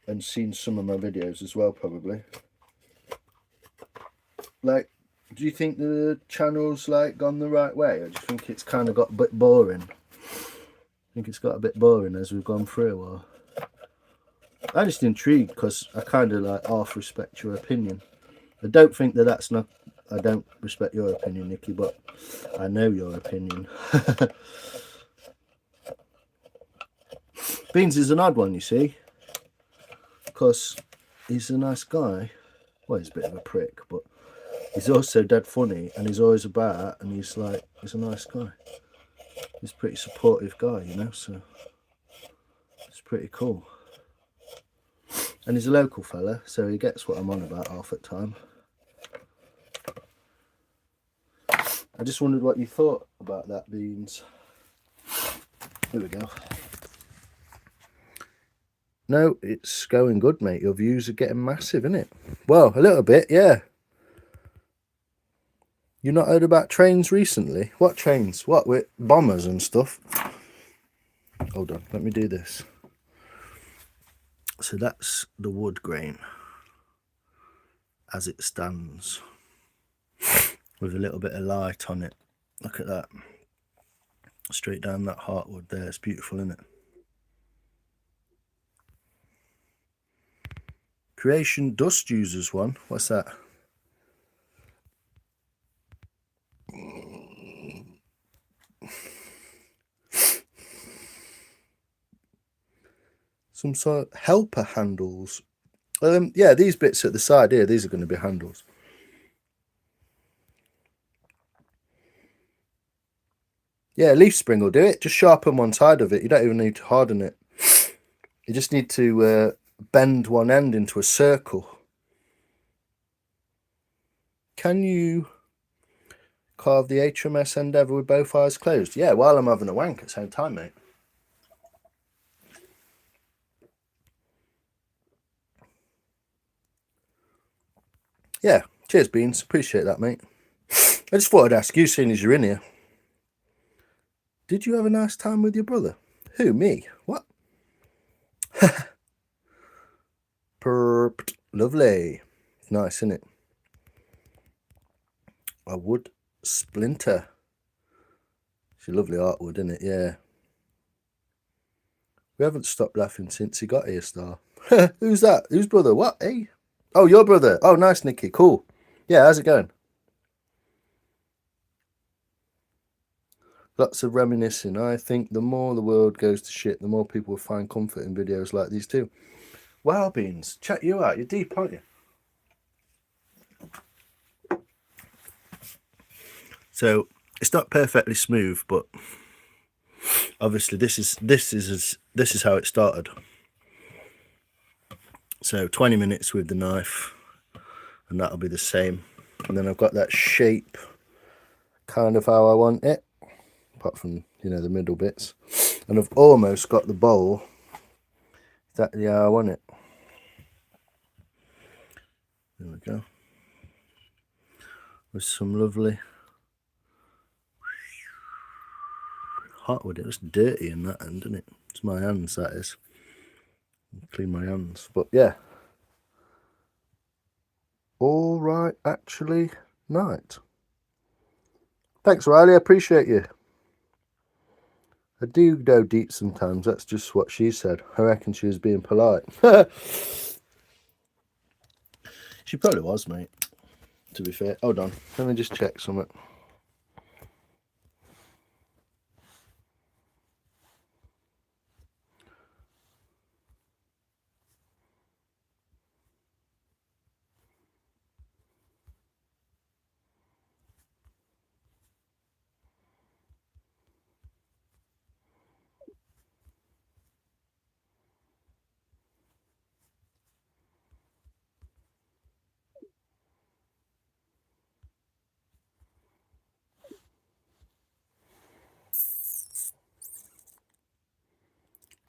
and seen some of my videos as well, probably. Like, do you think the channel's like gone the right way, or do you think it's kind of got a bit boring? I think it's got a bit boring as we've gone through, or I'm just intrigued because I kind of like half respect your opinion. I don't think that's not. I don't respect your opinion, Nikki, but I know your opinion. Beans is an odd one, you see, because he's a nice guy. Well, he's a bit of a prick, but he's also dead funny, and he's always about, and he's a nice guy. He's a pretty supportive guy, you know, so it's pretty cool. And he's a local fella, so he gets what I'm on about half the time. I just wondered what you thought about that, Beans. Here we go. No, it's going good, mate. Your views are getting massive, isn't it? Well, a little bit, yeah. You not heard about trains recently? What trains? What, with bombers and stuff? Hold on, let me do this. So that's the wood grain as it stands, with a little bit of light on it. Look at that. Straight down that heartwood there. It's beautiful, isn't it? Creation Dust Users one. What's that? Some sort of helper handles. Yeah, these bits at the side here, these are going to be handles. Yeah, leaf spring will do it. Just sharpen one side of it. You don't even need to harden it. You just need to bend one end into a circle. Can you carve the HMS Endeavour with both eyes closed? Yeah, while I'm having a wank at the same time, mate. Yeah, cheers, Beans. Appreciate that, mate. I just thought I'd ask you, seeing as you're in here. Did you have a nice time with your brother? Who, me? What? Perped. Lovely. Nice, isn't it? A wood splinter. It's a lovely artwood, isn't it? Yeah. We haven't stopped laughing since he got here, Star. Who's that? Whose brother? What? Hey? Oh, your brother. Oh, nice, Nicky. Cool. Yeah, how's it going? Lots of reminiscing. I think the more the world goes to shit, the more people will find comfort in videos like these too. Wow, Beans. Check you out. You're deep, aren't you? So it's not perfectly smooth, but obviously this is how it started. So 20 minutes with the knife, and that'll be the same. And then I've got that shape, kind of how I want it, apart from, you know, the middle bits. And I've almost got the bowl exactly how I want it. There we go. With some lovely hotwood. It was dirty in that end, didn't it? It's my hands, that is. Clean my hands. But yeah. All right, actually, night. Thanks, Riley. I appreciate you. I do go deep sometimes. That's just what she said. I reckon she was being polite. She probably was, mate. To be fair. Hold on. Let me just check something.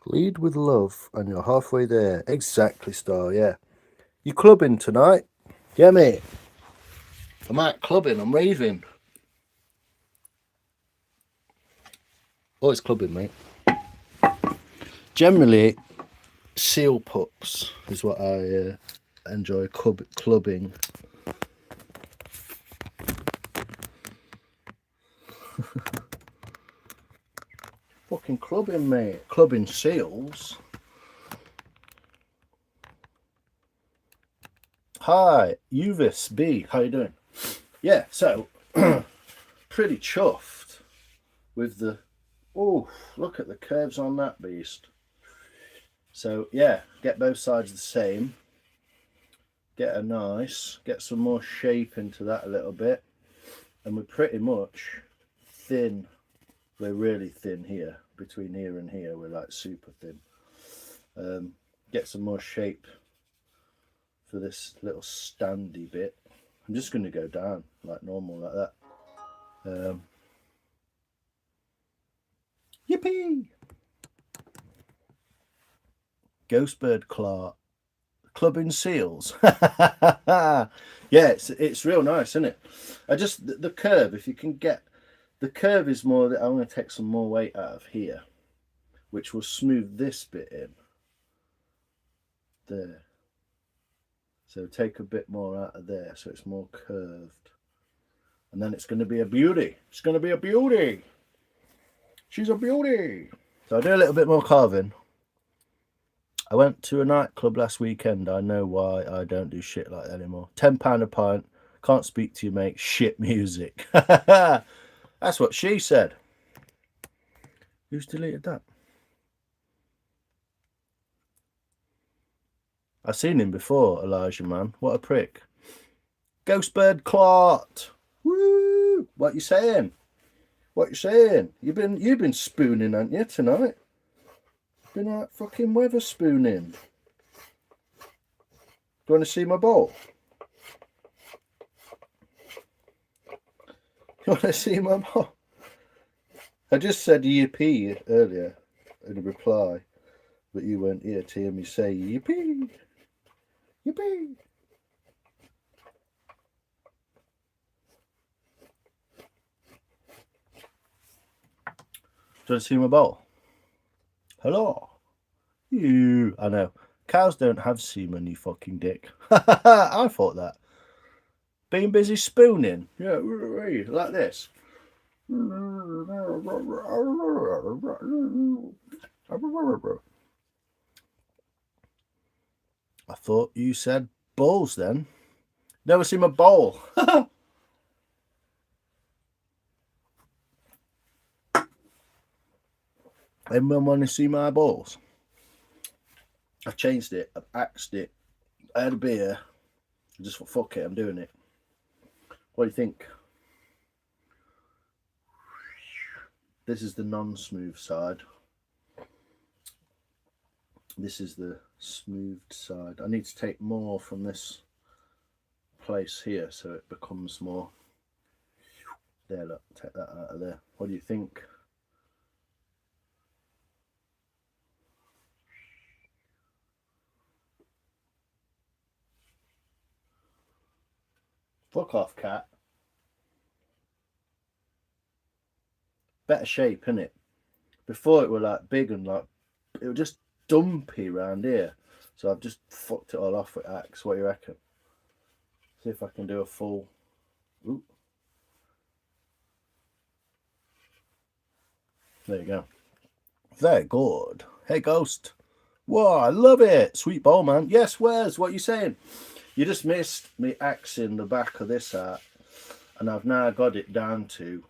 Lead with love, and you're halfway there. Exactly, Star, yeah. You clubbing tonight? Yeah, mate. I'm out clubbing, I'm raving. Always clubbing, mate. Generally, seal pups is what I enjoy clubbing. Fucking clubbing, mate. Clubbing seals. Hi, Uvis B. How you doing? Yeah, so pretty chuffed with the. Oh, look at the curves on that beast. So yeah, get both sides the same. Get some more shape into that a little bit, and we're pretty much thin. We're really thin here, between here and here. We're like super thin. Get some more shape for this little standy bit. I'm just going to go down like normal, like that. Yippee! Ghostbird Claw. Clubbing seals. Yeah, it's real nice, isn't it? I just, the curve, if you can get, the curve is more that I'm going to take some more weight out of here, which will smooth this bit in. There. So take a bit more out of there so it's more curved. And then it's going to be a beauty. It's going to be a beauty. She's a beauty. So I'll do a little bit more carving. I went to a nightclub last weekend. I know why I don't do shit like that anymore. £10 a pint. Can't speak to you, mate. Shit music. That's what she said. Who's deleted that? I've seen him before, Elijah, man. What a prick. Ghostbird Clark. Woo! What you saying? What you saying? You've been spooning, haven't you, tonight? Been out fucking weather spooning. Do you want to see my bowl? You want to see my mom? I just said yippee earlier in a reply, but you weren't here to hear me say yippee. Yippee. Do you want to see my bowl? Hello. You. I know. Cows don't have semen, you fucking dick. I thought that. Being busy spooning. Yeah, like this. I thought you said balls then. Never seen my bowl. Anyone want to see my balls? I've changed it. I've axed it. I had a beer. I just thought, fuck it, I'm doing it. What do you think? This is the non-smooth side. This is the smoothed side. I need to take more from this place here so it becomes more. There, look, take that out of there. What do you think? Fuck off, cat. Better shape, innit? Before it were like big and like, it was just dumpy around here. So I've just fucked it all off with axe. What do you reckon? See if I can do a full. Ooh. There you go. Very good. Hey, Ghost. Whoa, I love it. Sweet bowl, man. Yes, Wes, what are you saying? You just missed me axing the back of this out. And I've now got it down to.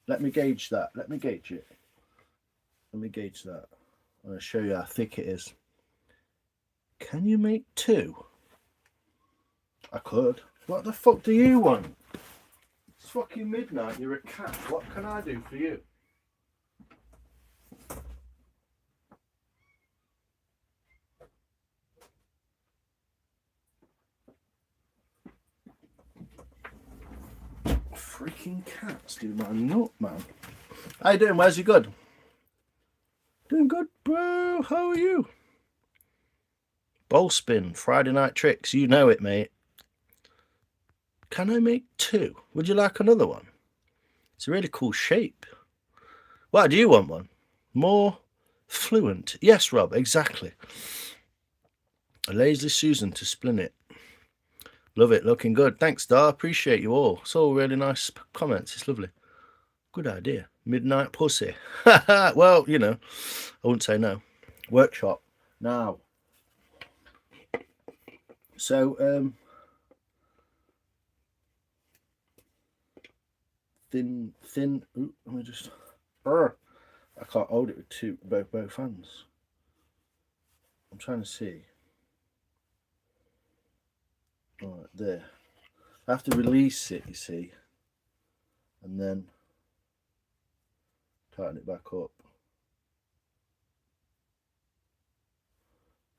Let me gauge that. Let me gauge it. Let me gauge that. I'm going to show you how thick it is. Can you make two? I could. What the fuck do you want? It's fucking midnight. You're a cat. What can I do for you? Freaking cats do my nut, man. How you doing, Wes? You good? Doing good, bro. How are you? Bowl spin, Friday night tricks. You know it, mate. Can I make two? Would you like another one? It's a really cool shape. Why do you want one? More fluent. Yes, Rob, exactly. A lazy Susan to splin it. Love it, looking good. Thanks, Dar. Appreciate you all. It's all really nice comments. It's lovely. Good idea. Midnight pussy. Well, you know, I wouldn't say no. Workshop. Now. So, thin. Ooh, let me just. I can't hold it with both hands. I'm trying to see. Right there. I have to release it, you see, and then tighten it back up.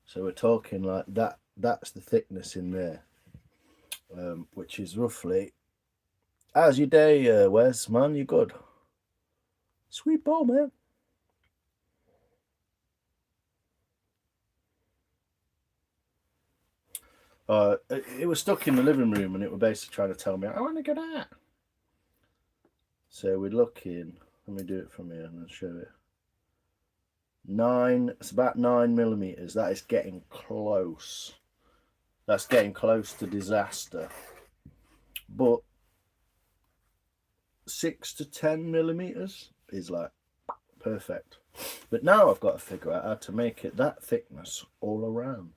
So we're talking like that. That's the thickness in there, which is roughly. How's your day, Wes? Man, you good? Sweet ball, man. It was stuck in the living room and it was basically trying to tell me, I want to get out. So we're looking, let me do it from here and I'll show it. It's about 9 millimeters. That is getting close. That's getting close to disaster. But 6 to 10 millimeters is like perfect. But now I've got to figure out how to make it that thickness all around.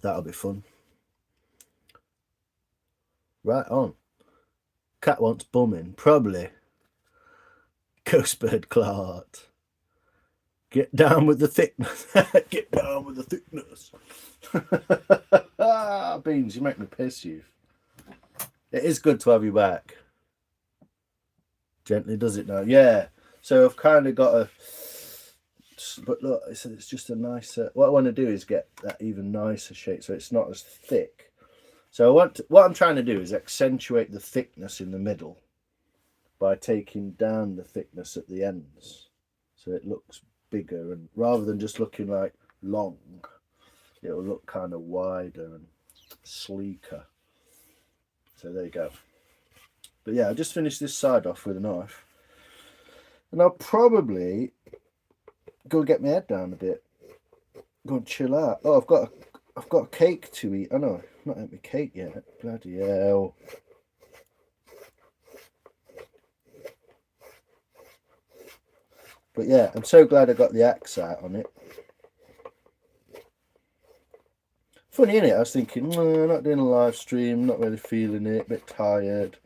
That'll be fun. Right on. Cat wants bumming. Probably. Ghostbird Clart. Get down with the thickness. Get down with the thickness. Beans, you make me piss you. It is good to have you back. Gently does it now. Yeah. So I've kind of got a... But look, it's just a nicer... What I want to do is get that even nicer shape so it's not as thick. So what I'm trying to do is accentuate the thickness in the middle by taking down the thickness at the ends, so it looks bigger, and rather than just looking like long, it'll look kind of wider and sleeker. So there you go. But yeah, I just finished this side off with a knife, and I'll probably go get my head down a bit, go and chill out. Oh, I've got a cake to eat. I know, I've not had my cake yet. Bloody hell. But yeah, I'm so glad I got the axe out on it. Funny, innit? I was thinking, not doing a live stream, not really feeling it, a bit tired.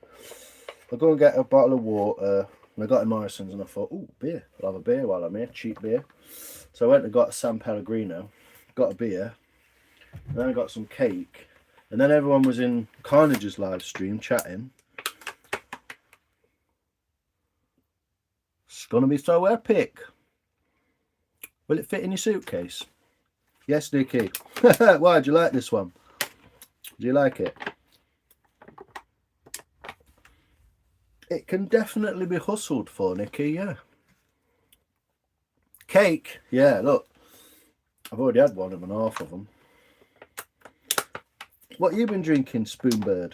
I'll go and get a bottle of water. And I got in Morrison's and I thought, oh, beer. I'll have a beer while I'm here, cheap beer. So I went and got a San Pellegrino, got a beer, and then I got some cake. And then everyone was in Carnage's live stream chatting. It's going to be so epic. Will it fit in your suitcase? Yes, Nikki. Why, do you like this one? Do you like it? It can definitely be hustled for, Nikki, yeah. Cake, yeah, look. I've already had 1.5 of them. What you been drinking, Spoonbird?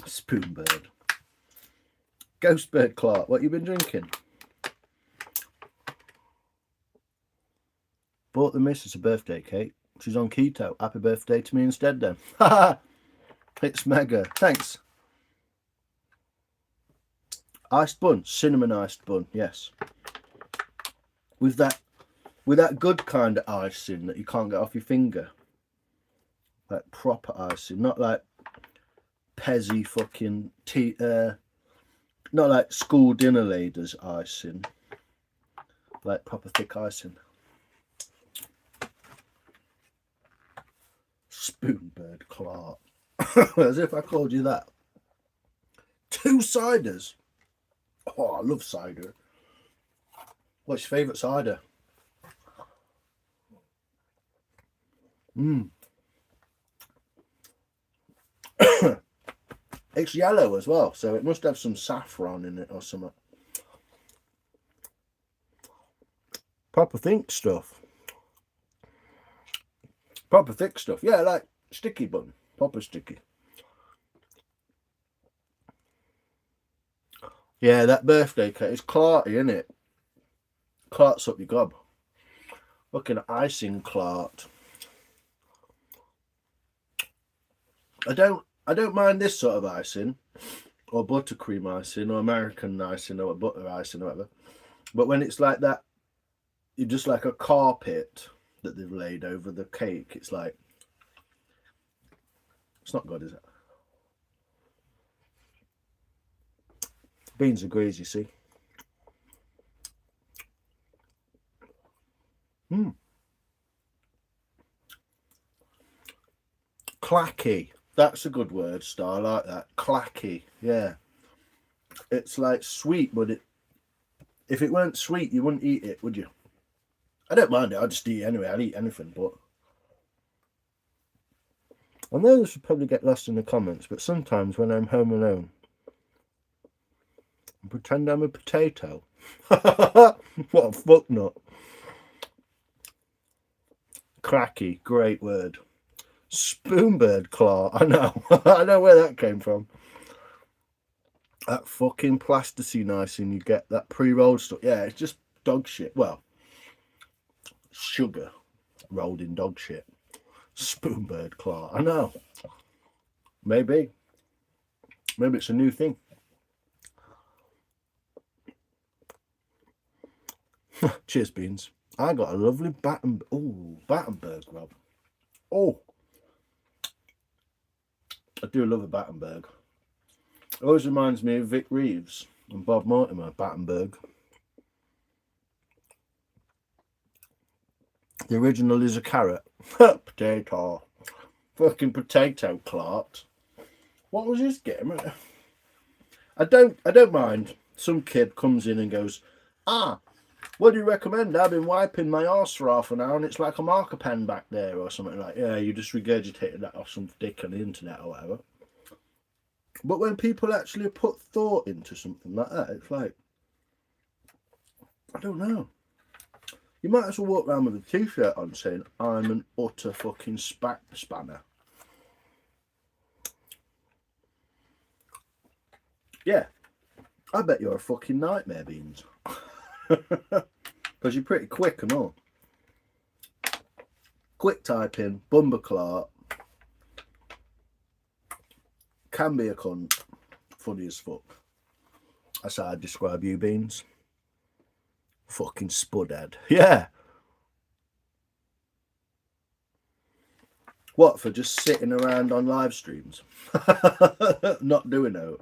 Spoonbird. Ghostbird Clark, what you been drinking? Bought the missus a birthday cake. She's on keto. Happy birthday to me instead then. It's mega. Thanks. Iced bun. Cinnamon iced bun. Yes. With that good kind of icing that you can't get off your finger. Like proper icing. Not like pezzy fucking tea. Not like school dinner ladies icing. Like proper thick icing. Spoonbird Clark. As if I called you that. 2 ciders. Oh, I love cider. What's your favourite cider? It's yellow as well, so it must have some saffron in it or something. Proper thick stuff. Proper thick stuff. Yeah, like sticky bun. Proper sticky. Yeah, that birthday cake is clarty, isn't it? Clarts up your gob. Looking at icing clart. I don't mind this sort of icing, or buttercream icing, or American icing, or butter icing, or whatever. But when it's like that, you're just like a carpet that they've laid over the cake. It's like, it's not good, is it? Beans are greasy, see? Clacky. That's a good word, Star. I like that. Clacky. Yeah. It's like sweet, but if it weren't sweet, you wouldn't eat it, would you? I don't mind it. I'd just eat it anyway. I'd eat anything, but I know this would probably get lost in the comments, but sometimes when I'm home alone, I pretend I'm a potato. What a fuck nut. Cracky, great word. Spoonbird Claw. I know. I know where that came from. That fucking plasticine icing you get, that pre-rolled stuff. Yeah, it's just dog shit. Well, sugar rolled in dog shit. Spoonbird Claw. I know. Maybe it's a new thing. Cheers, Beans. I got a lovely Battenberg, Rob. Oh, I do love a Battenberg. It always reminds me of Vic Reeves and Bob Mortimer. Battenberg. The original is a carrot. Potato. Fucking potato Clark. What was his game? I don't mind. Some kid comes in and goes, What do you recommend? I've been wiping my arse for half an hour and it's like a marker pen back there or something like, yeah, you just regurgitated that off some dick on the internet or whatever. But when people actually put thought into something like that, it's like, I don't know. You might as well walk around with a t-shirt on saying, I'm an utter fucking spanner. Yeah. I bet you're a fucking nightmare, Beans. Because you're pretty quick and all. Quick typing, bumper clot. Can be a cunt. Funny as fuck. That's how I'd describe you, Beans. Fucking spudhead. Yeah. What, for just sitting around on live streams? Not doing it.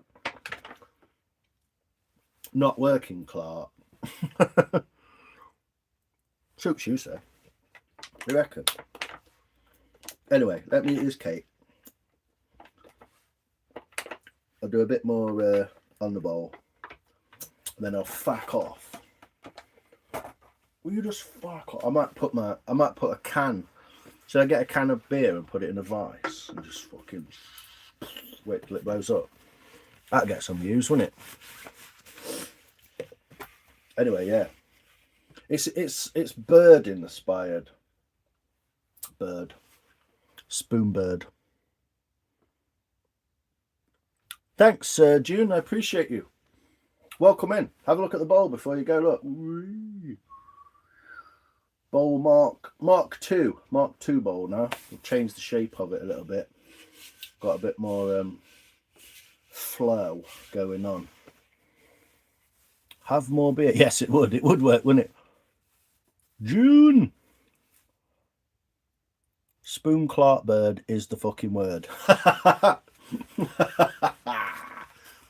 Not working, Clark. Suits you, sir. You reckon? Anyway, let me eat this cake. I'll do a bit more on the bowl. And then I'll fuck off. Will you just fuck off? I might put a can. Should I get a can of beer and put it in a vice and just fucking wait till it blows up? That'd get some views, wouldn't it? Anyway, yeah. It's bird inspired. Bird. Spoon bird. Thanks, June. I appreciate you. Welcome in. Have a look at the bowl before you go. Look. Bowl Mark 2. Mark 2 bowl now. We'll change the shape of it a little bit. Got a bit more flow going on. Have more beer. Yes, it would. It would work, wouldn't it? June. Spoon Clark bird is the fucking word.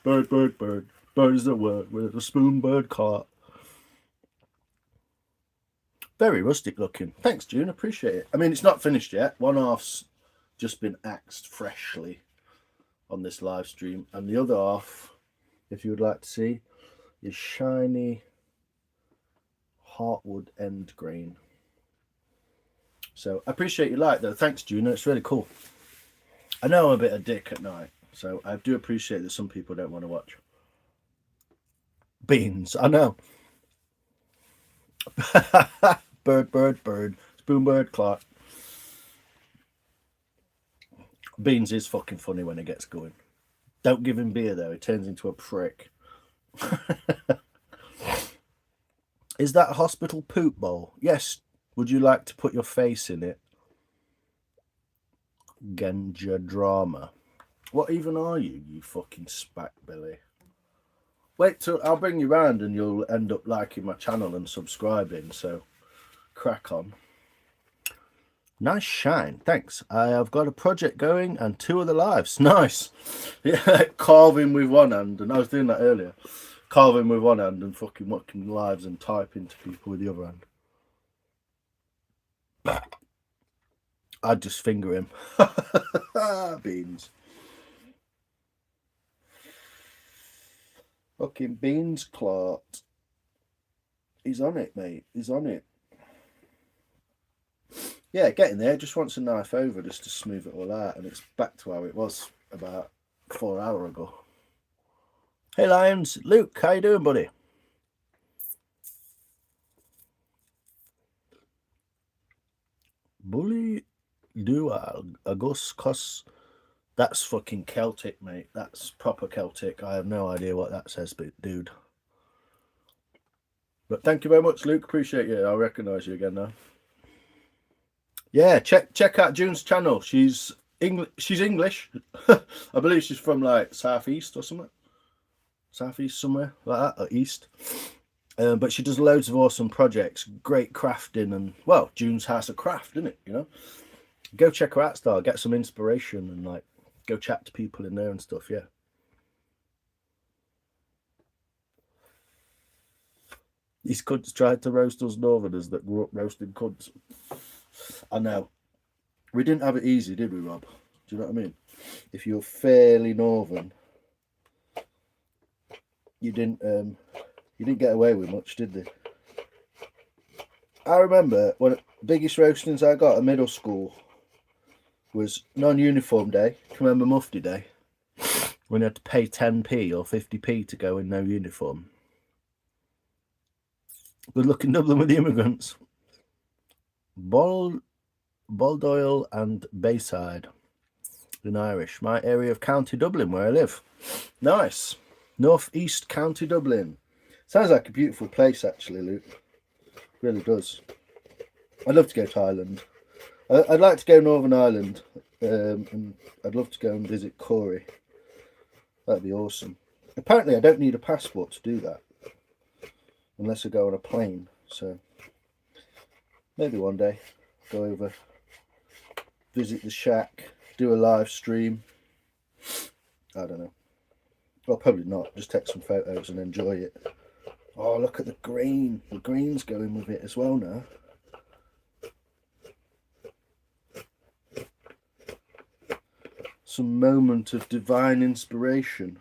Bird, bird, bird. Bird is the word with a spoon bird Clark. Very rustic looking. Thanks, June. Appreciate it. I mean, it's not finished yet. One half's just been axed freshly on this live stream. And the other half, if you would like to see, is shiny heartwood end grain. So I appreciate your like, though. Thanks, June. It's really cool. I know I'm a bit of a dick at night, so I do appreciate that some people don't want to watch. Beans. I know. Bird, bird, bird. Spoon bird, Clark. Beans is fucking funny when it gets going. Don't give him beer, though. He turns into a prick. Is that a hospital poop bowl? Yes. Would you like to put your face in it? Genja drama. What even are you, you fucking spack Billy? Wait till I'll bring you round and you'll end up liking my channel and subscribing, so crack on. Nice shine, thanks. I have got a project going and 2 other lives. Nice. Yeah, carving with one hand, and I was doing that earlier. Carving with one hand and fucking watching lives and typing to people with the other hand. I'd just finger him. Beans. Fucking Beans Clark. He's on it, mate. He's on it. Yeah, getting there. Just wants a knife over just to smooth it all out, and it's back to how it was about 4 hours ago. Hey, Lions. Luke, how you doing, buddy? Bully Dual Agus Cos. That's fucking Celtic, mate. That's proper Celtic. I have no idea what that says, but dude. But thank you very much, Luke. Appreciate you. I recognise you again now. Yeah, check out June's channel. She's English. I believe she's from like Southeast or something. Southeast somewhere like that, or East. But she does loads of awesome projects, great crafting, and well, June's House of Craft, isn't it? You know, go check her out, Star. Get some inspiration and like go chat to people in there and stuff. Yeah. These cunts tried to roast us Northerners that grew up roasting cunts. I know. We didn't have it easy, did we, Rob? Do you know what I mean? If you're fairly Northern, you didn't get away with much, did they? I remember one of the biggest roastings I got at middle school was non-uniform day. Can you remember Mufti Day? When you had to pay 10p or 50p to go in no uniform. Good luck in Dublin with the immigrants. Baldoyle and Bayside in Irish. My area of County Dublin, where I live. Nice. North East County Dublin. Sounds like a beautiful place, actually, Luke. Really does. I'd love to go to Ireland. I'd like to go Northern Ireland, and I'd love to go and visit Corey. That'd be awesome. Apparently, I don't need a passport to do that, unless I go on a plane. So maybe one day go over, visit the shack, do a live stream. I don't know. Well, probably not. Just take some photos and enjoy it. Oh, look at the green. The green's going with it as well now. Some moment of divine inspiration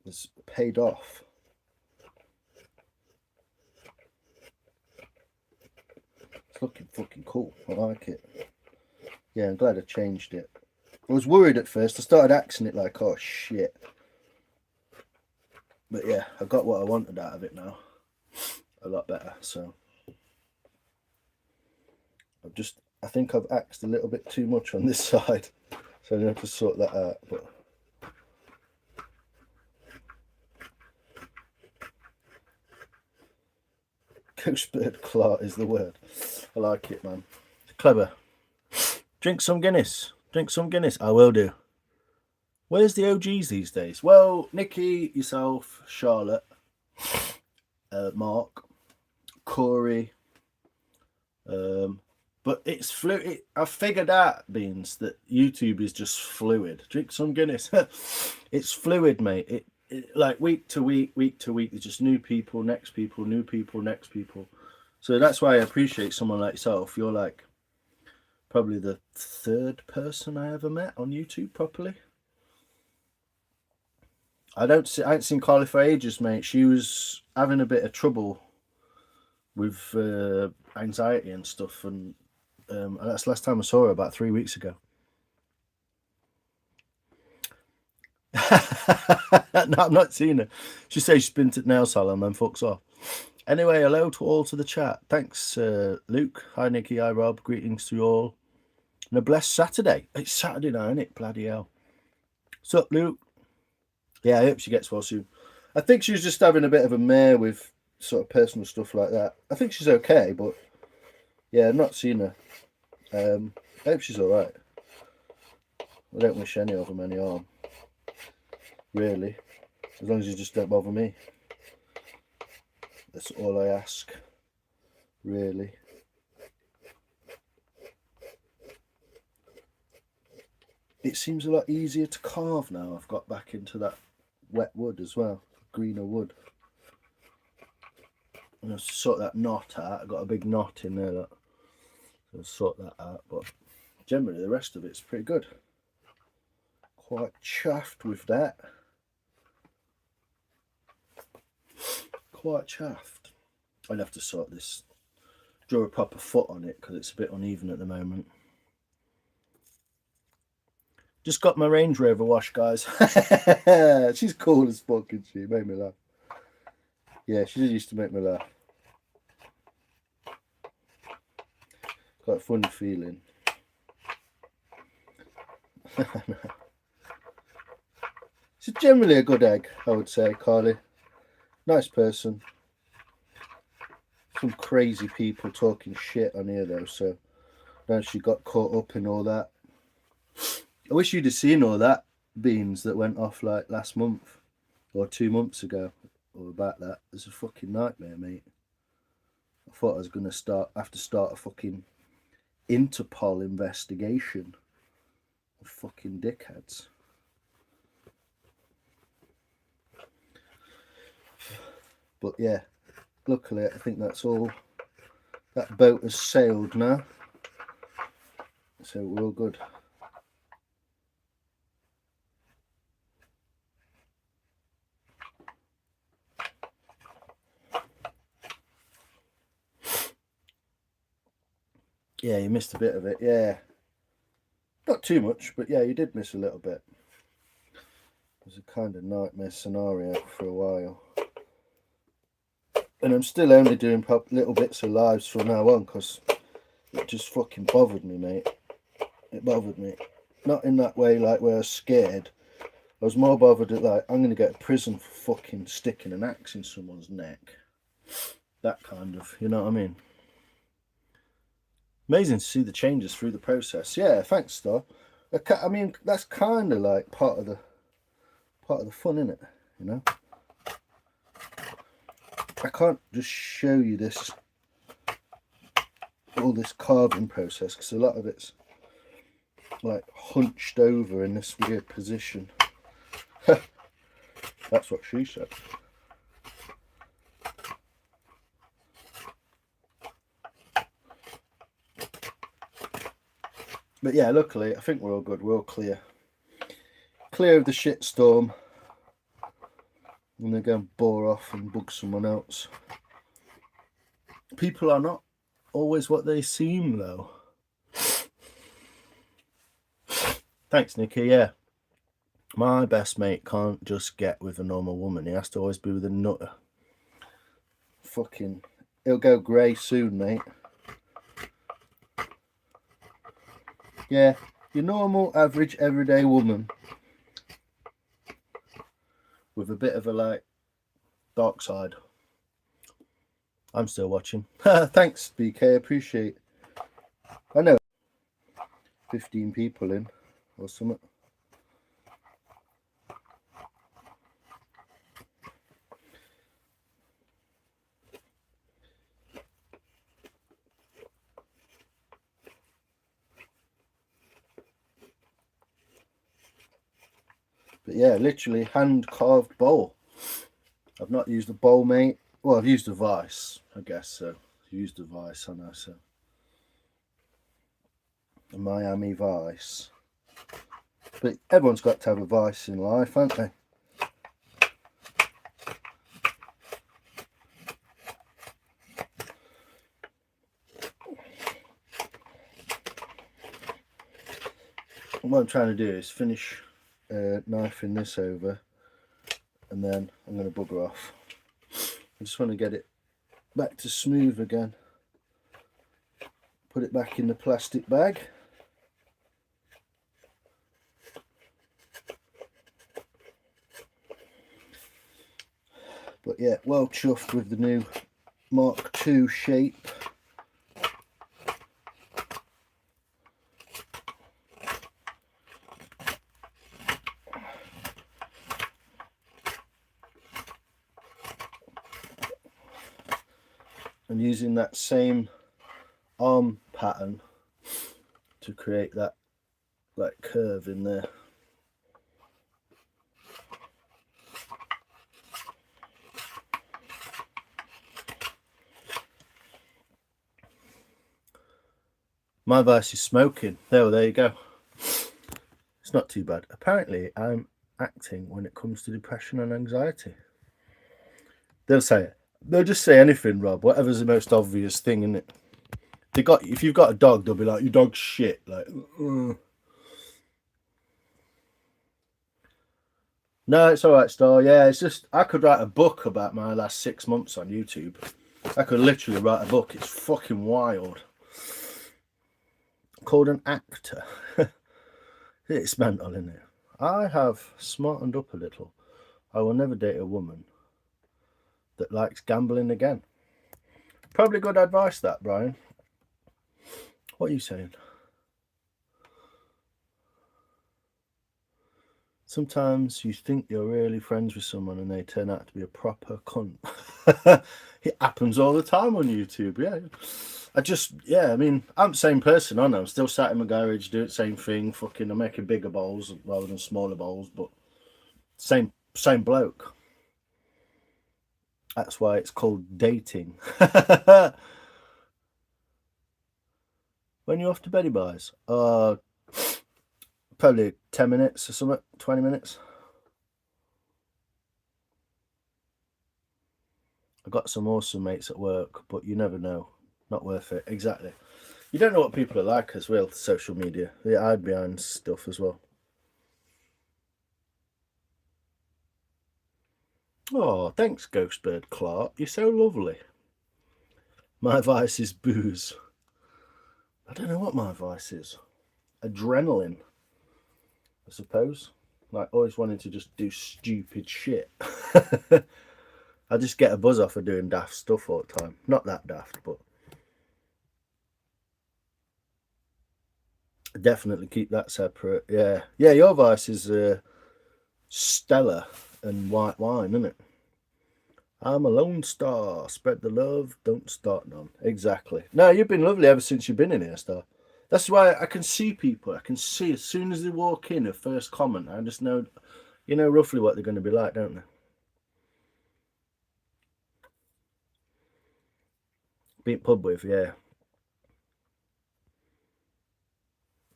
has paid off. It's looking fucking cool. I like it. Yeah, I'm glad I changed it. I was worried at first. I started axing it like, oh shit. But yeah, I got what I wanted out of it now. A lot better, so. I think I've axed a little bit too much on this side. So I'm going to have to sort that out. But Ghostbird claw is the word. I like it, man. Clever. Drink some Guinness. Drink some Guinness. I will do. Where's the OGs these days? Well, Nikki, yourself, Charlotte, Mark, Corey. But it's fluid. I figured out, Beans, that YouTube is just fluid. Drink some Guinness. It's fluid, mate. It like week to week, there's just new people, next people, new people, next people. So that's why I appreciate someone like yourself. You're like probably the third person I ever met on YouTube properly. I ain't seen Carly for ages, mate. She was having a bit of trouble with anxiety and stuff, and that's the last time I saw her, about 3 weeks ago. No, I've not seen her. She says she's been to the nail salon and then fucks off. Anyway, hello to all to the chat. Thanks, Luke. Hi, Nikki. Hi, Rob. Greetings to you all. And a blessed Saturday. It's Saturday now, isn't it? Bloody hell. What's up, Luke? Yeah, I hope she gets well soon. I think she was just having a bit of a mare with sort of personal stuff like that. I think she's okay, but yeah, I've not seen her. I hope she's alright. I don't wish any of them any harm. Really. As long as you just don't bother me. That's all I ask. Really. It seems a lot easier to carve now. I've got back into that wet wood as well. Greener wood. I'm going to sort that knot out. I've got a big knot in there. Look. I'll sort that out. But generally the rest of it's pretty good. Quite chuffed with that. Quite chuffed. I'd have to sort this. Draw a proper foot on it because it's a bit uneven at the moment. Just got my Range Rover washed, guys. She's cool as fuck, isn't she? Made me laugh. Yeah, she used to make me laugh. Quite a funny feeling. She's generally a good egg, I would say, Carly. Nice person. Some crazy people talking shit on here, though, so now she got caught up in all that. I wish you'd have seen all that beans that went off like last month or 2 months ago or about that. It's a fucking nightmare, mate. I thought I was going to have to start a fucking Interpol investigation of fucking dickheads. But yeah, luckily I think that's all. That boat has sailed now, so we're all good. Yeah, you missed a bit of it. Yeah, not too much, but yeah, you did miss a little bit. It was a kind of nightmare scenario for a while. And I'm still only doing little bits of lives from now on because it just fucking bothered me, mate. It bothered me. Not in that way, like where I was scared. I was more bothered at like, I'm going to go to prison for fucking sticking an axe in someone's neck. That kind of, you know what I mean? Amazing to see the changes through the process. Yeah, thanks, Star. I mean, that's kind of like part of the fun, isn't it? You know? I can't just show you this, all this carving process, because a lot of it's like hunched over in this weird position. That's what she said. But yeah, luckily, I think we're all good. We're all clear. Clear of the shitstorm. I'm going to go and bore off and bug someone else. People are not always what they seem, though. Thanks, Nikki. Yeah. My best mate can't just get with a normal woman. He has to always be with a nutter. Fucking... He'll go grey soon, mate. Yeah. Your normal, average, everyday woman with a bit of a, like, dark side. I'm still watching. Thanks, BK. Appreciate. I know 15 people in or something. But yeah, literally hand carved bowl. I've not used a bowl, mate. Well, I've used a vice, I guess so. I've used a vice, I know, so. A Miami vice. But everyone's got to have a vice in life, haven't they? What I'm trying to do is finish knifing this over, and then I'm going to bugger off. I just want to get it back to smooth again. Put it back in the plastic bag. But yeah, well chuffed with the new Mark II shape. And using that same arm pattern to create that like curve in there. My vice is smoking. There you go. It's not too bad. Apparently, I'm acting when it comes to depression and anxiety. They'll say it. They'll just say anything, Rob. Whatever's the most obvious thing, innit? If you've got a dog, they'll be like, "Your dog's shit." Like, No, it's all right, Star. Yeah, it's just I could write a book about my last 6 months on YouTube. I could literally write a book. It's fucking wild. Called An Actor. It's mental, isn't it? I have smartened up a little. I will never date a woman that likes gambling again. Probably good advice, that, Brian. What are you saying? Sometimes you think you're really friends with someone and they turn out to be a proper cunt. It happens all the time on YouTube, yeah. I mean, I'm the same person, aren't I? I'm still sat in my garage doing the same thing. Fucking, I'm making bigger bowls rather than smaller bowls, but same bloke. That's why it's called dating. When you off to beddy, boys? Probably 10 minutes or something, 20 minutes. I've got some awesome mates at work, but you never know. Not worth it. Exactly. You don't know what people are like as well, social media. They hide behind stuff as well. Oh, thanks, Ghostbird Clark. You're so lovely. My vice is booze. I don't know what my vice is. Adrenaline, I suppose. Like always wanting to just do stupid shit. I just get a buzz off of doing daft stuff all the time. Not that daft, but definitely keep that separate. Yeah. Yeah, your vice is Stella and white wine, isn't it? I'm a lone star. Spread the love. Don't start none. Exactly. No, you've been lovely ever since you've been in here, Star. That's why I can see people. I can see as soon as they walk in, a first comment. I just know, you know roughly what they're going to be like, don't they? Beat pub with, yeah.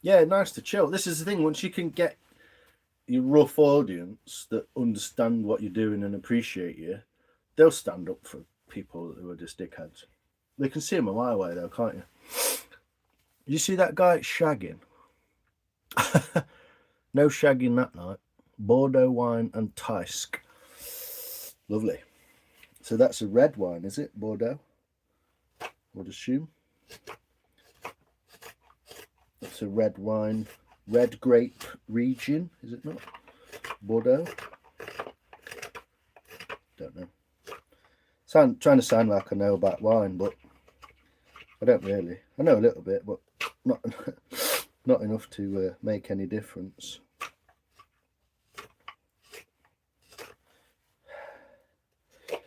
Yeah, nice to chill. This is the thing. Once you can get your rough audience that understand what you're doing and appreciate you, they'll stand up for people who are just dickheads. They can see them a mile away, though, can't you? You see that guy shagging? No shagging that night. Bordeaux wine and Tysk. Lovely. So that's a red wine, is it? Bordeaux? I would assume. That's a red wine. Red grape region, is it not? Bordeaux? Don't know. Trying to sound like I know about wine, but I don't really. I know a little bit, but not not enough to make any difference.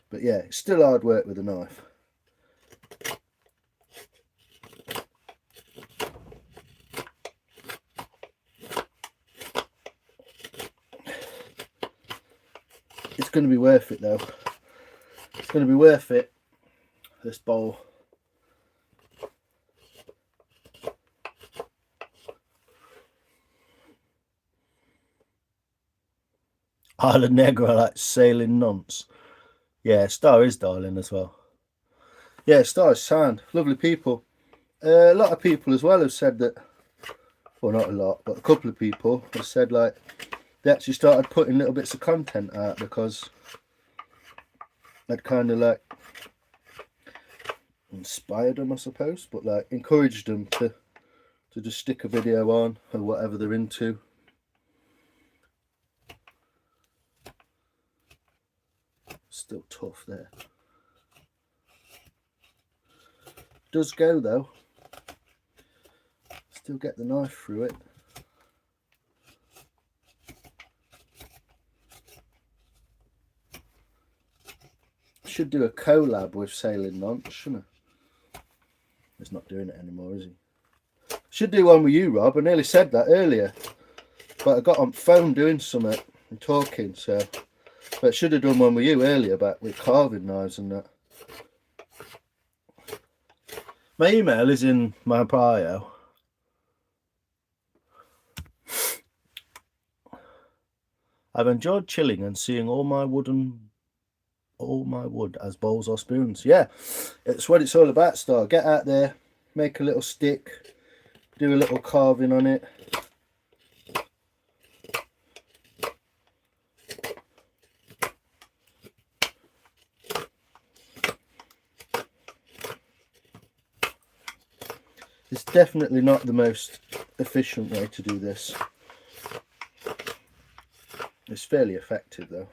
But yeah, it's still hard work with a knife. It's going to be worth it, though. It's going to be worth it, this bowl. Isla Negra, like sailing nonce. Yeah, Star is darling as well. Yeah, Star is sound. Lovely people. A lot of people as well have said that, well, not a lot, but a couple of people have said like they actually started putting little bits of content out because that kind of like inspired them, I suppose, but like encouraged them to just stick a video on or whatever they're into. Still tough there. Does go though. Still get the knife through it. Should do a collab with Sailing Nonce, shouldn't I? He's not doing it anymore, is he? Should do one with you, Rob. I nearly said that earlier, but I got on phone doing something and talking, so. But should have done one with you earlier, but with carving knives and that. My email is in my bio. I've enjoyed chilling and seeing all my wood as bowls or spoons. Yeah, it's what it's all about, Star. Get out there, make a little stick, do a little carving on it. It's definitely not the most efficient way to do this. It's fairly effective though.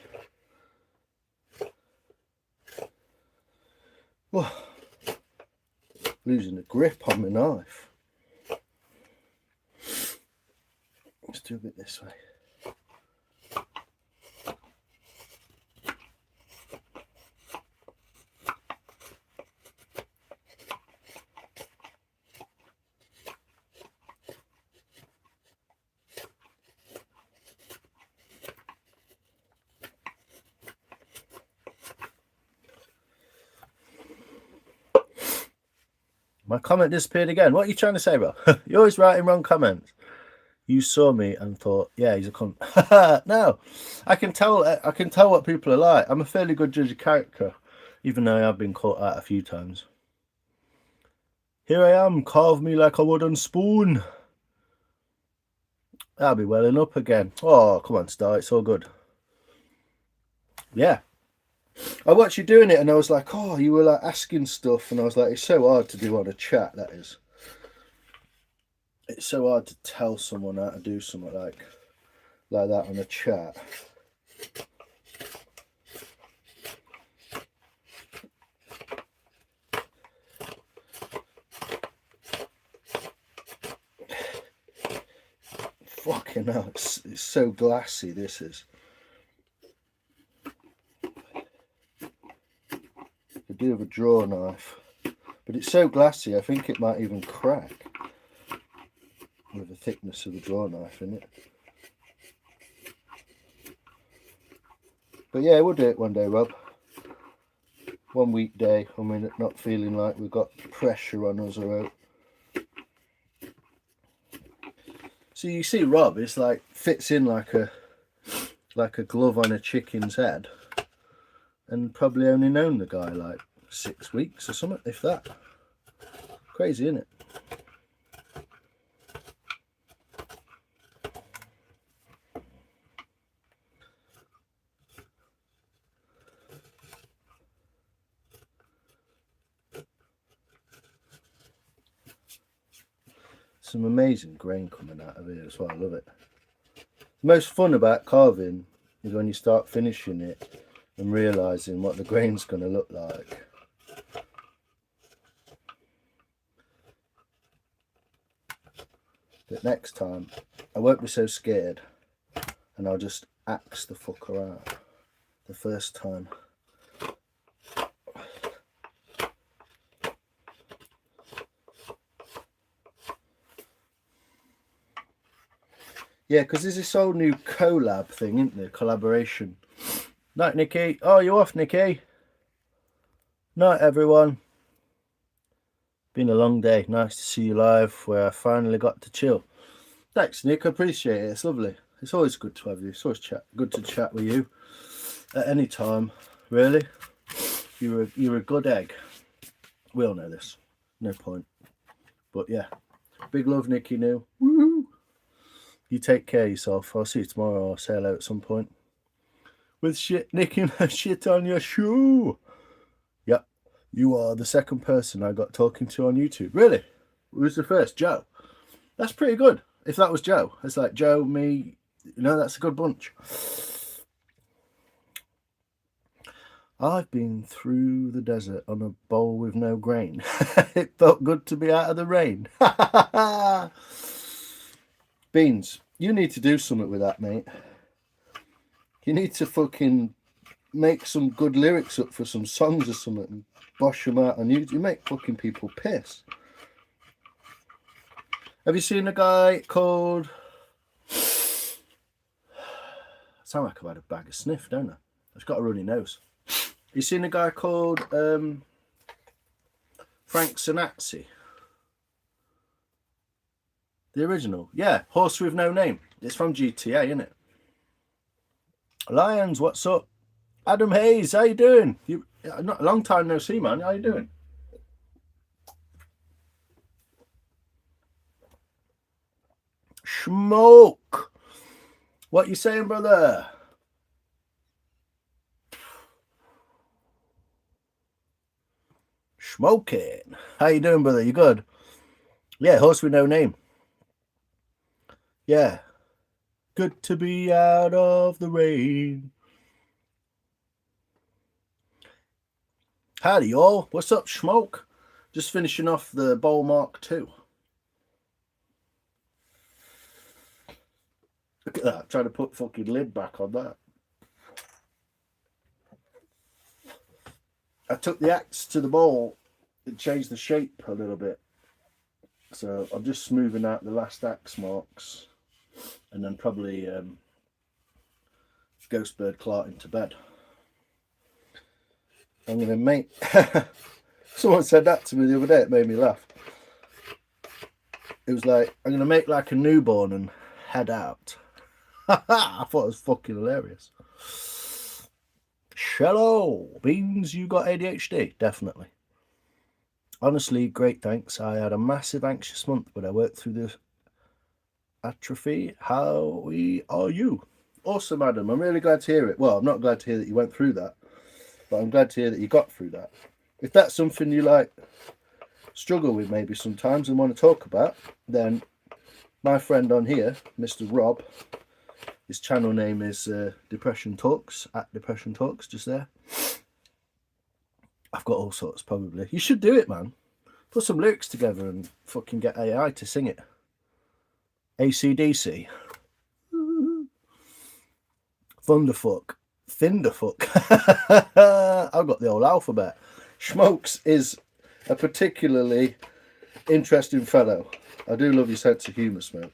Oh, losing the grip on the knife. Let's do a bit this way. My comment disappeared again. What are you trying to say, bro? You're always writing wrong comments. You saw me and thought, yeah, he's a cunt. No, I can tell what people are like. I'm a fairly good judge of character, even though I have been caught out a few times. Here I am, carve me like a wooden spoon. I'll be welling up again. Oh, come on, Star, it's all good. Yeah. I watched you doing it and I was like, oh, you were like asking stuff, and I was like, it's so hard to do on a chat, that is. It's so hard to tell someone how to do something like that on a chat. Fucking hell, it's so glassy, this is. Could do with a draw knife. But it's so glassy, I think it might even crack with the thickness of the draw knife in it. But yeah, we'll do it one day, Rob. One weekday when we're not feeling like we've got pressure on us or out. So you see, Rob, it's like fits in like a glove on a chicken's head, and probably only known the guy like 6 weeks or something, if that. Crazy, isn't it? Some amazing grain coming out of it as well. I love it. The most fun about carving is when you start finishing it and realizing what the grain's going to look like. But next time I won't be so scared, and I'll just axe the fucker out the first time. Yeah, because there's this whole new collab thing, isn't there? Collaboration. Night, Nikki. Oh, you off, Nikki? Night, everyone. Been a long day. Nice to see you live, where I finally got to chill. Thanks, Nick. I appreciate it. It's lovely. It's always good to have you. It's always good to chat with you at any time. Really, you're a good egg. We all know this. No point. But yeah, big love, Nikki. New. Woo! You take care of yourself. I'll see you tomorrow. I'll say hello at some point. With shit nicking shit on your shoe. Yep. You are the second person I got talking to on YouTube. Really? Who was the first? Joe. That's pretty good. If that was Joe. It's like Joe, me. You know, that's a good bunch. I've been through the desert on a bowl with no grain. It felt good to be out of the rain. Beans, you need to do something with that, mate. You need to fucking make some good lyrics up for some songs or something and bosh them out on YouTube. You make fucking people piss. Have you seen a guy called... I sound like I've had a bag of sniff, don't I? I've got a runny nose. You seen a guy called Frank Sinatra? The original. Yeah, Horse with No Name. It's from GTA, isn't it? Lions, what's up? Adam Hayes, how you doing? Not a long time no see, man. How you doing? Smoke. What you saying, brother? Smoking. How you doing, brother? You good? Yeah, Horse with No Name. Yeah. Good to be out of the rain. Howdy, y'all. What's up, Smoke? Just finishing off the Bowl Mark II. Look at that. Trying to put fucking lid back on that. I took the axe to the bowl and changed the shape a little bit. So I'm just smoothing out the last axe marks. And then probably Ghostbird Clark into bed. I'm going to make... Someone said that to me the other day. It made me laugh. It was like, I'm going to make like a newborn and head out. I thought it was fucking hilarious. Shallow. Beans, you got ADHD? Definitely. Honestly, great, thanks. I had a massive anxious month, but I worked through the atrophy. How are you? Awesome, Adam. I'm really glad to hear it. Well, I'm not glad to hear that you went through that, but I'm glad to hear that you got through that. If that's something you like struggle with maybe sometimes and want to talk about, then my friend on here, Mr. Rob, his channel name is Depression Talks, at Depression Talks, just there. I've got all sorts, probably. You should do it, man. Put some lyrics together and fucking get AI to sing it. AC/DC. Thunderfuck. Thunderfuck. I've got the old alphabet. Schmokes is a particularly interesting fellow. I do love your sense of humour, Smoke.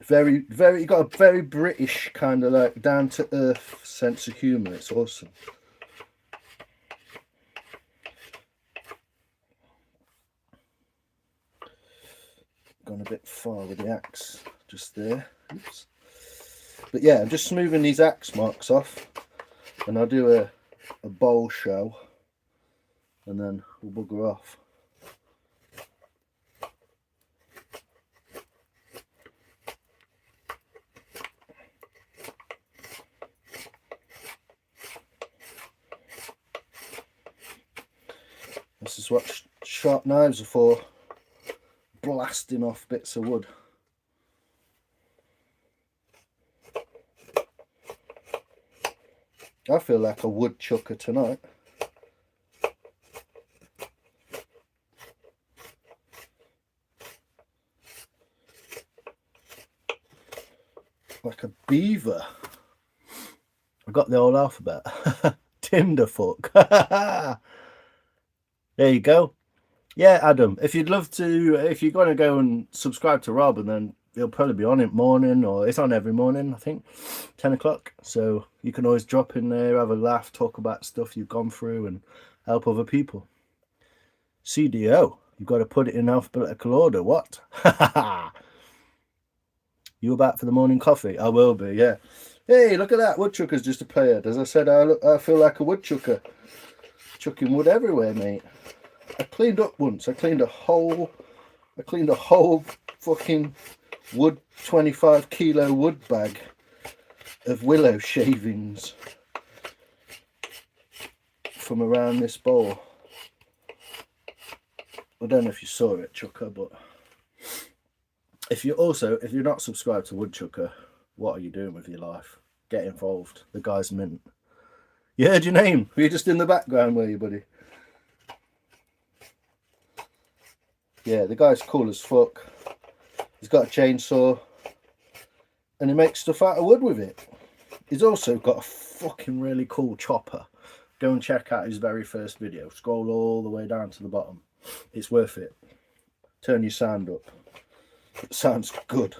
Very, you got a very British kind of like down to earth sense of humour. It's awesome. Gone a bit far with the axe just there. Oops. But yeah, I'm just smoothing these axe marks off, and I'll do a bowl show, and then we'll bugger off. This is what sharp knives are for, blasting off bits of wood. I feel like a woodchucker tonight. Like a beaver. I got the old alphabet. Tinderfuck. There you go. Yeah, Adam, if you'd love to, if you're going to go and subscribe to Rob, and then he'll probably be on it morning, or it's on every morning, I think, 10 o'clock. So you can always drop in there, have a laugh, talk about stuff you've gone through, and help other people. CDO, you've got to put it in alphabetical order. What? You about for the morning coffee? I will be, yeah. Hey, look at that. Woodchucker's just a player. As I said, I feel like a woodchucker. Chucking wood everywhere, mate. I cleaned up once. I cleaned a whole fucking wood, 25 kilo wood bag of willow shavings from around this bowl. I don't know if you saw it, Chucker, but if you're not subscribed to Woodchucker, what are you doing with your life? Get involved. The guy's mint. You heard your name. Were you just in the background, were you, buddy? Yeah, the guy's cool as fuck. He's got a chainsaw, and he makes stuff out of wood with it. He's also got a fucking really cool chopper. Go and check out his very first video. Scroll all the way down to the bottom. It's worth it. Turn your sound up. It sounds good.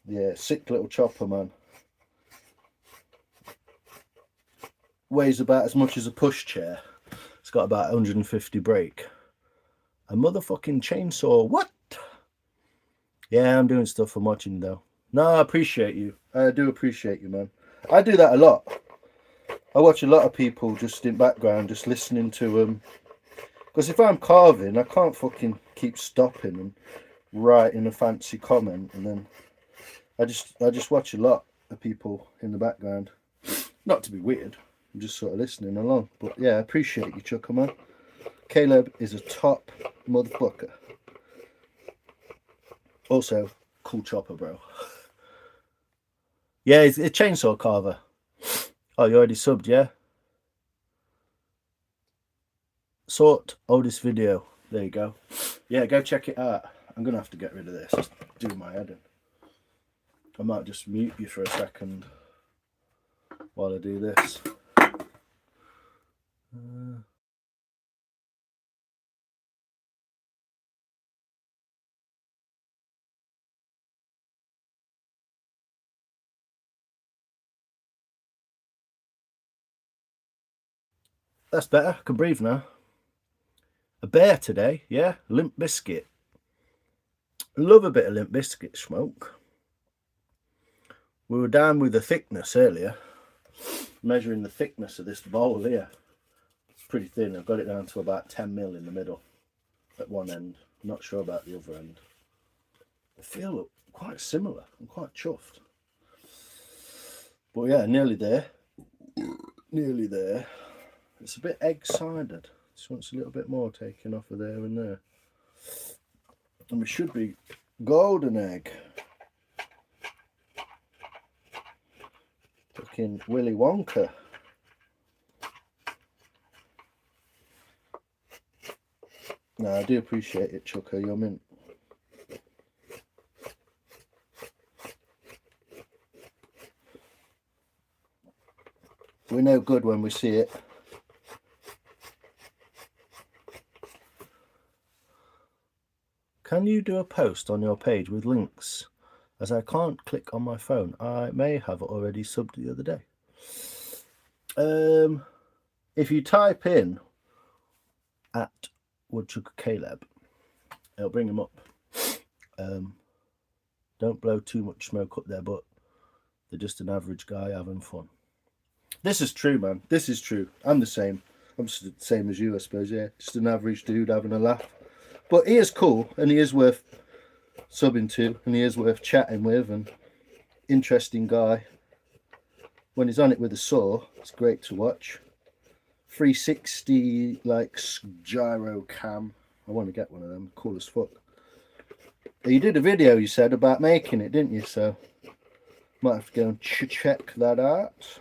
Yeah, sick little chopper, man. Weighs about as much as a pushchair. It's got about 150 brake. A motherfucking chainsaw. What? Yeah, I'm doing stuff for watching though. No, I appreciate you. I do appreciate you, man. I do that a lot. I watch a lot of people just in background, just listening to them. Because if I'm carving, I can't fucking keep stopping and writing a fancy comment, and then I just watch a lot of people in the background. Not to be weird. I'm just sort of listening along. But yeah, I appreciate you, Chucker, man. Caleb is a top motherfucker. Also, cool chopper, bro. Yeah, he's a chainsaw carver. Oh, you already subbed, yeah? Sort oldest video. There you go. Yeah, go check it out. I'm going to have to get rid of this. It's doing my head in. I might just mute you for a second while I do this. That's better. I can breathe now. A bear today, yeah? Limp Bizkit. Love a bit of Limp Bizkit smoke. We were down with the thickness earlier. measuring the thickness of this bowl here. It's pretty thin. I've got it down to about 10 mil in the middle at one end. I'm not sure about the other end. They feel quite similar. I'm quite chuffed. But yeah, nearly there. Nearly there. It's a bit egg-sided. Just wants a little bit more taken off of there and there. And we should be golden egg. Fucking Willy Wonka. No, I do appreciate it, Chucko. You're mint. We know good when we see it. Can you do a post on your page with links? As I can't click on my phone. I may have already subbed the other day. If you type in at Woodchucker Caleb, it'll bring him up. Don't blow too much smoke up there, but they're just an average guy having fun. This is true, man. This is true. I'm the same. I'm just the same as you, I suppose, yeah. Just an average dude having a laugh. But he is cool, and he is worth subbing to, and he is worth chatting with, and interesting guy. When he's on it with a saw, it's great to watch. 360 like gyro cam. I want to get one of them. Cool as fuck. You did a video, you said, about making it, didn't you? So might have to go and check that out.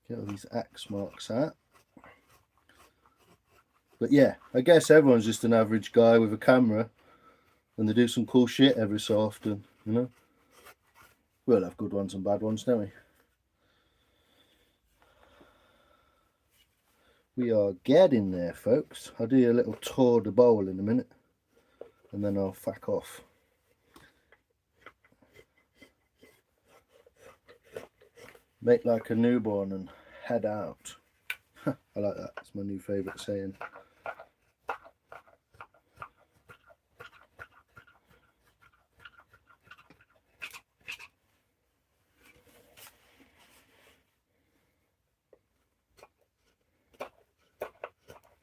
Get all these axe marks out. But yeah, I guess everyone's just an average guy with a camera, and they do some cool shit every so often, you know. We'll have good ones and bad ones, don't we? We are getting there, folks. I'll do you a little tour of the bowl in a minute, and then I'll fuck off. Make like a newborn and head out. I like that. It's my new favourite saying.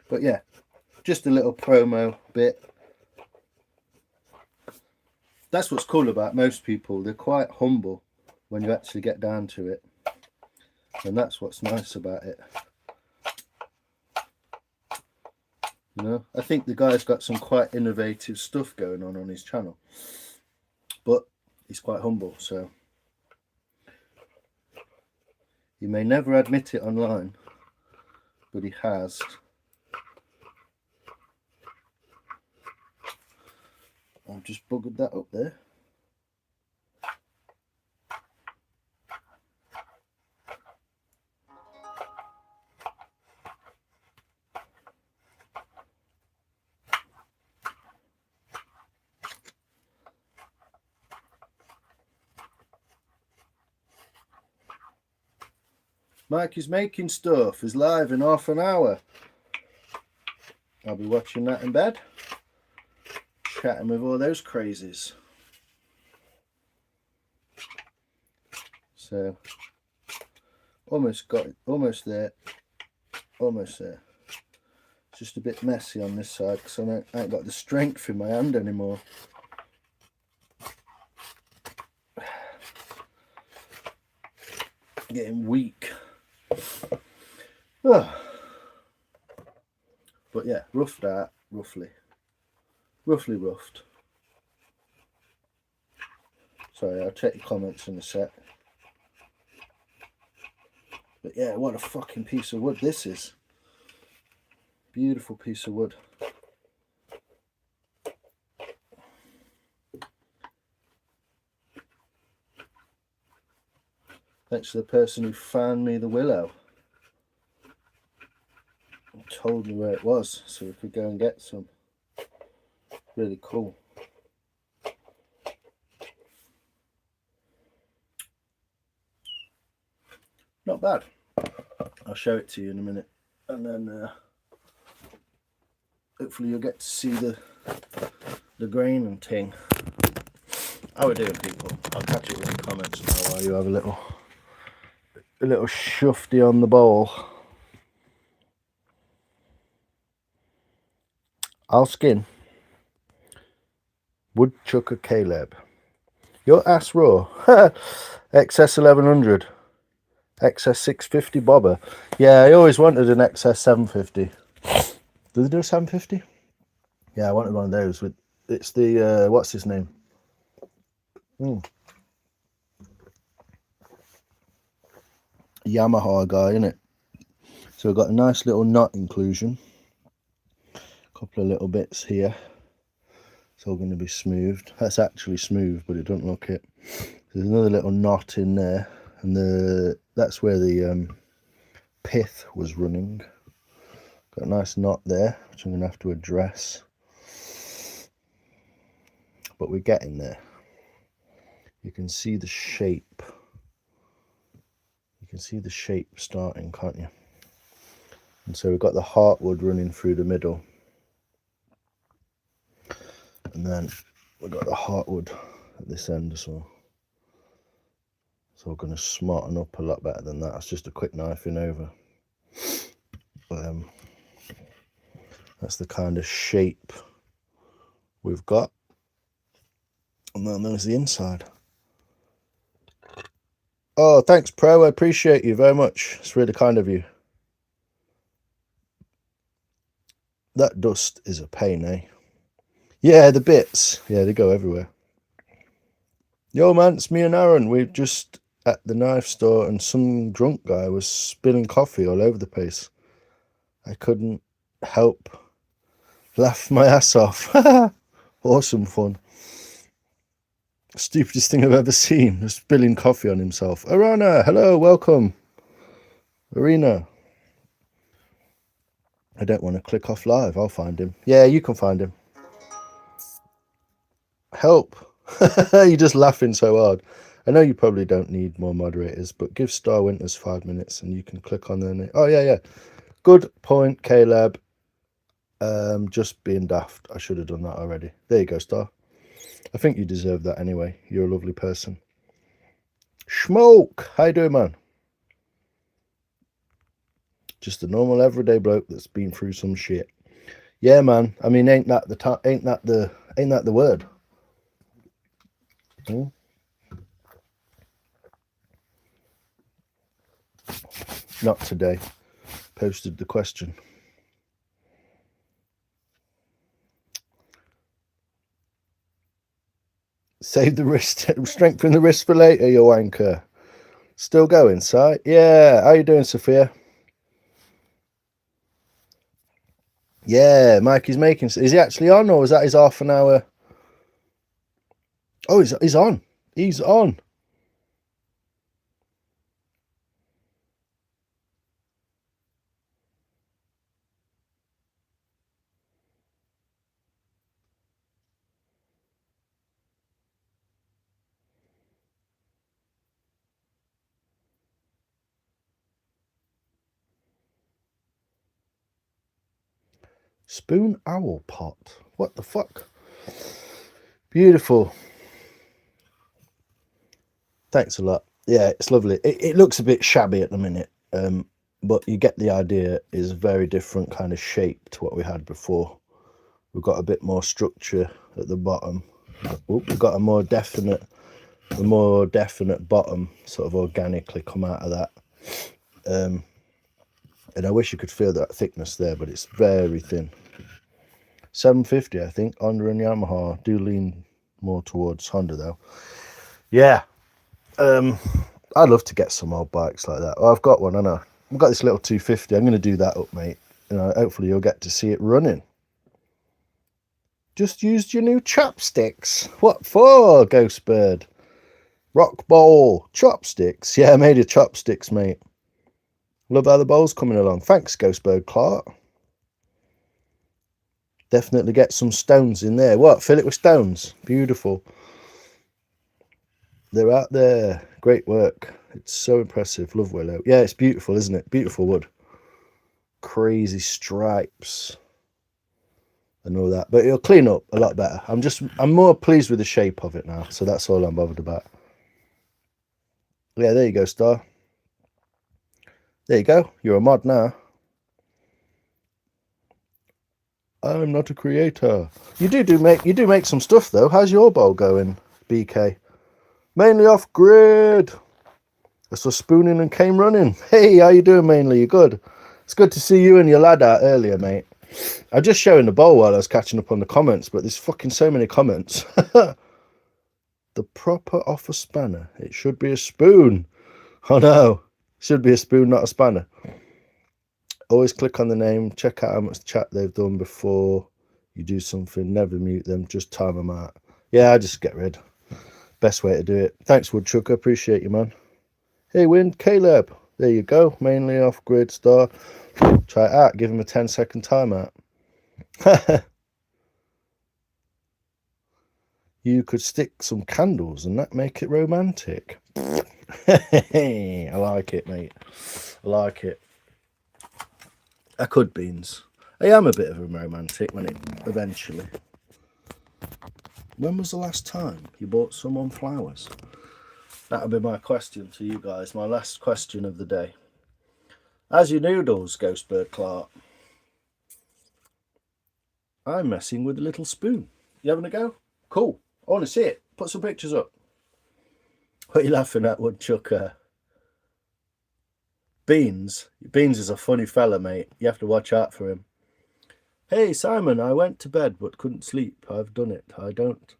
But yeah, just a little promo bit. That's what's cool about most people. They're quite humble when you actually get down to it. And that's what's nice about it. You know, I think the guy's got some quite innovative stuff going on his channel. But he's quite humble, so he may never admit it online, but he has. I've just buggered that up there. Mike is making stuff. Is live in half an hour. I'll be watching that in bed. Chatting with all those crazies. So almost got it, almost there, almost there. It's just a bit messy on this side because I ain't got the strength in my hand anymore. Getting weak. Oh. But yeah, roughed out, roughly roughed. Sorry, I'll check your comments in a sec. But yeah, what a fucking piece of wood this is. Beautiful piece of wood. Thanks to the person who found me the willow. And told me where it was so we could go and get some. Really cool. not bad. I'll show it to you in a minute, and then hopefully you'll get to see the grain and ting. How we doing, people? I'll catch it in the comments now while you have a little shufty on the bowl. I'll skin. Woodchucker Caleb. Your ass raw. XS 1100. XS 650 bobber. Yeah, I always wanted an XS 750. Do they do a 750? Yeah, I wanted one of those. With it's the what's his name? Yamaha guy, innit? So we've got a nice little knot inclusion. A couple of little bits here. It's all going to be smoothed. That's actually smooth, but it don't look it. There's another little knot in there, and that's where the pith was running. Got a nice knot there, which I'm going to have to address. But we're getting there. You can see the shape. You can see the shape starting, can't you? And so we've got the heartwood running through the middle. And then we've got the heartwood at this end as well. So we're going to smarten up a lot better than that. It's just a quick knifing over. But that's the kind of shape we've got. And then there's the inside. Oh, thanks, Pro. I appreciate you very much. It's really kind of you. That dust is a pain, eh? Yeah, the bits. Yeah, they go everywhere. Yo, man, it's me and Aaron. We're just at the knife store and some drunk guy was spilling coffee all over the place. I couldn't help laugh my ass off. Awesome fun. Stupidest thing I've ever seen. Just spilling coffee on himself. Arana, hello, welcome. Arena. I don't want to click off live. I'll find him. Yeah, you can find him. Help. You're just laughing so hard. I know you probably don't need more moderators, but give Star Winters 5 minutes and you can click on their name. Oh, yeah. Good point, Caleb. Just being daft. I should have done that already. There you go, Star. I think you deserve that anyway. You're a lovely person. Smoke. How you doing, man? Just a normal everyday bloke that's been through some shit. Yeah, man. I mean, ain't that the word? Not today. Posted the question. Save the wrist, strengthen the wrist for later, you wanker. Still going, Si? Yeah, how you doing, Sophia? Yeah, Mikey's making... Is he actually on, or was that his half an hour? Oh, he's on. He's on. Spoon owl pot. What the fuck? Beautiful. Thanks a lot. Yeah, it's lovely. It looks a bit shabby at the minute, but you get the idea. Is a very different kind of shape to what we had before. We've got a bit more structure at the bottom. We've got a more definite bottom, sort of organically come out of that. And I wish you could feel that thickness there, but it's very thin. 750, I think. Honda and Yamaha do lean more towards Honda, though. Yeah. I'd love to get some old bikes like that. Oh, I've got one, I know. I've got this little 250. I'm going to do that up, mate. You know, hopefully you'll get to see it running. Just used your new chopsticks. What for, Ghostbird? Rock bowl. Chopsticks. Yeah, I made your chopsticks, mate. Love how the bowl's coming along. Thanks, Ghostbird Clark. Definitely get some stones in there. What? Fill it with stones. Beautiful. They're out there. Great work. It's so impressive. Love willow. Yeah, it's beautiful, isn't it? Beautiful wood. Crazy stripes and all that, but it'll clean up a lot better. I'm more pleased with the shape of it now, so that's all I'm bothered about. Yeah, there you go, Star. There you go. You're a mod now. I'm not a creator. You do make some stuff though. How's your bowl going, BK? Mainly off grid. I saw spooning and came running. Hey, how you doing, Mainly? You good? It's good to see you and your lad out earlier, mate. I was just showing the bowl while I was catching up on the comments, but there's fucking so many comments. The proper offer spanner. It should be a spoon. Oh no, should be a spoon, not a spanner. Always click on the name, check out how much chat they've done before you do something. Never mute them, just time them out. Yeah, I just get rid. Best way to do it. Thanks, Woodchucker. Appreciate you, man. Hey, Wind, Caleb. There you go. Mainly off grid, Star. Try it out. Give him a 10-second timeout. You could stick some candles and that make it romantic. I like it, mate. I like it. I could, Beans. I am a bit of a romantic when it eventually. When was the last time you bought someone flowers? That'll be my question to you guys. My last question of the day. As your noodles, Ghostbird Clark. I'm messing with a little spoon. You having a go? Cool. I want to see it. Put some pictures up. What are you laughing at, Woodchucker? Beans. Beans is a funny fella, mate. You have to watch out for him. Hey, Simon, I went to bed but couldn't sleep. I've done it. I don't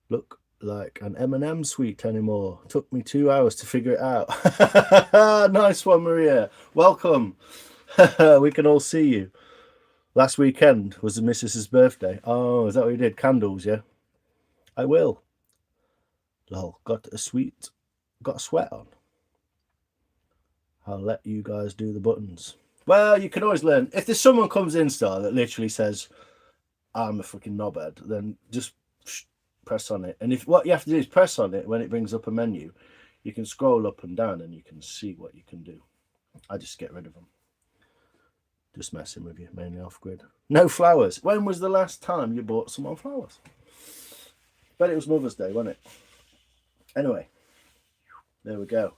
look like an M&M sweet anymore. Took me 2 hours to figure it out. Nice one, Maria. Welcome. We can all see you. Last weekend was the missus's birthday. Oh, is that what you did? Candles, yeah? I will. Lol, got a sweat on. I'll let you guys do the buttons. Well, you can always learn. If there's someone comes in, Star, that literally says, I'm a fucking knobhead, then just press on it. And if what you have to do is press on it when it brings up a menu, you can scroll up and down and you can see what you can do. I just get rid of them. Just messing with you, mainly off grid. No flowers. When was the last time you bought someone flowers? Bet it was Mother's Day, wasn't it? Anyway, there we go.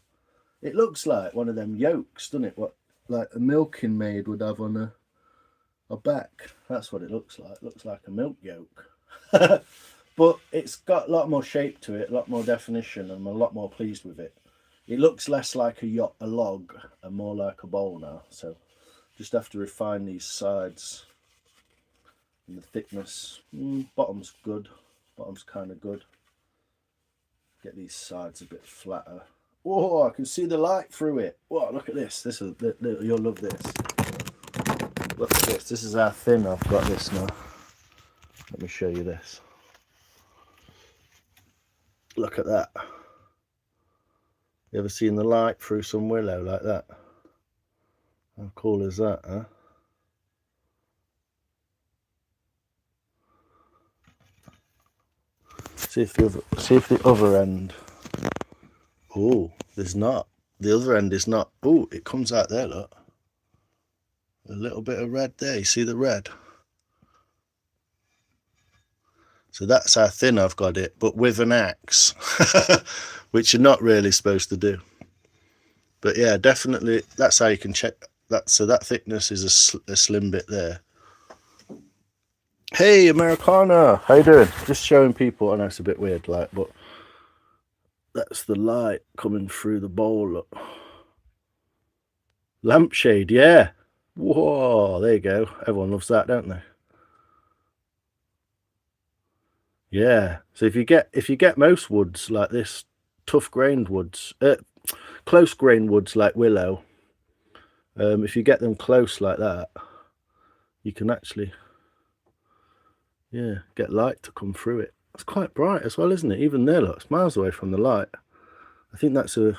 It looks like one of them yolks, doesn't it? What, like a milking maid would have on a back. That's what it looks like. It looks like a milk yolk. But it's got a lot more shape to it, a lot more definition, and I'm a lot more pleased with it. It looks less like a log and more like a bowl now. So just have to refine these sides and the thickness. Bottom's good. Bottom's kind of good. Get these sides a bit flatter. Whoa, I can see the light through it. Whoa, look at this. You'll love this. Look at this. This is how thin I've got this now. Let me show you this. Look at that. You ever seen the light through some willow like that? How cool is that, huh? See if the other end. Oh, there's not. The other end is not. Oh, it comes out there, look. A little bit of red there. You see the red? So that's how thin I've got it, but with an axe, which you're not really supposed to do. But yeah, definitely, that's how you can check that. So that thickness is a slim bit there. Hey, Americana, how you doing? Just showing people. I know it's a bit weird, like, but that's the light coming through the bowl. Look. Lampshade, yeah. Whoa, there you go. Everyone loves that, don't they? Yeah. So if you get most woods like this, tough grained woods, close grained woods like willow, if you get them close like that, you can actually, yeah, get light to come through it. It's quite bright as well, isn't it? Even there, look, it's miles away from the light. I think that's a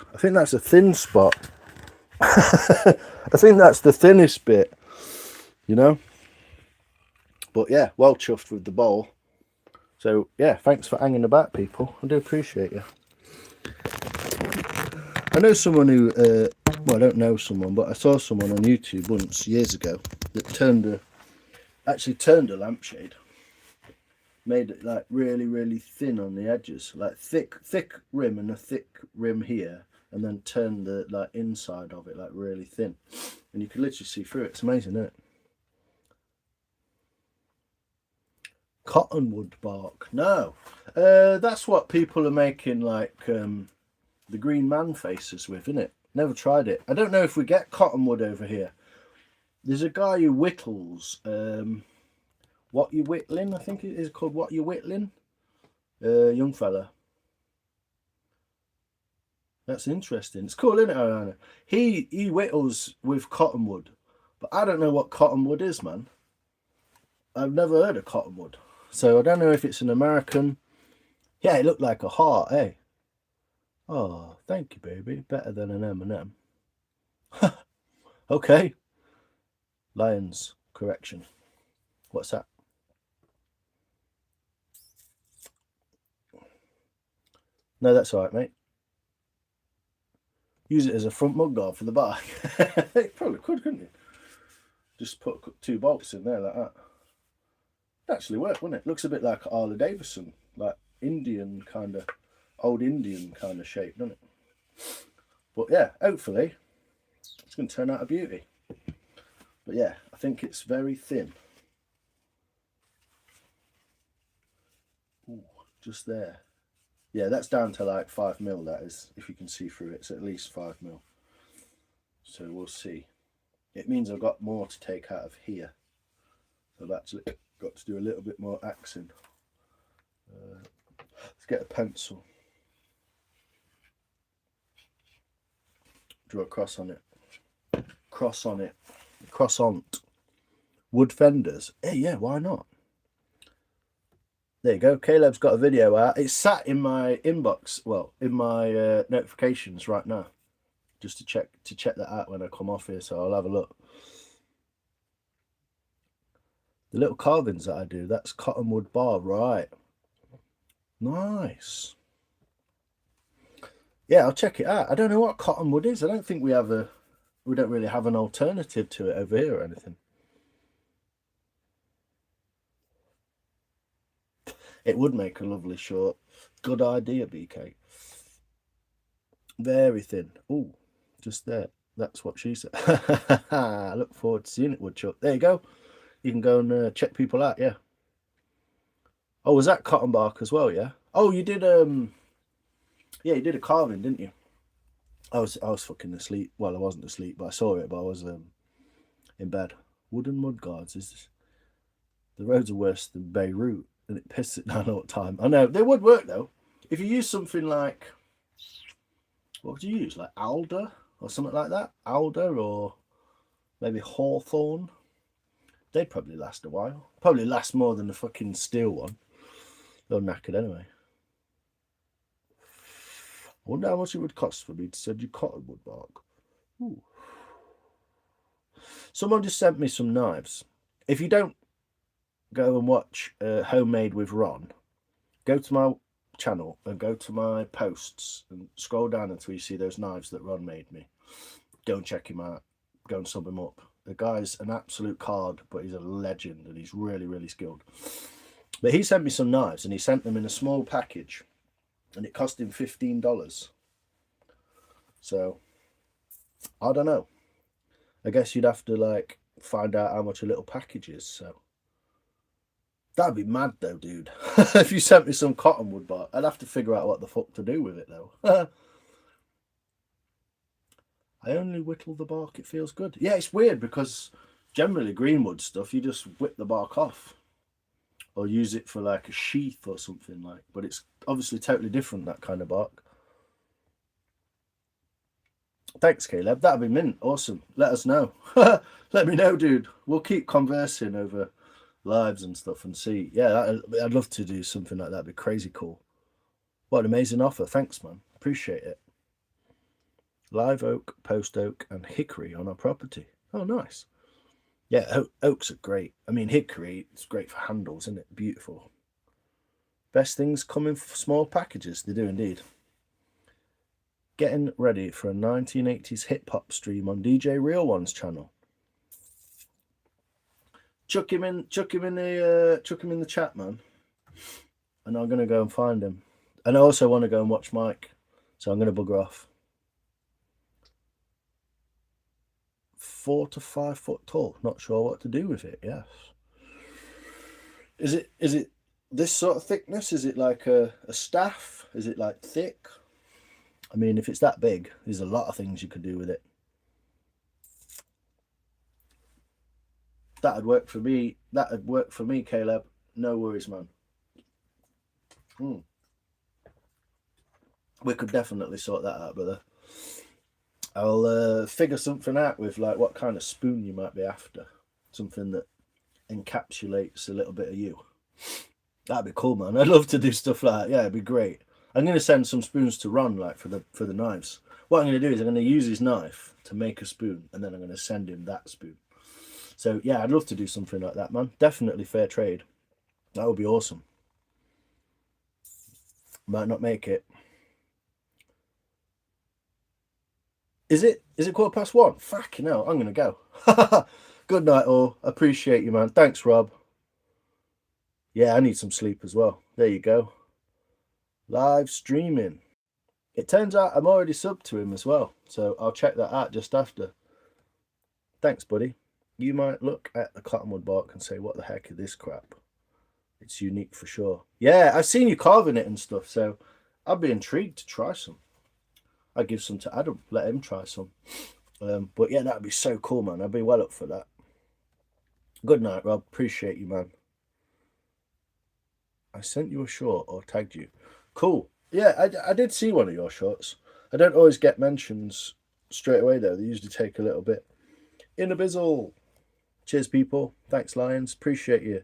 thin spot. I think that's the thinnest bit, you know. But yeah, well chuffed with the bowl. So yeah, thanks for hanging about, people. I do appreciate you. I know someone who, well, I don't know someone, but I saw someone on YouTube once, years ago, that actually turned a lampshade. Made it like really, really thin on the edges, like thick rim and a thick rim here, and then turned the like inside of it like really thin, and you can literally see through it. It's amazing, isn't it? Cottonwood bark. No, that's what people are making like the Green Man faces with, isn't it? Never tried it. I don't know if we get cottonwood over here. There's a guy who whittles. What You Whittling, I think it is called What You Whittling. Young fella. That's interesting. It's cool, isn't it, Ariana? He whittles with cottonwood, but I don't know what cottonwood is, man. I've never heard of cottonwood, so I don't know if it's an American. Yeah, it looked like a heart, eh? Oh, thank you, baby. Better than an M&M. Okay. Lions, correction. What's that? No, that's all right, mate. Use it as a front mud guard for the bar. You probably could, couldn't you? Just put 2 bolts in there like that. It'd actually work, wouldn't it? Looks a bit like Harley Davidson, like Indian kind of, old Indian kind of shape, doesn't it? But yeah, hopefully it's going to turn out a beauty. But yeah, I think it's very thin. Ooh, just there. Yeah, that's down to like 5mm, that is. If you can see through it, it's at least 5mm. So we'll see. It means I've got more to take out of here. So I've actually got to do a little bit more axing. Let's get a pencil. Draw a cross on it. Cross on it. Croissant. Wood fenders. Hey, yeah, why not? There you go. Caleb's got a video out. It's sat in my inbox, well, in my notifications right now, just to check that out when I come off here. So I'll have a look. The little carvings that I do, that's cottonwood bar, right? Nice. Yeah, I'll check it out. I don't know what cottonwood is. I don't think we don't really have an alternative to it over here or anything. It would make a lovely short. Good idea, BK. Very thin. Oh, just there. That's what she said. I look forward to seeing it, Woodchuck. There you go. You can go and check people out, yeah. Oh, was that cotton bark as well, yeah? Oh, you did yeah, you did a carving, didn't you? I was fucking asleep. Well, I wasn't asleep, but I saw it, but I was in bed. Wooden mud guards. The roads are worse than Beirut. And it pisses it down all the time. I know, they would work though. If you use something like, what would you use? Like alder or something like that? Alder or maybe hawthorn. They'd probably last a while. Probably last more than the fucking steel one. They're knackered anyway. I wonder how much it would cost for me to send you cottonwood bark. Ooh. Someone just sent me some knives. If you don't go and watch Homemade with Ron, go to my channel and go to my posts and scroll down until you see those knives that Ron made me. Go and check him out. Go and sub him up. The guy's an absolute card, but he's a legend and he's really, really skilled. But he sent me some knives and he sent them in a small package and it cost him $15. So, I don't know. I guess you'd have to like find out how much a little package is, so. That'd be mad though, dude. If you sent me some cottonwood bark, I'd have to figure out what the fuck to do with it though. I only whittle the bark, it feels good. Yeah, it's weird because generally greenwood stuff, you just whip the bark off. Or use it for like a sheath or something like. But it's obviously totally different, that kind of bark. Thanks, Caleb. That'd be mint. Awesome. Let us know. Let me know, dude. We'll keep conversing over lives and stuff and see. Yeah, I'd love to do something like that. It'd be crazy cool. What an amazing offer. Thanks, man. Appreciate it. Live oak, post oak, and hickory on our property. Oh, nice. Yeah, oaks are great. I mean, hickory, it's great for handles, isn't it? Beautiful. Best things come in small packages. They do indeed. Getting ready for a 1980s hip hop stream on DJ Real One's channel. Chuck him in the chat, man. And I'm gonna go and find him. And I also want to go and watch Mike, so I'm gonna bugger off. 4 to 5 foot tall. Not sure what to do with it. Yes. Is it this sort of thickness? Is it like a staff? Is it like thick? I mean, if it's that big, there's a lot of things you could do with it. That'd work for me. That'd work for me, Caleb. No worries, man. We could definitely sort that out, brother. I'll figure something out with like what kind of spoon you might be after. Something that encapsulates a little bit of you. That'd be cool, man. I'd love to do stuff like that. Yeah, it'd be great. I'm going to send some spoons to Ron, like for the knives. What I'm going to do is I'm going to use his knife to make a spoon, and then I'm going to send him that spoon. So yeah, I'd love to do something like that, man. Definitely fair trade. That would be awesome. Might not make it. Is it 1:15? Fucking hell, I'm going to go. Good night, all. Appreciate you, man. Thanks, Rob. Yeah, I need some sleep as well. There you go. Live streaming. It turns out I'm already subbed to him as well, so I'll check that out just after. Thanks, buddy. You might look at the cottonwood bark and say, what the heck is this crap? It's unique for sure. Yeah, I've seen you carving it and stuff, so I'd be intrigued to try some. I'd give some to Adam, let him try some. But yeah, that'd be so cool, man. I'd be well up for that. Good night, Rob. Appreciate you, man. I sent you a short or tagged you. Cool. Yeah, I did see one of your shorts. I don't always get mentions straight away, though. They usually take a little bit. In a bizzle. Cheers, people. Thanks, Lions. Appreciate you.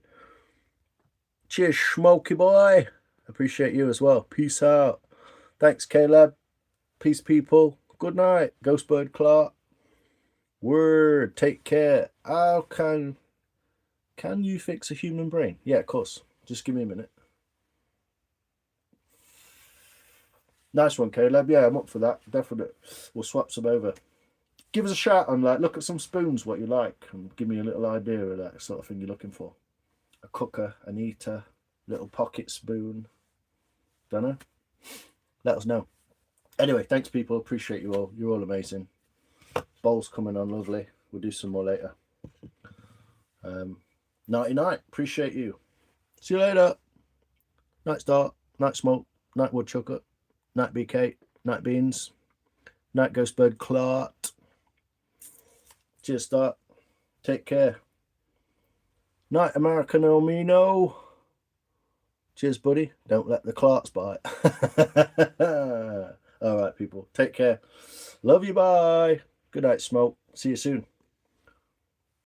Cheers, Smoky Boy. Appreciate you as well. Peace out. Thanks, Caleb. Peace, people. Good night. Ghostbird Clark. Word. Take care. How can you fix a human brain? Yeah, of course. Just give me a minute. Nice one, Caleb. Yeah, I'm up for that. Definitely. We'll swap some over. Give us a shout and look at some spoons, what you like, and give me a little idea of that sort of thing you're looking for. A cooker, an eater, little pocket spoon. Don't know. Let us know. Anyway, thanks, people. Appreciate you all. You're all amazing. Bowl's coming on lovely. We'll do some more later. Nighty night. Appreciate you. See you later. Night Star. Night Smoke. Night Woodchucker. Night BK. Night Beans. Night Ghostbird Clark. Cheers, Star. Take care. Night American Elmino. Cheers, buddy. Don't let the Clarks bite. All right, people. Take care. Love you. Bye. Good night, Smoke. See you soon.